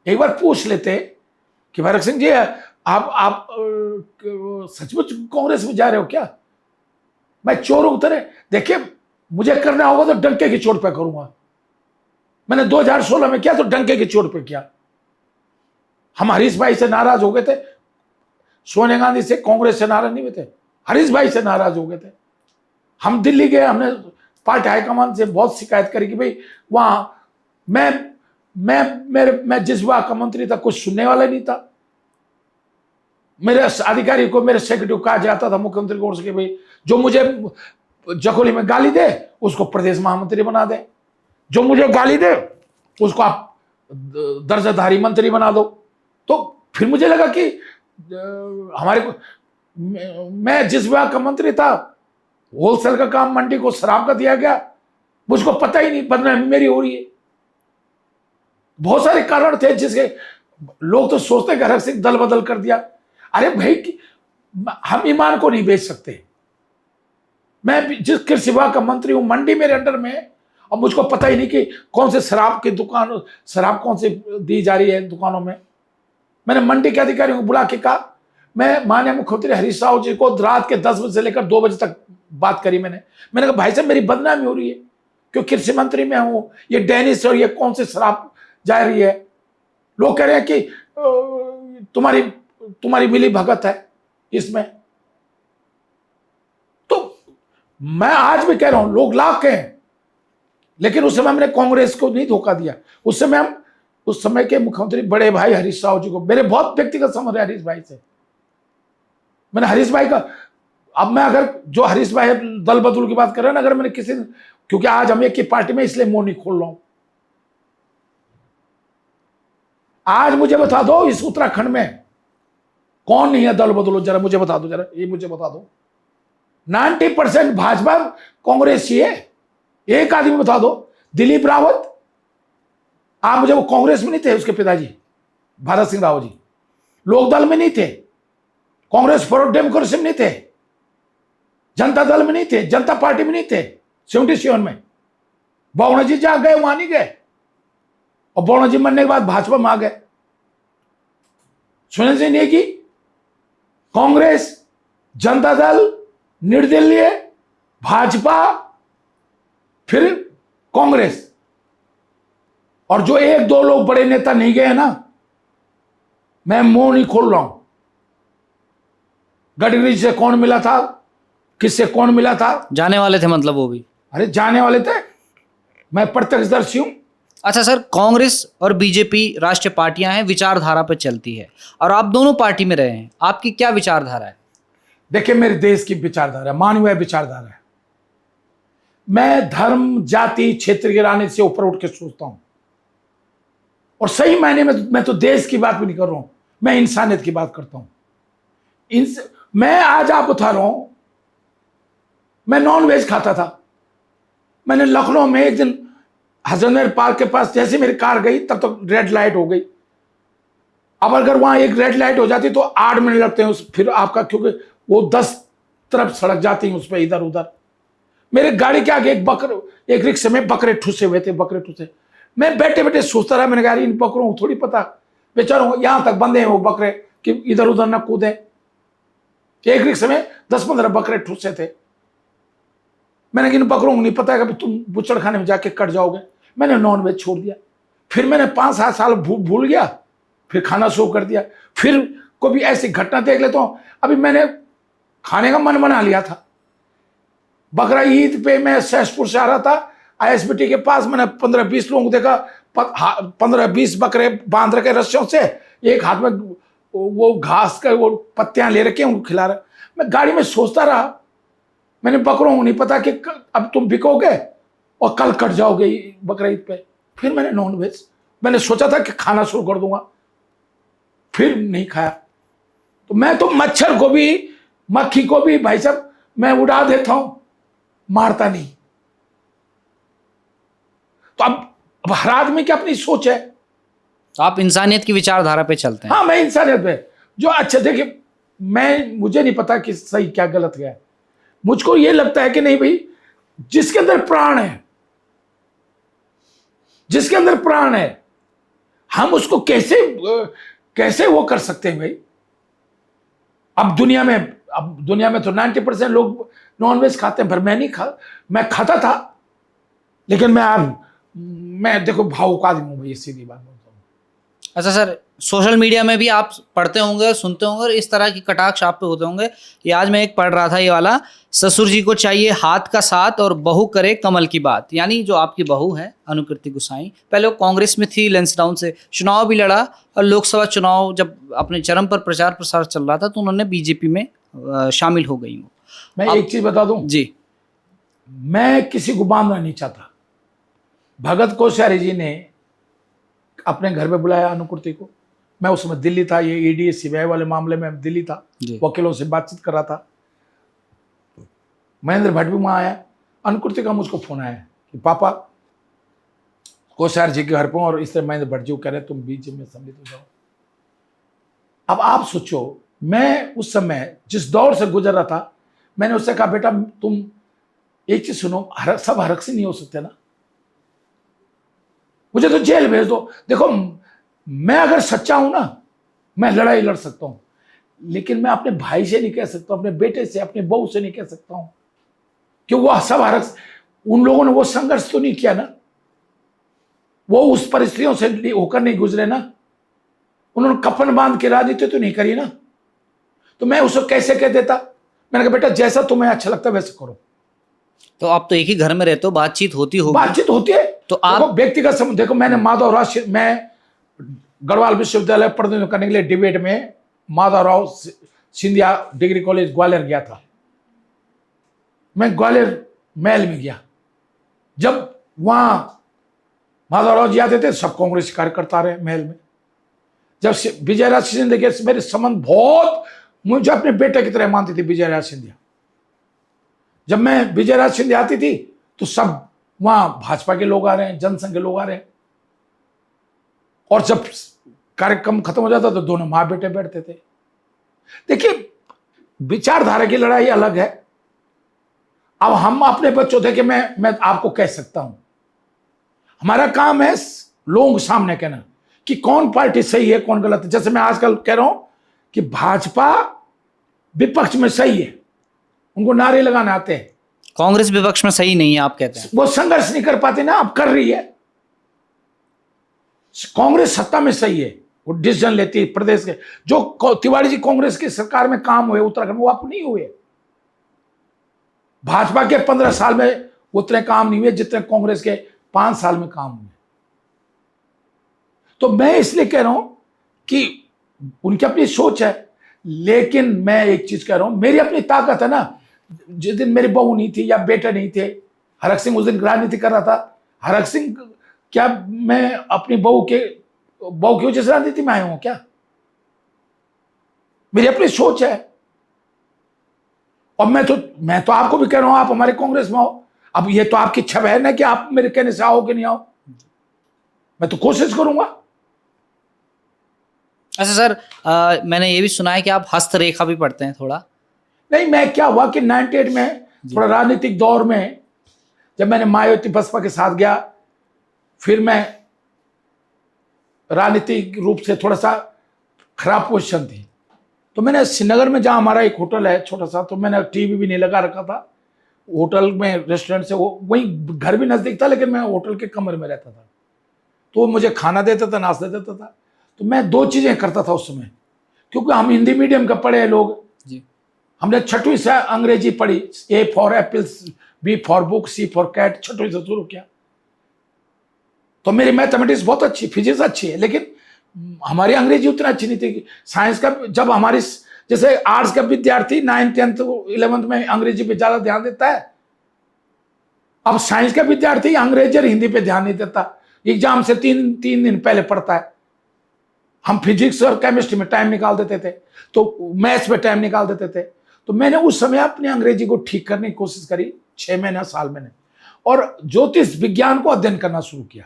एक बार पूछ लेते कि हरक सिंह जी आप सचमुच कांग्रेस में जा रहे हो क्या? मैं चोर उतरे, देखिए मुझे करना होगा तो डंके की चोट पे करूंगा। मैंने 2016 में किया तो डंके की चोट पे किया, हम हरीश भाई से नाराज हो गए थे, सोनिया गांधी से, कांग्रेस से नाराज नहीं हुए थे, हरीश भाई से नाराज हो गए थे। हम दिल्ली गए, हमने पार्टी हाईकमान से बहुत शिकायत करी कि भाई वहां मैं जिस विभाग का मंत्री था कुछ सुनने वाला नहीं था। मेरे अधिकारी को, मेरे सेक्रेटरी को कहा जाता था मुख्यमंत्री को कि भाई जो मुझे जखोली में गाली दे उसको प्रदेश महामंत्री बना दे, जो मुझे गाली दे उसको आप दर्जाधारी मंत्री बना दो। तो फिर मुझे लगा कि हमारे को, मैं जिस विभाग का मंत्री था होलसेल का काम मंडी को शराब का दिया गया, मुझको पता ही नहीं, बदनामी मेरी हो रही है। बहुत सारे कारण थे जिसके लोग तो सोचते हैं कि हरक सिंह दल बदल कर दिया। अरे भाई हम ईमान को नहीं बेच सकते। मैं जिस कृषि विभाग का मंत्री हूं, मंडी मेरे अंडर में है और मुझको पता ही नहीं कि कौन से शराब की दुकान, शराब कौन सी दी जा रही है दुकानों में। मैंने मंडी के अधिकारियों को बुला के कहा, मैं माननीय मुख्यमंत्री हरीश राव जी को रात के 10 बजे से लेकर 2 बजे तक बात करी। मैंने कहा भाई साहब मेरी बदनामी हो रही है, क्यों कृषि मंत्री मैं हूं, ये डेनिस और ये कौन से शराब जा रही है। लोग कह रहे हैं कि तुम्हारी मिली भगत है इसमें। तो मैं आज भी कह रहा हूं लोग लाख हैं, लेकिन उस समय हमने कांग्रेस को नहीं धोखा दिया। उस समय के मुख्यमंत्री बड़े भाई हरीश राव जी को, मेरे बहुत व्यक्तिगत संबंध है हरीश भाई से। मैंने हरीश भाई का, अब मैं अगर जो हरीश भाई दल बदल की बात कर रहे हैं ना, अगर मैंने किसी, क्योंकि आज हम एक की पार्टी में इसलिए मुंह नहीं खोल रहा हूं। आज मुझे बता दो इस उत्तराखंड में कौन नहीं है दल बदलो, जरा मुझे बता दो, जरा ये मुझे बता दो। 90% भाजपा कांग्रेस ही है। एक आदमी बता दो, दिलीप रावत, आप मुझे, वो कांग्रेस में नहीं थे, उसके पिताजी भारत सिंह रावत जी लोकदल में नहीं थे, कांग्रेस फॉर डेमोक्रेसी में नहीं थे, जनता दल में नहीं थे, जनता पार्टी में नहीं थे 77 में। बौना जी जहां गए वहां नहीं गए, और बौना जी मरने के बाद भाजपा में आ गए। सुने से नहीं की कांग्रेस, जनता दल, निर्दलीय, भाजपा, फिर कांग्रेस, और जो 1-2 लोग बड़े नेता नहीं गए ना, मैं मुंह नहीं खोल रहा हूं। गडकरी से कौन मिला था, किससे कौन मिला था, जाने वाले थे मतलब वो भी? अरे जाने वाले थे, मैं प्रत्यक्षदर्शी हूं। अच्छा सर, कांग्रेस और बीजेपी राष्ट्रीय पार्टियां हैं, विचारधारा पर चलती है, और आप दोनों पार्टी में रहे हैं, आपकी क्या विचारधारा है? देखिए मेरे देश की विचारधारा, मानवीय विचारधारा है। मैं धर्म, जाति, क्षेत्र के राजनीति से ऊपर उठ के सोचता हूं, और सही मायने में मैं तो देश की बात भी नहीं कर रहा हूं, मैं इंसानियत की बात करता हूं। मैं आज आप बता रहा हूं, मैं नॉन वेज खाता था। मैंने लखनऊ में एक दिन हजरत पार्क के पास जैसे मेरी कार गई तब तक रेड लाइट हो गई। अब अगर वहां एक रेड लाइट हो जाती तो 8 मिनट लगते हैं फिर आपका, क्योंकि वो 10 तरफ सड़क जाती है उस पर इधर उधर। मेरे गाड़ी के आगे एक रिक्शे में बकरे ठुसे हुए थे, बकरे ठुसे। मैं बैठे बैठे सोचता रहा, मैंने कहा इन बकरों को थोड़ी पता, बेचारों यहां तक बंधे हैं वो बकरे कि इधर उधर ना कूदे। एक रिक्शे में 10-15 बकरे ठुसे थे। मैंने इन बकरों को नहीं पता कि तुम बुचड़ खाने में जाके कट जाओगे। मैंने नॉन वेज छोड़ दिया। फिर मैंने 5-7 साल भूल गया, फिर खाना शुरू कर दिया। फिर कभी ऐसी घटना देख लेता हूं, अभी मैंने खाने का मन बना लिया था। बकरा ईद पे मैं सहसपुर से आ रहा था, ISBT के पास मैंने 15-20 लोगों को देखा, 15-20 बकरे बांध रखे रस्सियों से, एक हाथ में वो घास का वो पत्तियां ले रखे उनको खिला रहा। मैं गाड़ी में सोचता रहा, मैंने बकरों को नहीं पता कि अब तुम बिकोगे और कल कट जाओगे बकरा ईद पे। फिर मैंने नॉन वेज, मैंने सोचा था कि खाना शुरू कर दूंगा, फिर नहीं खाया। तो मैं तो मच्छर को भी, मक्खी को भी भाई साहब मैं उड़ा देता हूं, मारता नहीं। तो अब हर आदमी की अपनी सोच है। आप इंसानियत की विचारधारा पे चलते हैं? हाँ, मैं इंसानियत पे जो, अच्छा देखिए, मुझे नहीं पता कि सही क्या गलत क्या है। मुझको ये लगता है कि नहीं भाई, जिसके अंदर प्राण है, जिसके अंदर प्राण है, हम उसको कैसे वो कर सकते हैं भाई। अब दुनिया में तो 90% लोग नॉनवेज खाते हैं, पर मैं खाता था, लेकिन मैं देखो भावुक आदमी हूं भाई, सीधी बात बोलता हूं। अच्छा सर, सोशल मीडिया में भी आप पढ़ते होंगे, सुनते होंगे और इस तरह की कटाक्ष आप पे होते होंगे। ये आज मैं एक पढ़ रहा था, ये वाला, ससुर जी को चाहिए हाथ का साथ और बहू करे कमल की बात। यानी जो आपकी बहू है अनुकृति गुसाई, पहले वो कांग्रेस में थी, लैंसडाउन से चुनाव भी लड़ा, और लोकसभा चुनाव जब अपने चरम पर प्रचार प्रसार चल रहा था तो उन्होंने बीजेपी में शामिल हो गई हूँ। मैं एक चीज बता दूं, जी, मैं किसी को बांधना नहीं चाहता। भगत कोश्यारी जी ने अपने घर में बुलाया अनुकृति को। मैं उस समय दिल्ली था, ये ईडी सीबीआई वाले मामले में दिल्ली था, जी। वकीलों से बातचीत कर रहा था। महेंद्र भट्ट भी वहां आया। अनुकृति का मुझको फोन आया कि पापा कोश्यारी जी के घर पर, और इस तरह महेंद्र भट्ट जी को कह रहे तुम बीच में सम्मिलित हो जाओ। अब आप सोचो, मैं उस समय जिस दौर से गुजर रहा था, मैंने उससे कहा बेटा तुम एक चीज सुनो, सब हरक से नहीं हो सकते ना, मुझे तो जेल भेज दो। देखो मैं अगर सच्चा हूं ना, मैं लड़ाई लड़ सकता हूं, लेकिन मैं अपने भाई से नहीं कह सकता, अपने बेटे से, अपने बहू से नहीं कह सकता हूं कि वो सब हरक। उन लोगों ने वो संघर्ष तो नहीं किया ना, वो उस परिस्थितियों से होकर नहीं गुजरे ना, उन्होंने कफन बांध के राजनीति तो नहीं करी ना। तो मैं उसको कैसे कह देता? मैंने कहा बेटा जैसा तुम्हें अच्छा लगता है वैसे करो। तो आप तो एक ही घर में रहते हो, बातचीत होती होगी। बातचीत होती है तो आप व्यक्तिगत समझ। देखो मैंने माधवराव, मैं गढ़वाल विश्वविद्यालय प्रतिनिधित्व करने के लिए डिबेट में माधवराव सिंधिया डिग्री कॉलेज ग्वालियर गया था। मैं ग्वालियर महल में गया, जब वहां माधवराव जी आते थे सब कांग्रेस कार्यकर्ता रहे महल में। जब विजयराज सिंधिया के मेरे संबंध बहुत, मुझे अपने बेटे की तरह मानती थी विजयराज सिंधिया। जब मैं विजयराज सिंधिया आती थी तो सब वहां भाजपा के लोग आ रहे हैं, जनसंघ के लोग आ रहे हैं, और जब कार्यक्रम खत्म हो जाता तो दोनों मां बेटे बैठते थे। देखिए विचारधारा की लड़ाई अलग है। अब हम अपने बच्चों थे कि मैं आपको कह सकता हूं, हमारा काम है लोगों के सामने कहना कि कौन पार्टी सही है कौन गलत है। जैसे मैं आजकल कह रहा हूं कि भाजपा विपक्ष में सही है, उनको नारे लगाने आते हैं। कांग्रेस विपक्ष में सही नहीं है आप कहते हैं। वो संघर्ष नहीं कर पाते ना, अब कर रही है। कांग्रेस सत्ता में सही है, वो डिसीजन लेती है प्रदेश के। जो तिवारी जी कांग्रेस की सरकार में काम हुए उत्तराखंड में, वो आप नहीं हुए। भाजपा के 15 साल में उतने काम नहीं हुए जितने कांग्रेस के 5 साल में काम हुए। तो मैं इसलिए कह रहा हूं कि उनकी अपनी सोच है, लेकिन मैं एक चीज कह रहा हूं, मेरी अपनी ताकत है ना। जिस दिन मेरी बहू नहीं थी या बेटे नहीं थे, हरक सिंह उस दिन राजनीति कर रहा था। हरक सिंह क्या मैं अपनी बहू की वजह से राजनीति में आया हूं क्या? मेरी अपनी सोच है। और मैं तो आपको भी कह रहा हूं आप हमारे कांग्रेस में आओ। अब ये तो आपकी इच्छा है ना कि आप मेरे कहने से आओ कि नहीं आओ, मैं तो कोशिश करूंगा। अच्छा सर, मैंने ये भी सुना है कि आप हस्तरेखा भी पढ़ते हैं थोड़ा। नहीं, मैं क्या हुआ कि 98 में थोड़ा राजनीतिक दौर में जब मैंने मायावती बसपा के साथ गया, फिर मैं राजनीतिक रूप से थोड़ा सा खराब पोजीशन थी, तो मैंने श्रीनगर में जहां हमारा एक होटल है छोटा सा, तो मैंने टीवी भी नहीं लगा रखा था होटल में, रेस्टोरेंट से वो वहीं घर भी नजदीक था, लेकिन मैं होटल के कमरे में रहता था। तो वो मुझे खाना देता था, नाश्ता देता था। तो मैं 2 चीजें करता था उस समय, क्योंकि हम हिंदी मीडियम का पढ़े हैं लोग जी। हमने 6वीं से अंग्रेजी पढ़ी, A for apples, B for book, C for cat, 6वीं से शुरू किया। तो मेरी मैथमेटिक्स बहुत अच्छी, फिजिक्स अच्छी है, लेकिन हमारी अंग्रेजी उतना अच्छी नहीं थी। साइंस का जब हमारी, जैसे आर्ट्स का विद्यार्थी 9th 10th 11th में अंग्रेजी पे ज्यादा ध्यान देता है, अब साइंस का विद्यार्थी अंग्रेजी और हिंदी पे ध्यान नहीं देता, एग्जाम से 3 दिन पहले पढ़ता है। हम फिजिक्स और केमिस्ट्री में टाइम निकाल देते थे, तो मैथ्स में टाइम निकाल देते थे। तो मैंने उस समय अपनी अंग्रेजी को ठीक करने की कोशिश करी 6 महीने साल मैंने, और ज्योतिष विज्ञान को अध्ययन करना शुरू किया।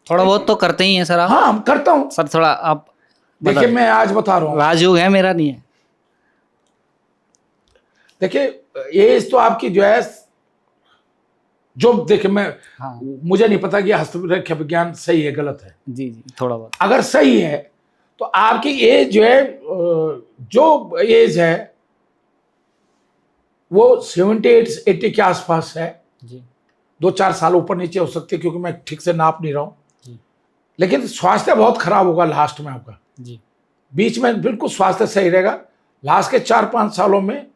थोड़ा बहुत तो करते ही हैं सर आप। हाँ, हम करता हूं सर थोड़ा आप देखिए, मैं आज बता रहा हूं, राजयोग है मेरा, नहीं है। देखिए एज तो आपकी जो है, जो देखिए मैं, हाँ मुझे नहीं पता कि हस्तरेखा विज्ञान सही है गलत है। जी जी, थोड़ा बहुत। अगर सही है तो आपकी एज जो है, जो एज है वो 78-80 के आसपास है। जी 2-4 साल ऊपर नीचे हो सकती है, क्योंकि मैं ठीक से नाप नहीं रहा हूं। जी। लेकिन स्वास्थ्य बहुत खराब होगा लास्ट में आपका। जी। बीच में बिल्कुल स्वास्थ्य सही रहेगा, लास्ट के 4-5 सालों में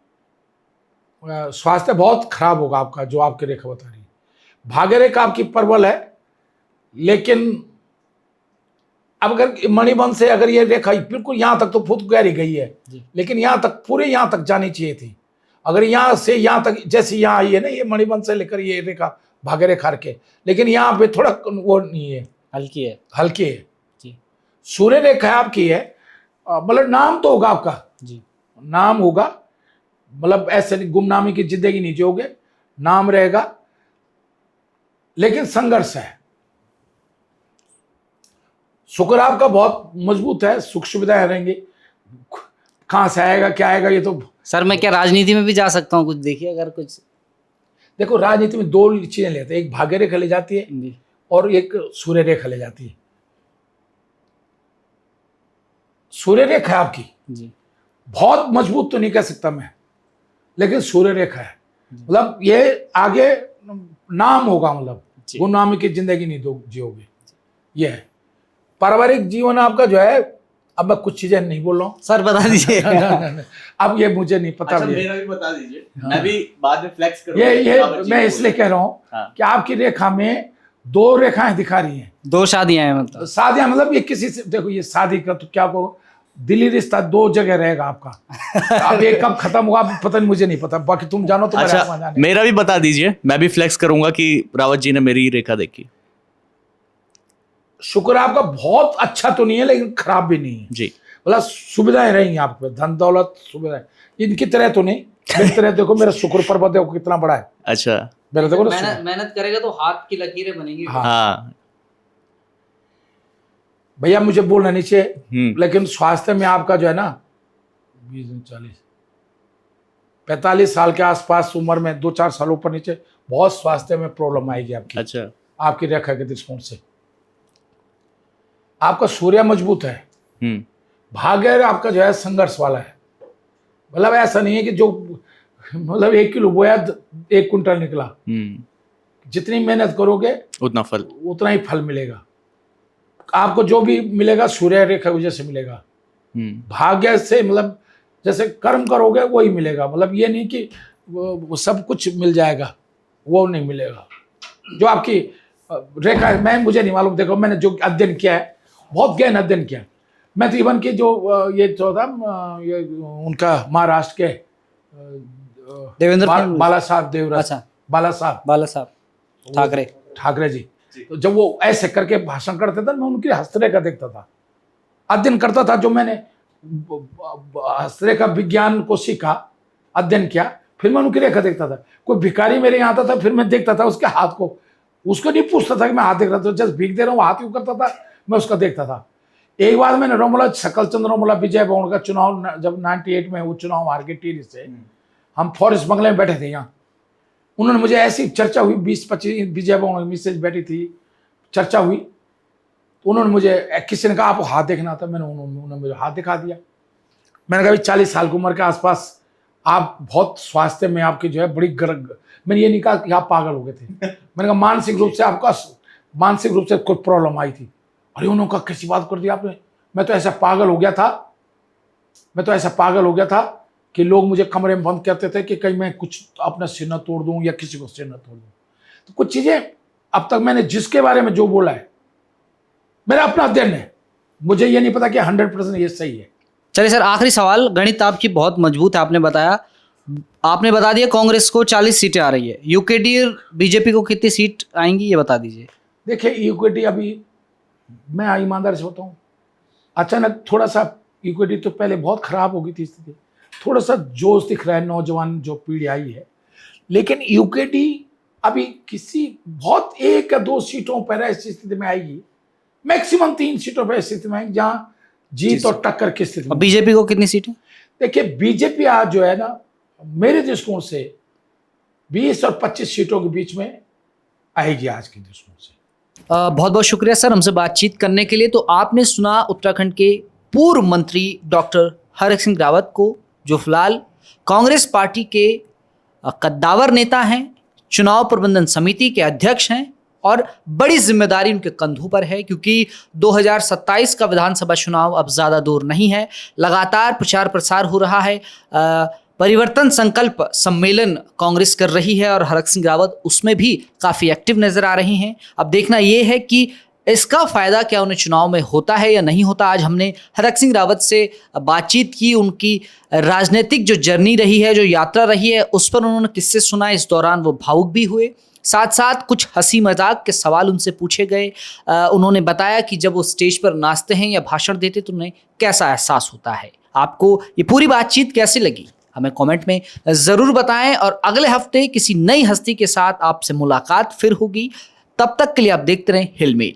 स्वास्थ्य बहुत खराब होगा आपका, जो आपकी रेखा बता रही है। भाग्य रेखा आपकी प्रबल है, लेकिन अब अगर मणिबंध से अगर ये रेखा बिल्कुल यहाँ तक तो फुट गहरी गई है, लेकिन यहाँ तक पूरे यहाँ तक जानी चाहिए थी। अगर यहाँ से यहाँ तक जैसे यहाँ आई है ना, ये मणिबंध से लेकर ये रेखा भाग्य रेखा के, लेकिन यहाँ पे थोड़ा वो नहीं है, हल्की है। हल्की है जी। सूर्य रेखा आपकी है, मतलब नाम तो होगा आपका जी। नाम होगा, मतलब ऐसे नहीं गुमनामी की जिंदगी नहीं जियोगे, नाम रहेगा, लेकिन संघर्ष है। शुक्र आपका बहुत मजबूत है, सुख सुविधाएं रहेंगी। कहां से आएगा क्या आएगा ये तो। सर मैं क्या राजनीति में भी जा सकता हूँ कुछ, देखिए अगर कुछ। देखो राजनीति में 2 चीजें लेते हैं, एक भाग्य रेखा ले जाती है जी। और एक सूर्य रेखा ले जाती है। सूर्य रेखा है आपकी जी। बहुत मजबूत तो नहीं कह सकता मैं, लेकिन सूर्य रेखा है, मतलब ये आगे नाम होगा, मतलब गुमनामी की जिंदगी नहीं दो जियोगे। ये है पारिवारिक जीवन आपका जो है। अब मैं कुछ चीजें नहीं बोल रहा हूँ सर, बता दीजिए। अब ये मुझे नहीं पता। अच्छा, मेरा भी बता दीजिए। मैं भी बाद में फ्लेक्स करूंगा। ये मैं इसलिए कह रहा हूँ कि आपकी रेखा में 2 रेखाएं दिखा रही हैं। 2 शादियां हैं, मतलब शादियां, मतलब ये किसी से, देखो ये शादी का तो क्या को दिली रिश्ता 2 जगह रहेगा आपका। अब ये कब खत्म होगा पता नहीं, मुझे नहीं पता, बाकी तुम जानो तो। अच्छा, मेरा भी बता दीजिए, मैं भी फ्लेक्स करूंगा कि रावत जी ने मेरी रेखा देखी। शुक्र आपका बहुत अच्छा तो नहीं है, लेकिन खराब भी नहीं है जी। मतलब सुविधाएं रहेंगी आपको, धन दौलत सुविधाएं, इनकी तरह तो नहीं, मेरी तरह। देखो मेरा शुक्र पर्वत देखो कितना बड़ा है। अच्छा, मेरा देखो मेहनत करेगा तो हाथ की लकीरें बनेंगी। हाँ। भैया मुझे बोलना नहीं चाहिए, लेकिन स्वास्थ्य में आपका जो है ना 45 साल के आसपास उम्र में 2-4 साल ऊपर नीचे बहुत स्वास्थ्य में प्रॉब्लम आएगी आपकी। अच्छा। आपकी रेखा के दृष्टिकोण से आपका सूर्य मजबूत है, भाग्य आपका जो है संघर्ष वाला है। मतलब ऐसा नहीं है कि जो मतलब 1 किलो बोया 1 कुंटल निकला। जितनी मेहनत करोगे उतना ही फल मिलेगा आपको। जो भी मिलेगा सूर्य रेखा वजह से मिलेगा। भाग्य से मतलब जैसे कर्म करोगे वही मिलेगा, मतलब ये नहीं कि वो सब कुछ मिल जाएगा, वो नहीं मिलेगा। जो आपकी रेखा है, मैं मुझे नहीं मालूम। देखो मैंने जो अध्ययन किया है, बहुत गहन अध्ययन किया। मैं तो इवन की जो ये जो था ये उनका महाराष्ट्र के देवेंद्र बाला साहब देवराज। अच्छा, बाला साहब ठाकरे जी। तो जब वो ऐसे करके भाषण करते थे, मैं उनकी हस्तरेखा देखता था, अध्ययन करता था। जो मैंने हस्तरेखा विज्ञान को सीखा, अध्ययन किया, फिर मैं उनकी रेखा देखता था। कोई भिखारी मेरे यहाँ आता था, फिर मैं देखता था उसके हाथ को, उसको नहीं पूछता था कि मैं हाथ देख रहा था, जस्ट भीख दे रहा हूँ, हाथ क्यों करता था, मैं उसका देखता था। एक बार मैंने रोमोला सकलचंद रोमोला विजय भवन का चुनाव, जब 98 में वो चुनाव हार के टीरी से, हम फॉरेस्ट बंगले में बैठे थे यहाँ, उन्होंने मुझे ऐसी चर्चा हुई, 20-25 विजय भवन में मिसेज बैठी थी, चर्चा हुई, तो उन्होंने मुझे, किसी ने कहा आपको हाथ देखना था, उन्होंने मुझे हाथ दिखा दिया। मैंने कहा 40 साल की उम्र के आसपास आप बहुत स्वास्थ्य में आपकी जो है बड़ी मैंने ये नहीं कहा कि आप पागल हो गए थे, मैंने कहा मानसिक रूप से आपका मानसिक रूप से कोई प्रॉब्लम आई थी। अरे उन्होंने कहा कैसी बात कर दी आपने, मैं तो ऐसा पागल हो गया था कि लोग मुझे कमरे में बंद करते थे कि कहीं मैं कुछ अपना सिर न तोड़ दूं या किसी को सिर न तोड़ दूं। तो कुछ चीजें अब तक मैंने जिसके बारे में जो बोला है मेरा अपना अध्ययन है, मुझे ये नहीं पता कि 100% ये सही है। चलिए सर, आखिरी सवाल। गणित आपकी बहुत मजबूत है, आपने बता दिया कांग्रेस को 40 सीटें आ रही है, यूकेडी और बीजेपी को कितनी सीट आएंगी ये बता दीजिए। देखिए यूकेडी अभी मैं ईमानदार से बताऊं, अचानक थोड़ा सा यूकेडी तो पहले बहुत खराब हो गई थी स्थिति, थोड़ा सा जोश दिख रहा है, नौजवान जो पीढ़ी आई है, लेकिन यूकेडी अभी किसी बहुत 1 या 2 सीटों पर ऐसी स्थिति में आएगी, मैक्सिमम 3 सीटों पर ऐसी स्थिति में आएगी जहां जीत और टक्कर की स्थिति में। बीजेपी को कितनी सीटें? देखिए बीजेपी आज जो है ना, मेरे दृष्टिकोण से 20 और 25 सीटों के बीच में आएगी आज के दृष्टिकोण से। बहुत बहुत शुक्रिया सर हमसे बातचीत करने के लिए। तो आपने सुना उत्तराखंड के पूर्व मंत्री डॉक्टर हरक सिंह रावत को, जो फिलहाल कांग्रेस पार्टी के कद्दावर नेता हैं, चुनाव प्रबंधन समिति के अध्यक्ष हैं और बड़ी जिम्मेदारी उनके कंधों पर है, क्योंकि 2027 का विधानसभा चुनाव अब ज़्यादा दूर नहीं है। लगातार प्रचार प्रसार हो रहा है। परिवर्तन संकल्प सम्मेलन कांग्रेस कर रही है और हरक सिंह रावत उसमें भी काफ़ी एक्टिव नजर आ रही हैं। अब देखना ये है कि इसका फ़ायदा क्या उन्हें चुनाव में होता है या नहीं होता। आज हमने हरक सिंह रावत से बातचीत की, उनकी राजनीतिक जो जर्नी रही है, जो यात्रा रही है, उस पर उन्होंने किस्से सुनाए। इस दौरान वो भावुक भी हुए, साथ साथ कुछ हंसी मजाक के सवाल उनसे पूछे गए। उन्होंने बताया कि जब वो स्टेज पर नाचते हैं या भाषण देते तो उन्हें कैसा एहसास होता है। आपको ये पूरी बातचीत कैसी लगी हमें कमेंट में ज़रूर बताएं, और अगले हफ्ते किसी नई हस्ती के साथ आपसे मुलाकात फिर होगी। तब तक के लिए आप देखते रहें हिलमेल।